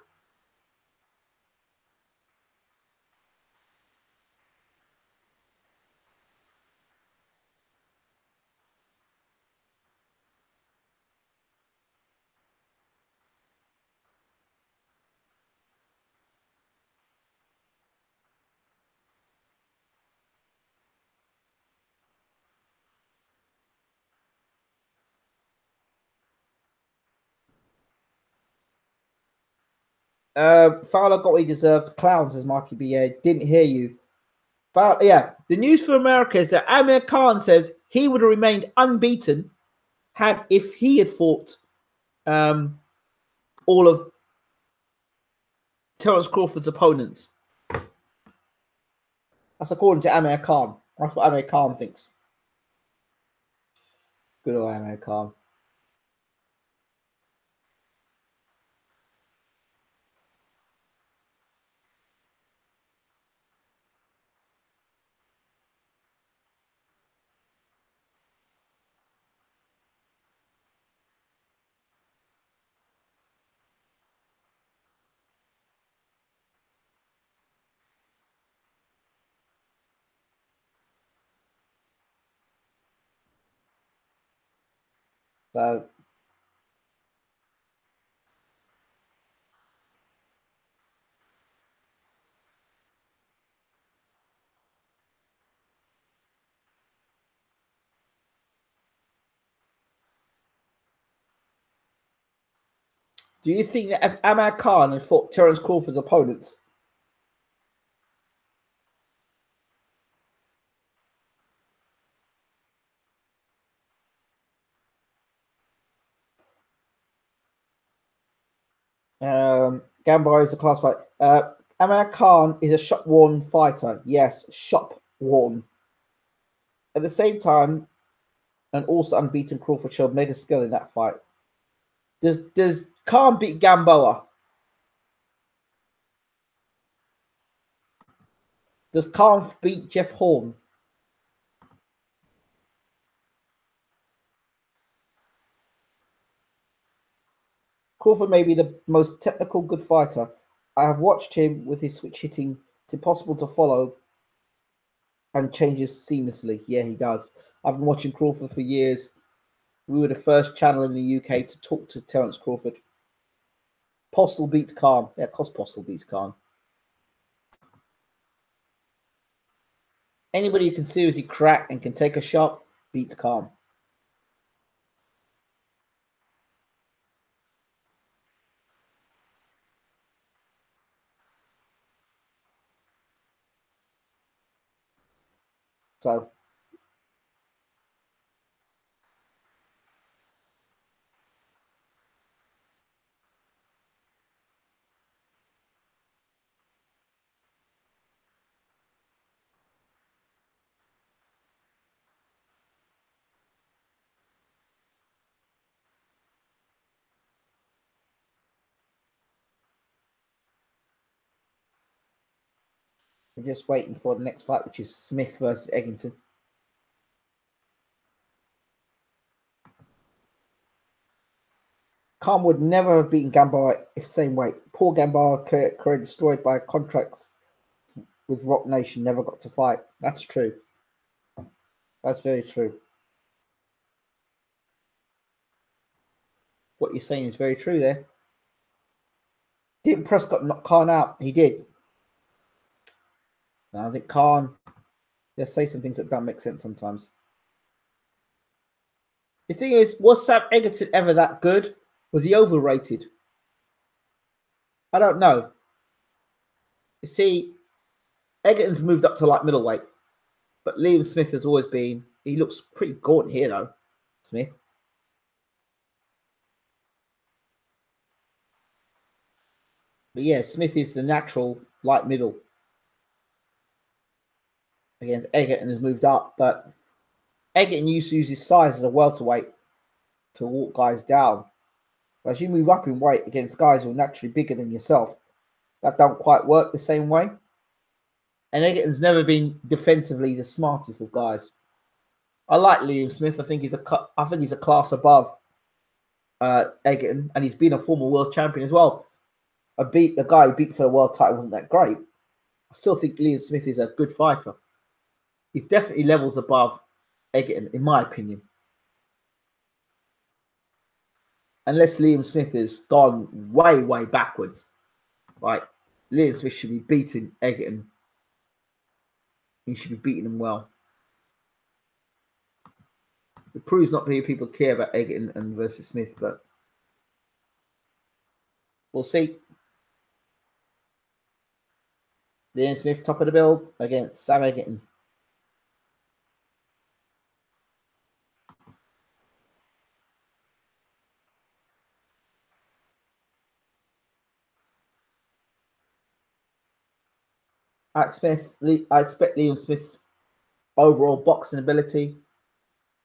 Fowler got what he deserved. Clowns, as Marky B. Didn't hear you. But yeah, the news for America is that Amir Khan says he would have remained unbeaten if he had fought all of Terence Crawford's opponents. That's according to Amir Khan. That's what Amir Khan thinks. Good old Amir Khan. So, do you think that if Amir Khan had fought Terence Crawford's opponents, Gambar is a class fight. Amir Khan is a shop-worn fighter. Yes, shop-worn. At the same time, and also unbeaten Crawford showed mega skill in that fight. Does Khan beat Gamboa? Does Khan beat Jeff Horn? Crawford may be the most technical good fighter. I have watched him with his switch hitting. It's impossible to follow and changes seamlessly. Yeah, he does. I've been watching Crawford for years. We were the first channel in the UK to talk to Terence Crawford. Postal beats Khan. Yeah, Postal beats Khan. Anybody who can seriously crack and can take a shot beats Khan. So we're just waiting for the next fight, which is Smith versus Eggington. Khan would never have beaten Gamboa if same weight. Poor Gamboa career destroyed by contracts with Rock Nation, never got to fight. That's true. That's very true. What you're saying is very true there. Didn't Prescott knock Khan out? He did. And I think Khan just say some things that don't make sense sometimes. The thing is, was Sam Egerton ever that good? Was he overrated? I don't know. You see, Egerton's moved up to like middleweight, but Liam Smith has always been. He looks pretty gaunt here though, Smith. But yeah, Smith is the natural light middle. Against Egerton has moved up, but Egerton used to use his size as a welterweight to walk guys down. But as you move up in weight against guys who are naturally bigger than yourself, that don't quite work the same way. And Egerton's never been defensively the smartest of guys. I like Liam Smith. I think he's a class above Egerton, and he's been a former world champion as well. The guy who beat for the world title wasn't that great. I still think Liam Smith is a good fighter. He's definitely levels above Egerton, in my opinion. Unless Liam Smith has gone way, way backwards. Right? Liam Smith should be beating Egerton. He should be beating him well. It proves not many people care about Egerton and versus Smith, but we'll see. Liam Smith, top of the bill against Sam Egerton. I expect Liam Smith's overall boxing ability,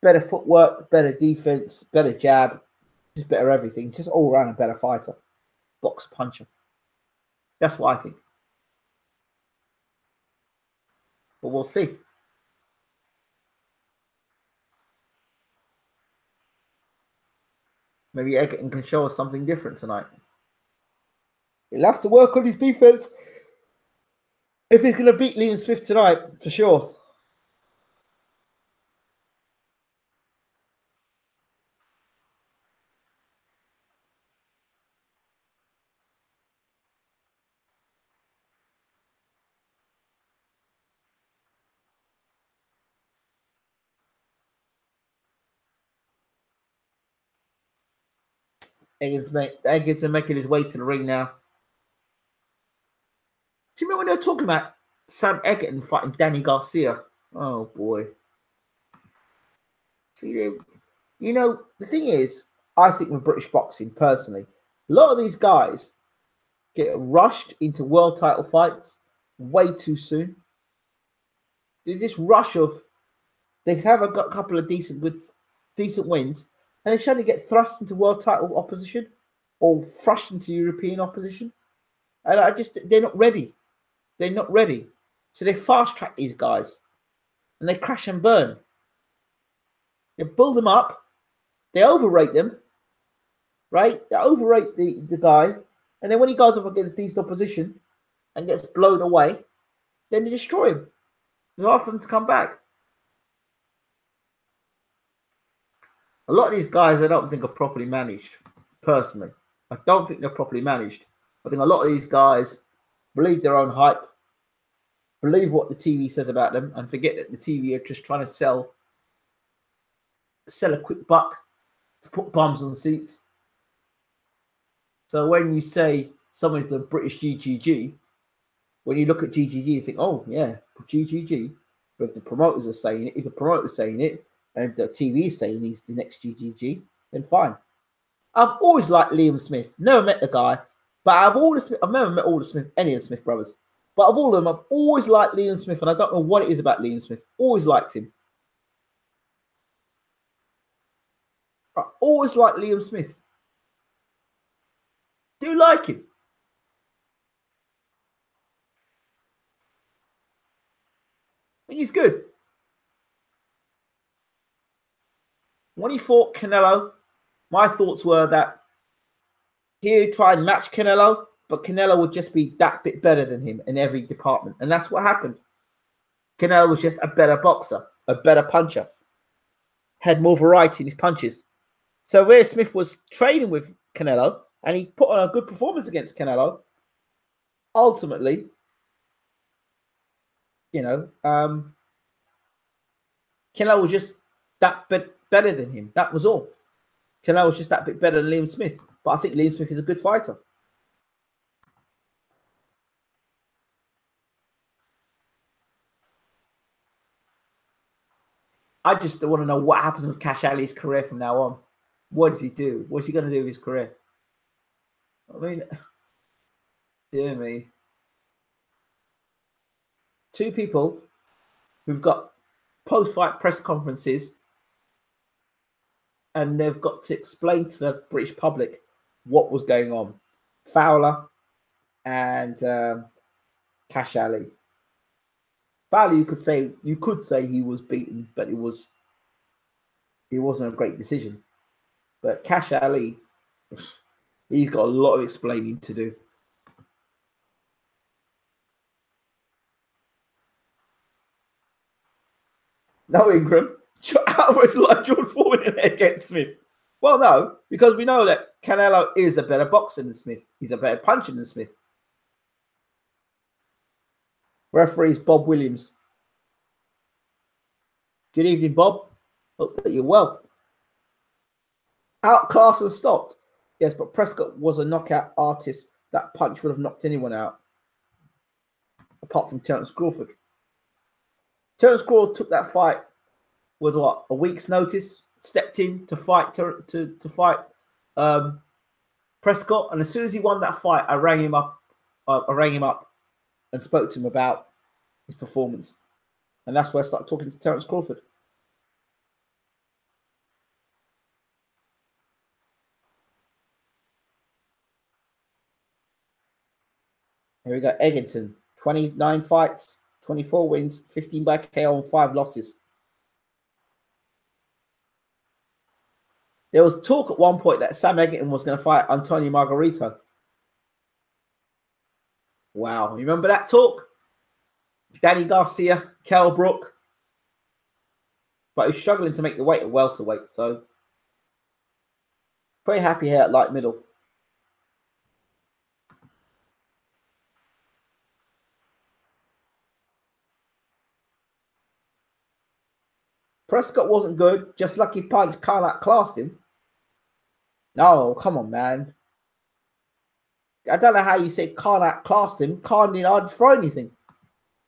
better footwork, better defense, better jab, just better everything. Just all around a better fighter, box puncher. That's what I think. But we'll see. Maybe Egerton can show us something different tonight. He'll have to work on his defense if he's going to beat Liam Smith tonight, for sure. Egerton making his way to the ring now. Do you remember when they were talking about Sam Egerton fighting Danny Garcia? Oh boy. See, you know, the thing is, I think with British boxing, personally, a lot of these guys get rushed into world title fights way too soon. There's this rush of they have a couple of decent wins, and they suddenly get thrust into world title opposition or thrust into European opposition, and they're not ready. They're not ready, so they fast track these guys, and they crash and burn. They build them up, they overrate them, right? They overrate the guy, and then when he goes up against decent opposition and gets blown away, then they destroy him. They offer him to come back. A lot of these guys, I don't think are properly managed. Personally, I don't think they're properly managed. I think a lot of these guys believe their own hype, believe what the TV says about them, and forget that the TV are just trying to sell a quick buck to put bums on seats. So when you say someone's a British GGG, when you look at GGG, you think, oh yeah, GGG. But if the promoters are saying it, and if the TV is saying he's the next GGG, then fine. I've always liked Liam Smith. Never met the guy, but I've never met any of the Smith brothers. But of all of them, I've always liked Liam Smith, and I don't know what it is about Liam Smith. Always liked him. I always liked Liam Smith. Do you like him? I think he's good. When he fought Canelo, my thoughts were that he'd try and match Canelo, but Canelo would just be that bit better than him in every department. And that's what happened. Canelo was just a better boxer, a better puncher, had more variety in his punches. So where Smith was training with Canelo, and he put on a good performance against Canelo, ultimately, Canelo was just that bit better than him. That was all. Canelo was just that bit better than Liam Smith. But I think Liam Smith is a good fighter. I just want to know what happens with Cash Ali's career from now on. What does he do? What's he going to do with his career? I mean, dear me. Two people who've got post-fight press conferences and they've got to explain to the British public what was going on. Fowler and Cash Ali. Fowler, you could say he was beaten, but it wasn't a great decision. But Cash Ali, he's got a lot of explaining to do. No, Ingram. Like Jordan Foreman against Smith. Well, no, because we know that Canelo is a better boxer than Smith. He's a better puncher than Smith. Referees Bob Williams. Good evening, Bob. Hope that you're well. Outclassed and stopped. Yes, but Prescott was a knockout artist. That punch would have knocked anyone out. apart from Terence Crawford. Terence Crawford took that fight with what, a week's notice, stepped in to fight to fight Prescott, and as soon as he won that fight, I rang him up and spoke to him about his performance, and that's where I started talking to Terence Crawford. Here we go. Eggington, 29 fights, 24 wins, 15 by KO and 5 losses. There was talk at one point that Sam Eggington was going to fight Antonio Margarito. Wow. You remember that talk? Danny Garcia, Kell Brook. But he's struggling to make the weight at welterweight. So, pretty happy here at light middle. Prescott wasn't good. Just lucky punch. Can't outclassed him. No, come on, man. I don't know how you say Khan outclassed him. Khan didn't hardly throw anything.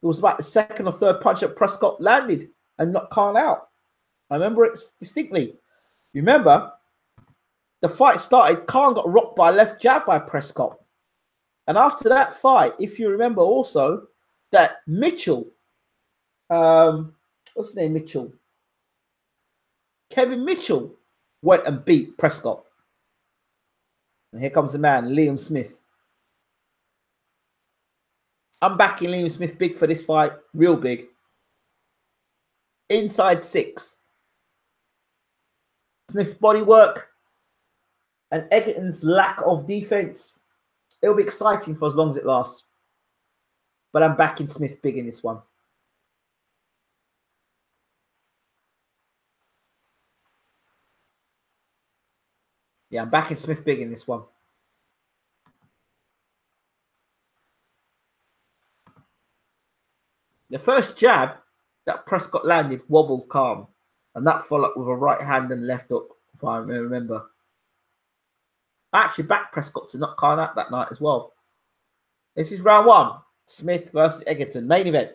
It was about the second or third punch that Prescott landed and knocked Khan out. I remember it distinctly. Remember, the fight started, Khan got rocked by a left jab by Prescott. And after that fight, if you remember also, that Mitchell, what's his name, Mitchell? Kevin Mitchell went and beat Prescott. And here comes the man, Liam Smith. I'm backing Liam Smith big for this fight. Real big. Inside 6. Smith's body work and Eggington's lack of defense. It'll be exciting for as long as it lasts. But I'm backing Smith big in this one. Yeah, I'm backing Smith big in this one. The first jab that Prescott landed wobbled calm, and that followed up with a right hand and left hook, if I remember. I actually backed Prescott to knock Khan out that night as well. This is round 1. Smith versus Eggington, main event.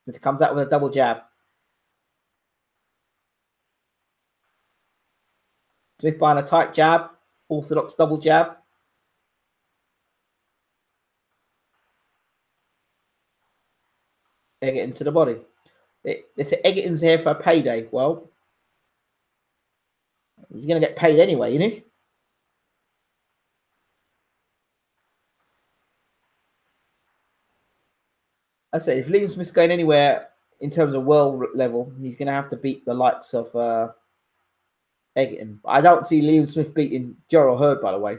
Smith comes out with a double jab. Smith behind a tight jab, orthodox double jab. Eggington to the body. They say Eggington's here for a payday. Well, he's going to get paid anyway, isn't he? I say, if Liam Smith's going anywhere in terms of world level, he's going to have to beat the likes of Eggington. I don't see Liam Smith beating Gerald Hurd, by the way.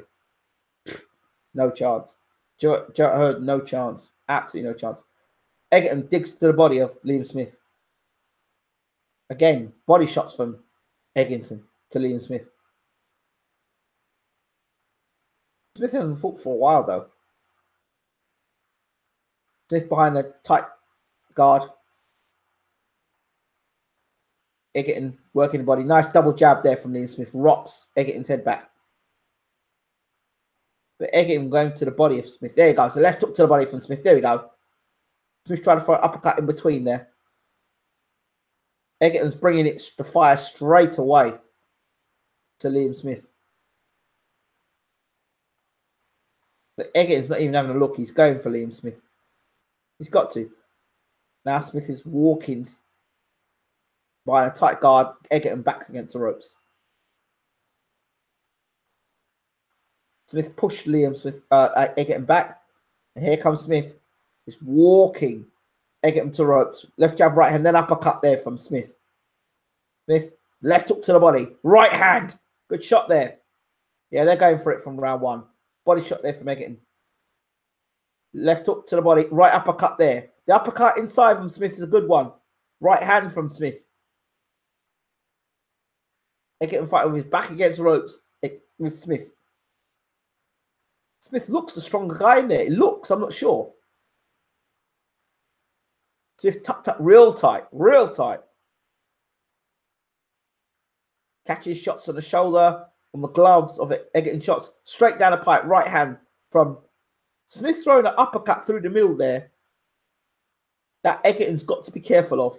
No chance. Gerald Hurd, no chance. Absolutely no chance. Eggington digs to the body of Liam Smith. Again, body shots from Eggington to Liam Smith. Smith hasn't fought for a while, though. Smith behind a tight guard. Eggington working the body. Nice double jab there from Liam Smith. Rocks Eggington's head back. But Eggington going to the body of Smith. There he goes. The left hook to the body from Smith. There we go. Smith trying to throw an uppercut in between there. Eggington's bringing it to fire straight away to Liam Smith. So Eggington's not even having a look. He's going for Liam Smith. He's got to. Now Smith is walking by a tight guard. Eggington back against the ropes. Smith pushed Liam Smith, Eggington back. And here comes Smith. He's walking Eggington to ropes. Left jab, right hand, then uppercut there from Smith. Smith, left hook to the body. Right hand. Good shot there. Yeah, they're going for it from round 1. Body shot there from Eggington. Left hook to the body. Right uppercut there. The uppercut inside from Smith is a good one. Right hand from Smith. Eggington fighting with his back against the ropes with Smith. Smith looks the stronger guy in there. It looks, I'm not sure. Smith tucked up real tight, real tight. Catches shots on the shoulder, on the gloves of it. Eggington shots straight down the pipe. Right hand from Smith throwing an uppercut through the middle there that Egerton's got to be careful of.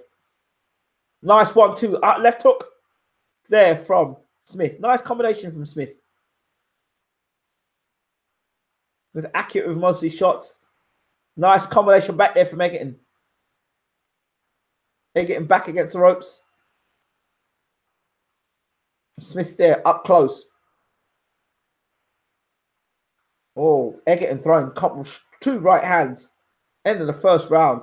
Nice 1-2. Left hook there from Smith. Nice combination from Smith. With accurate with most of his shots. Nice combination back there from Egerton. Egerton back against the ropes. Smith there, up close. Oh, Egerton throwing two right hands. End of the first round.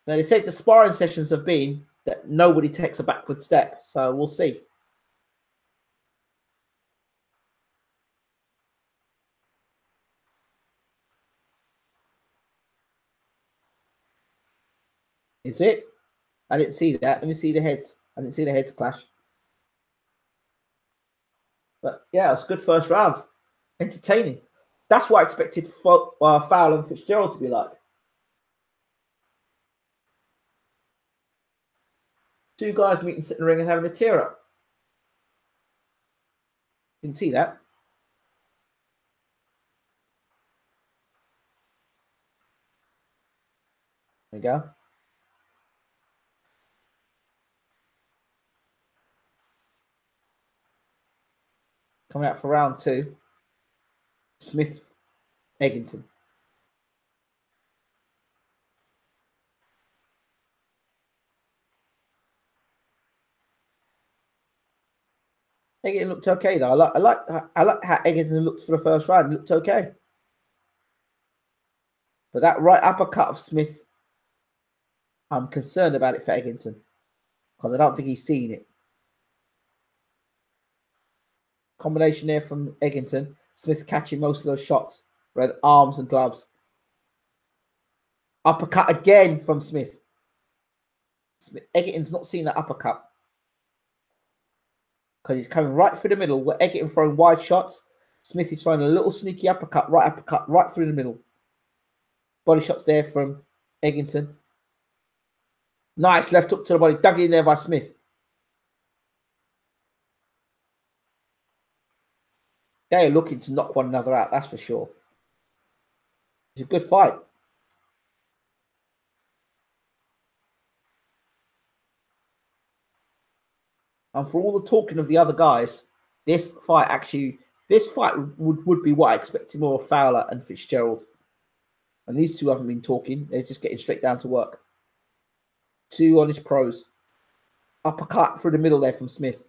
Now, they say the sparring sessions have been that nobody takes a backward step. So we'll see. Is it? I didn't see that. Let me see the heads. I didn't see the heads clash. But yeah, it's a good first round. Entertaining. That's what I expected Fowler and Fitzgerald to be like. Two guys meeting, sitting in the ring and having a tear up. Didn't see that. There you go. Coming out for round 2. Smith, Eggington. Eggington looked okay though. I like how Eggington looked for the first round. He looked okay. But that right uppercut of Smith, I'm concerned about it for Eggington. Because I don't think he's seen it. Combination there from Eggington. Smith catching most of those shots. Red arms and gloves. Uppercut again from Smith. Eggington's not seen that uppercut. Because he's coming right through the middle. Where Eggington throwing wide shots. Smith is throwing a little sneaky uppercut right through the middle. Body shots there from Eggington. Nice left hook to the body. Dug in there by Smith. They're looking to knock one another out, that's for sure. It's a good fight. And for all the talking of the other guys, this fight would be what I expected more of Fowler and Fitzgerald. And these two haven't been talking. They're just getting straight down to work. Two honest pros. Uppercut through the middle there from Smith.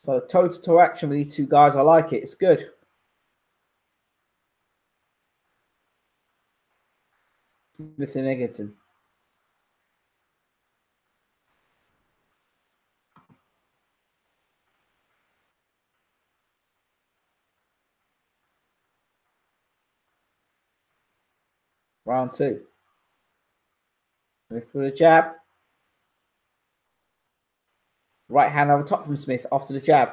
So toe-to-toe action with these two guys. I like it. It's good. Smith and Eggington. Round 2. Smith for the jab. Right hand over top from Smith after the jab.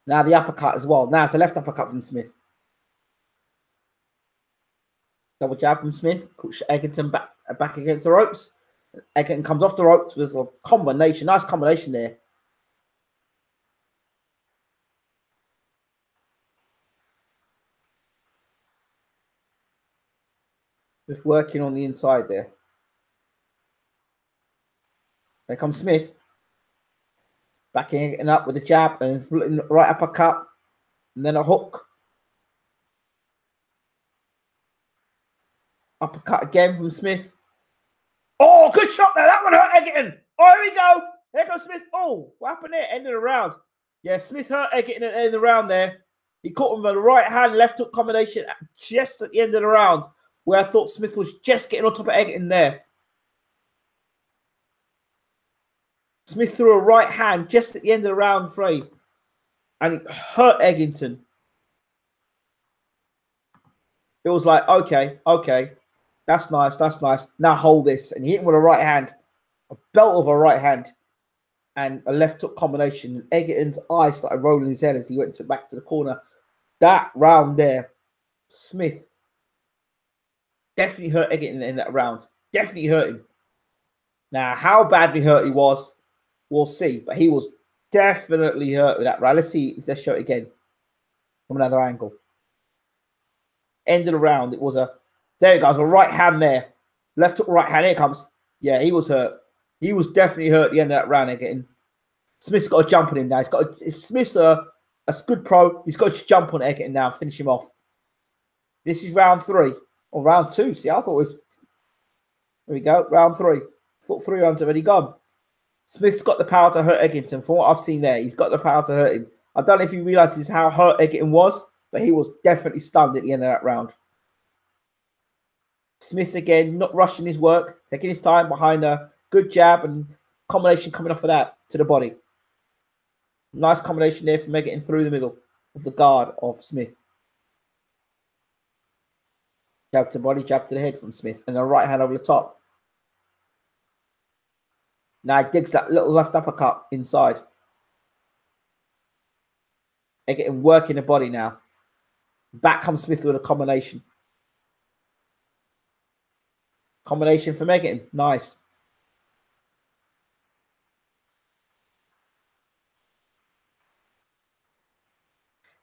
Now the uppercut as well. Now it's a left uppercut from Smith. Double jab from Smith. Push Eggington back against the ropes. Eggington comes off the ropes with a combination. Nice combination there. Just working on the inside there. There comes Smith. Backing it up with a jab and right uppercut. And then a hook. Uppercut again from Smith. Oh, good shot there. That one hurt Eggington. Oh, here we go. There goes Smith. Oh, what happened there? End of the round. Yeah, Smith hurt Eggington at the end of the round there. He caught him with a right hand, left hook combination just at the end of the round, where I thought Smith was just getting on top of Eggington there. Smith threw a right hand just at the end of the round 3. And it hurt Eggington. It was like, okay. That's nice. That's nice. Now hold this. And he hit him with a right hand, a belt of a right hand, and a left hook combination. Egerton's eyes started rolling his head as he went back to the corner. That round there, Smith definitely hurt Egerton in that round. Definitely hurt him. Now, how badly hurt he was, we'll see. But he was definitely hurt with that round. Let's see if they show it again from another angle. End of the round. It was a, there it goes, a right hand there. Left hook, right hand. Here it comes. Yeah, he was hurt. He was definitely hurt at the end of that round, Egerton. Smith's got to jump on him now. Smith's a good pro. He's got to jump on Egerton now and finish him off. This is round 3 or round 2. See, I thought it was. There we go. Round 3. Thought 3 rounds already gone. Smith's got the power to hurt Egerton. From what I've seen there, he's got the power to hurt him. I don't know if he realizes how hurt Egerton was, but he was definitely stunned at the end of that round. Smith again, not rushing his work, taking his time behind a good jab and combination coming off of that to the body. Nice combination there from Egerton through the middle of the guard of Smith. Jab to body, jab to the head from Smith, and a right hand over the top. Now he digs that little left uppercut inside. Egerton working the body now. Back comes Smith with a combination. Combination from Egerton. Nice.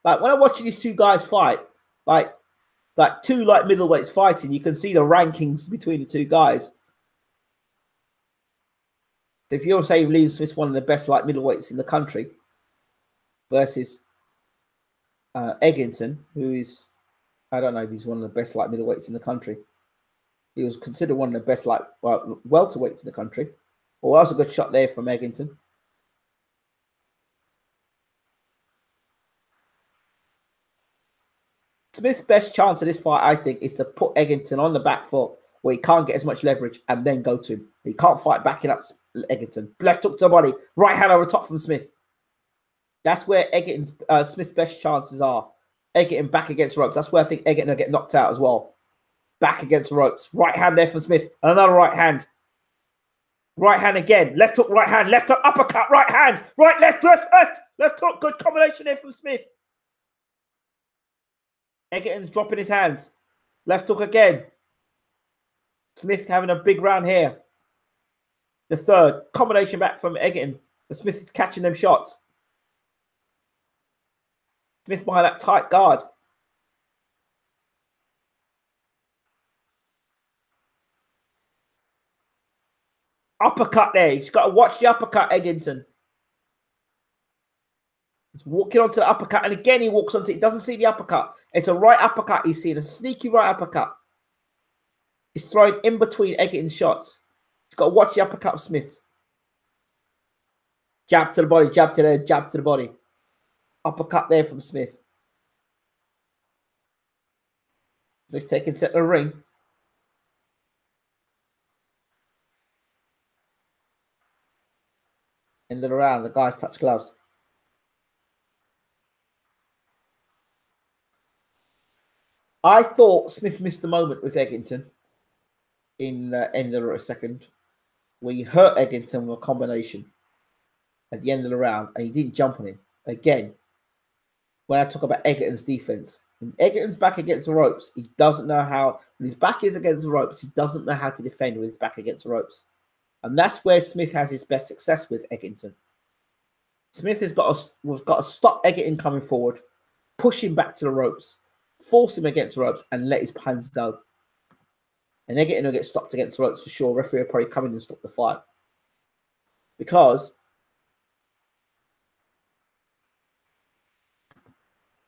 Like when I'm watching these two guys fight, like two middleweights fighting, you can see the rankings between the two guys. If you're saying Liam Smith's one of the best light middleweights in the country versus Eggington, who is, I don't know if he's one of the best light middleweights in the country. He was considered one of the best light welterweights in the country. Oh, that was a good shot there from Eggington. Smith's best chance of this fight, I think, is to put Eggington on the back foot where he can't get as much leverage and then go to him. He can't fight backing up Eggington. Left hook to the body. Right hand over top from Smith. That's where Smith's best chances are. Egerton back against ropes. That's where I think Egerton will get knocked out as well. Back against ropes. Right hand there from Smith. And another right hand. Right hand again. Left hook, right hand. Left hook, uppercut, right hand. Right, left, left, left. Left hook. Good combination there from Smith. Egerton's dropping his hands. Left hook again. Smith having a big round here. The third. Combination back from Egerton. But Smith is catching them shots. Smith behind that tight guard. Uppercut there. He's got to watch the uppercut, Eggington. He's walking onto the uppercut, and again he walks onto it. He doesn't see the uppercut. It's a right uppercut he's seeing, a sneaky right uppercut. He's throwing in between Eggington's shots. He's got to watch the uppercut of Smith's. Jab to the body, jab to the head, jab to the body. Uppercut there from Smith. Smith taking set the ring. End of the round, the guys touch gloves. I thought Smith missed the moment with Eggington in the end of the second, where he hurt Eggington with a combination at the end of the round, and he didn't jump on him. Again, when I talk about Egerton's defense, when Egerton's back against the ropes, he doesn't know how, when his back is against the ropes, he doesn't know how to defend with his back against the ropes. And that's where Smith has his best success with Eggington. Smith has got to stop Eggington coming forward, push him back to the ropes, force him against the ropes, and let his hands go. And Eggington will get stopped against the ropes for sure. Referee will probably come in and stop the fight. Because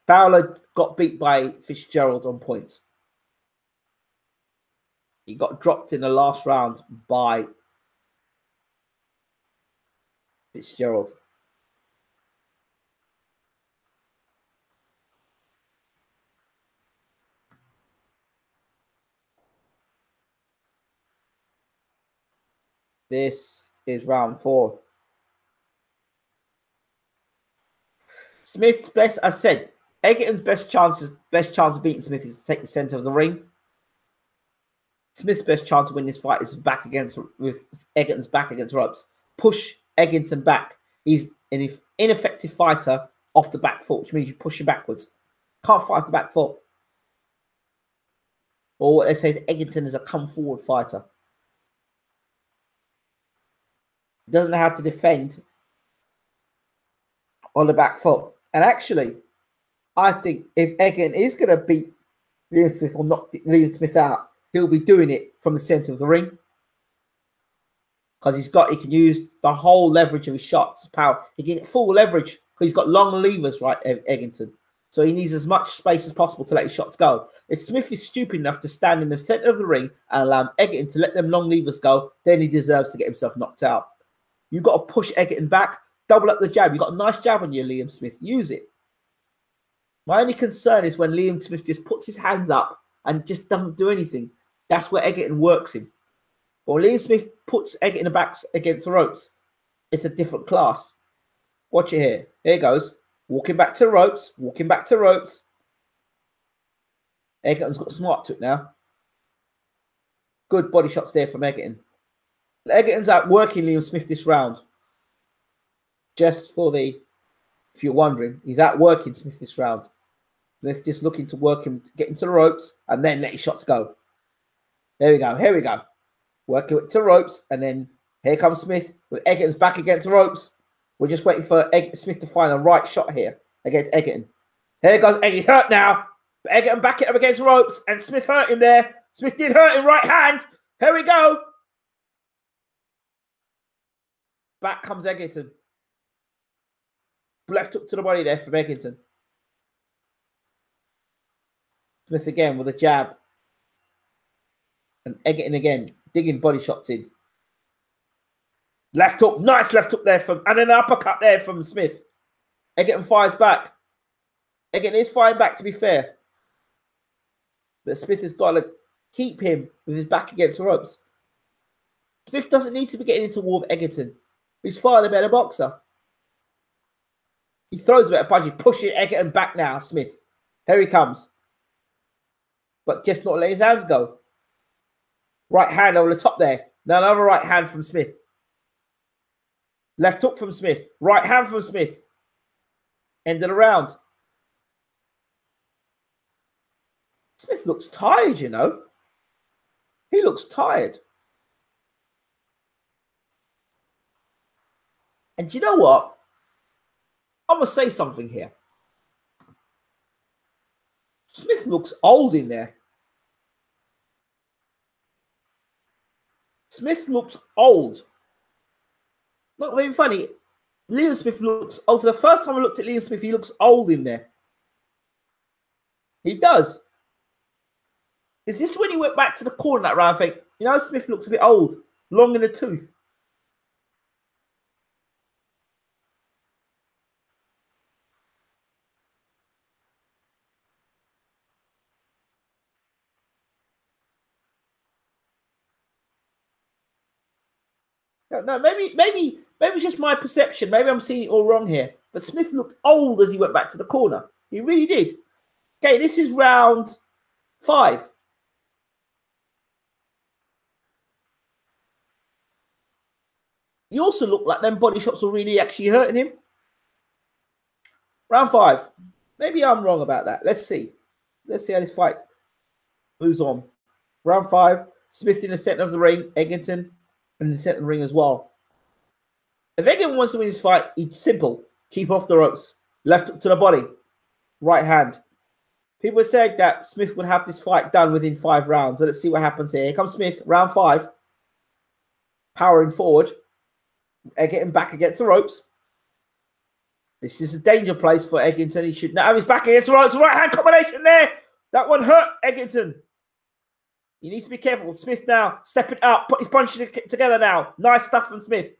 Fowler got beat by Fitzgerald on points. He got dropped in the last round by Fitzgerald. This is round 4. Smith's best, as I said, Eggington's best chance of beating Smith is to take the center of the ring. Smith's best chance of winning this fight is back against with Eggington's back against ropes. Push Eggington back. He's an ineffective fighter off the back foot, which means you push him backwards. Can't fight off the back foot. Or what they say is Eggington is a come forward fighter. Doesn't know how to defend on the back foot. And actually, I think if Eggington is going to beat Liam Smith or knock Liam Smith out, he'll be doing it from the center of the ring. Because he can use the whole leverage of his shots, power. He can get full leverage because he's got long levers, right, Eggington. So he needs as much space as possible to let his shots go. If Smith is stupid enough to stand in the center of the ring and allow Eggington to let them long levers go, then he deserves to get himself knocked out. You've got to push Eggington back, double up the jab. You've got a nice jab on you, Liam Smith. Use it. My only concern is when Liam Smith just puts his hands up and just doesn't do anything. That's where Eggington works him. But when Liam Smith puts Eggington back against the ropes, it's a different class. Watch it here. Here it goes. Walking back to the ropes. Walking back to the ropes. Eggington's got smart to it now. Good body shots there from Eggington. Eggington's out working Liam Smith this round. Just for the, if you're wondering, he's out working Smith this round. Smith just looking to work him, get into the ropes, and then let his shots go. There we go. Here we go. Working it to the ropes, and then here comes Smith with Eggington's back against the ropes. We're just waiting for Smith to find the right shot here against Eggington. Here goes Eggington. He's hurt now. But Eggington back it up against the ropes, and Smith hurt him there. Smith did hurt him right hand. Here we go. Back comes Eggington. Left hook to the body there from Eggington. Smith again with a jab. And Eggington again, digging body shots in. Left hook, nice left hook there from, and an uppercut there from Smith. Eggington fires back. Eggington is firing back, to be fair. But Smith has got to keep him with his back against the ropes. Smith doesn't need to be getting into war with Eggington. He's far the better boxer. He throws a better punch. He's pushing Eggington back now, Smith. Here he comes. But just not letting his hands go. Right hand over the top there. Now another right hand from Smith. Left hook from Smith. Right hand from Smith. End of the round. Smith looks tired, you know. He looks tired. And you know what? I'm going to say something here. Smith looks old in there. Smith looks old. Not very funny. Liam Smith looks old. For the first time I looked at Liam Smith, he looks old in there. He does. Is this when he went back to the corner that round? I think, you know, Smith looks a bit old. Long in the tooth. No, maybe it's just my perception. Maybe I'm seeing it all wrong here. But Smith looked old as he went back to the corner. He really did. Okay, this is round 5. He also looked like them body shots were really actually hurting him. Round 5. Maybe I'm wrong about that. Let's see. Let's see how this fight moves on. Round 5. Smith in the center of the ring. Eggington in the center of the ring as well. If Eggington wants to win this fight, it's simple. Keep off the ropes. Left hook to the body. Right hand. People said that Smith would have this fight done within 5 rounds. So let's see what happens here. Here comes Smith. Round 5. Powering forward. Eggington back against the ropes. This is a danger place for Eggington. He should not have his back against the ropes. Right hand combination there. That one hurt Eggington. He needs to be careful. Smith now stepping up. Put his punches together now. Nice stuff from Smith.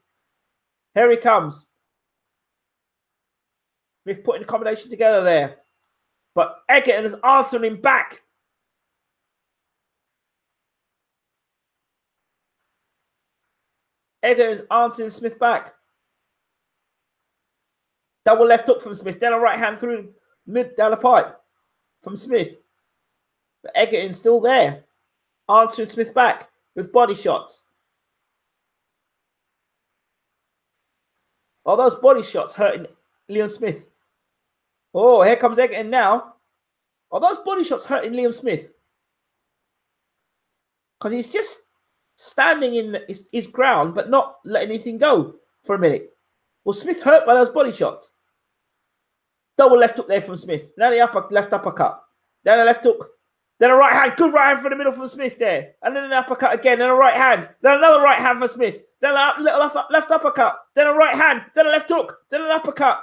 Here he comes. Smith putting the combination together there. But Eggington is answering him back. Eggington is answering Smith back. Double left hook from Smith. Then a right hand through mid down the pipe from Smith. But Eggington's still there. answering Smith back with body shots. Are those body shots hurting Liam Smith? Oh, here comes Egerton now. Are those body shots hurting Liam Smith? Because he's just standing in his ground, but not letting anything go for a minute. Was Smith hurt by those body shots? Double left hook there from Smith. Now the left uppercut. Then a left hook. Then a right hand. Good right hand for the middle from Smith there. And then an uppercut again. Then a right hand. Then another right hand for Smith. Then a little left uppercut. Then a right hand. Then a left hook. Then an uppercut.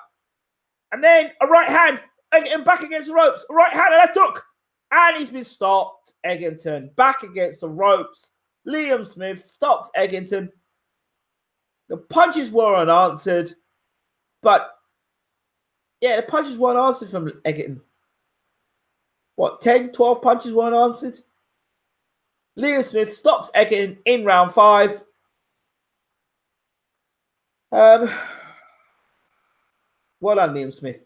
And then a right hand. Egerton back against the ropes. A right hand, a left hook. And he's been stopped. Egerton back against the ropes. Liam Smith stops Egerton. The punches were unanswered. But, yeah, the punches weren't answered from Egerton. What, 10, 12 punches weren't answered? Liam Smith stops Egerton in round 5. Well done, Liam Smith.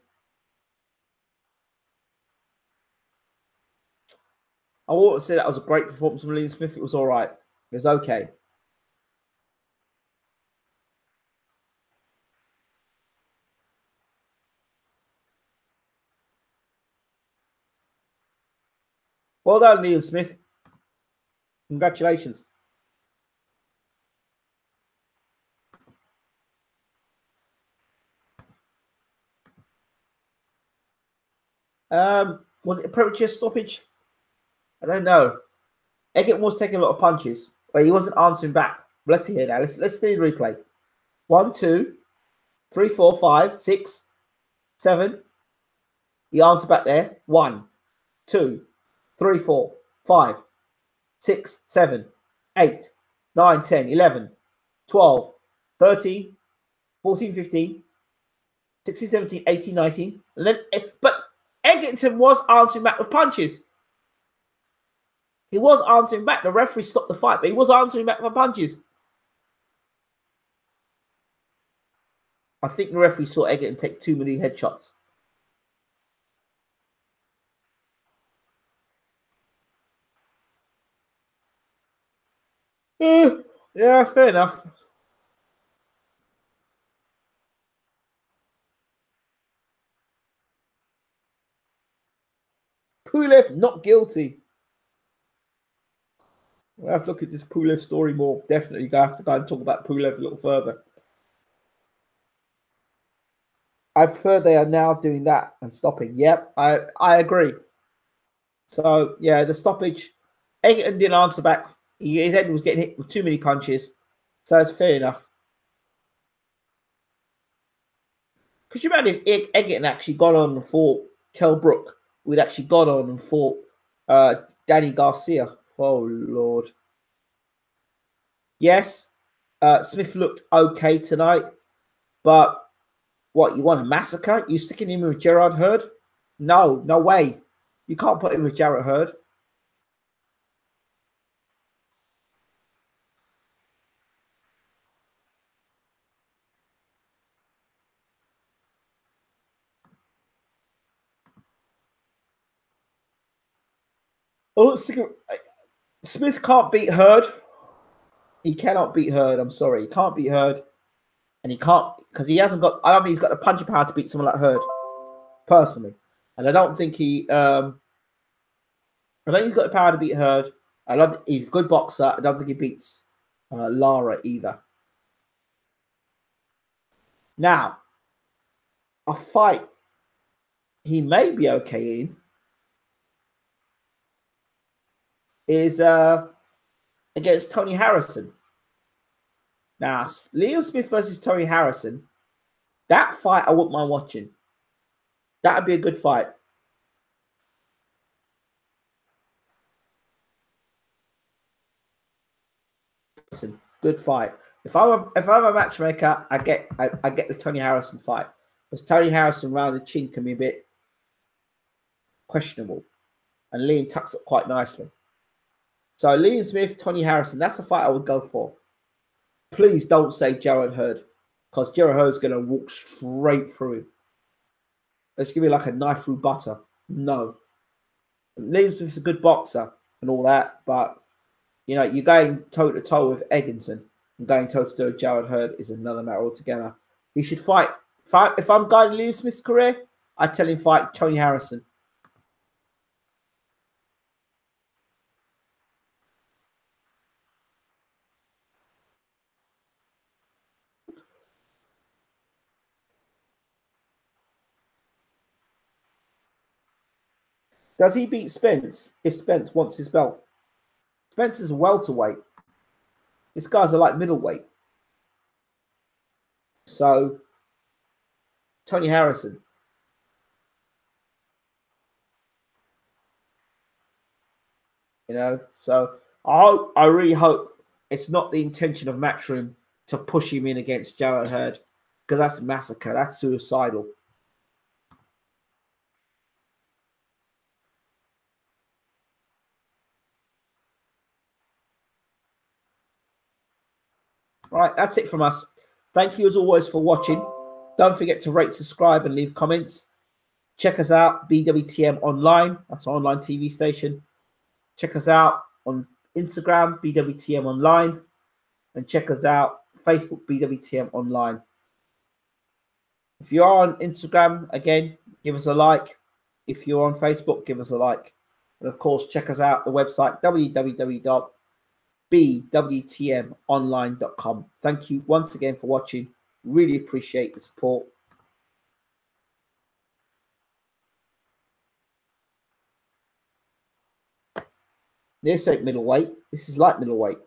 I wouldn't say that was a great performance from Liam Smith. It was all right. It was okay. Well done, Liam Smith. Congratulations. Was it a premature stoppage? I don't know. Egerton was taking a lot of punches, but he wasn't answering back. Let's see here now. Let's do the replay. 1, 2, 3, 4, 5, 6, 7. He answered back there. 1, 2, 3, 4, 5, 6, 7, 8, 9, 10, 11, 12, 13, 14, 15, 16, 17, 18, 19. And then, but Egerton was answering back with punches. He was answering back. The referee stopped the fight, but he was answering back with punches. I think the referee saw Egerton take too many headshots. Yeah, fair enough. Pulev not guilty. We'll have to look at this Pulev story more. Definitely going to have to go and talk about Pulev a little further. I prefer they are now doing that and stopping. Yep, I agree. So, yeah, the stoppage. Egerton didn't answer back. His head was getting hit with too many punches. So it's fair enough. Could you imagine if Egerton actually got on and fought Kell Brook? We'd actually got on and fought Danny Garcia. Oh, Lord. Yes, Smith looked okay tonight. But what, you want a massacre? You sticking him with Gerard Hurd? No, no way. You can't put him with Jarrett Hurd. Oh, Smith can't beat Hurd. He cannot beat Hurd. I'm sorry. He can't beat Hurd. And he can't, because he hasn't got, I don't think he's got the punching power to beat someone like Hurd, personally. And I don't think he, I don't think he's got the power to beat Hurd. He's a good boxer. I don't think he beats Lara either. Now, a fight he may be okay in is against Tony Harrison. Now, Liam Smith versus Tony Harrison, that fight I wouldn't mind watching. That would be a good fight. Good fight. If I'm a matchmaker, I get the Tony Harrison fight. Because Tony Harrison round the chin can be a bit questionable. And Liam tucks up quite nicely. So Liam Smith, Tony Harrison, that's the fight I would go for. Please don't say Jarrett Hurd, because Jarrett Hurd's going to walk straight through him. It's going to be like a knife through butter. No. Liam Smith's a good boxer and all that, but You know, you're going toe to toe with Eggington, and going toe to toe with Jarrett Hurd is another matter altogether. He should fight. If I'm guiding Liam Smith's career, I'd tell him fight Tony Harrison. Does he beat Spence if Spence wants his belt? Spence is a welterweight. This guy's a light middleweight. So, Tony Harrison. You know, so I really hope it's not the intention of Matchroom to push him in against Jarrett Hurd, because that's massacre. That's suicidal. All right, that's it from us. Thank you as always for watching. Don't forget to rate, subscribe, and leave comments. Check us out, BWTM Online. That's our online TV station. Check us out on Instagram, BWTM Online. And check us out, Facebook, BWTM Online. If you are on Instagram, again, give us a like. If you're on Facebook, give us a like. And of course, check us out, the website, www.bwtmonline.com. Thank you once again for watching. Really appreciate the support. This ain't middleweight. This is light middleweight.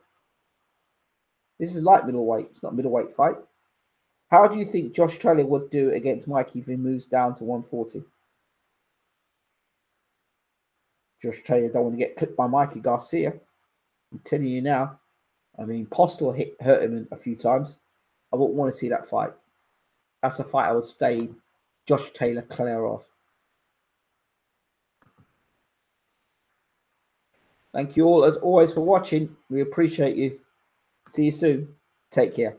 This is light middleweight. It's not a middleweight fight. How do you think Josh Taylor would do against Mikey if he moves down to 140? Josh Taylor don't want to get clipped by Mikey Garcia. I'm telling you now. I mean, Postel hurt him a few times. I wouldn't want to see that fight. That's a fight I would stay Josh Taylor clear of. Thank you all as always for watching. We appreciate you. See you soon. Take care.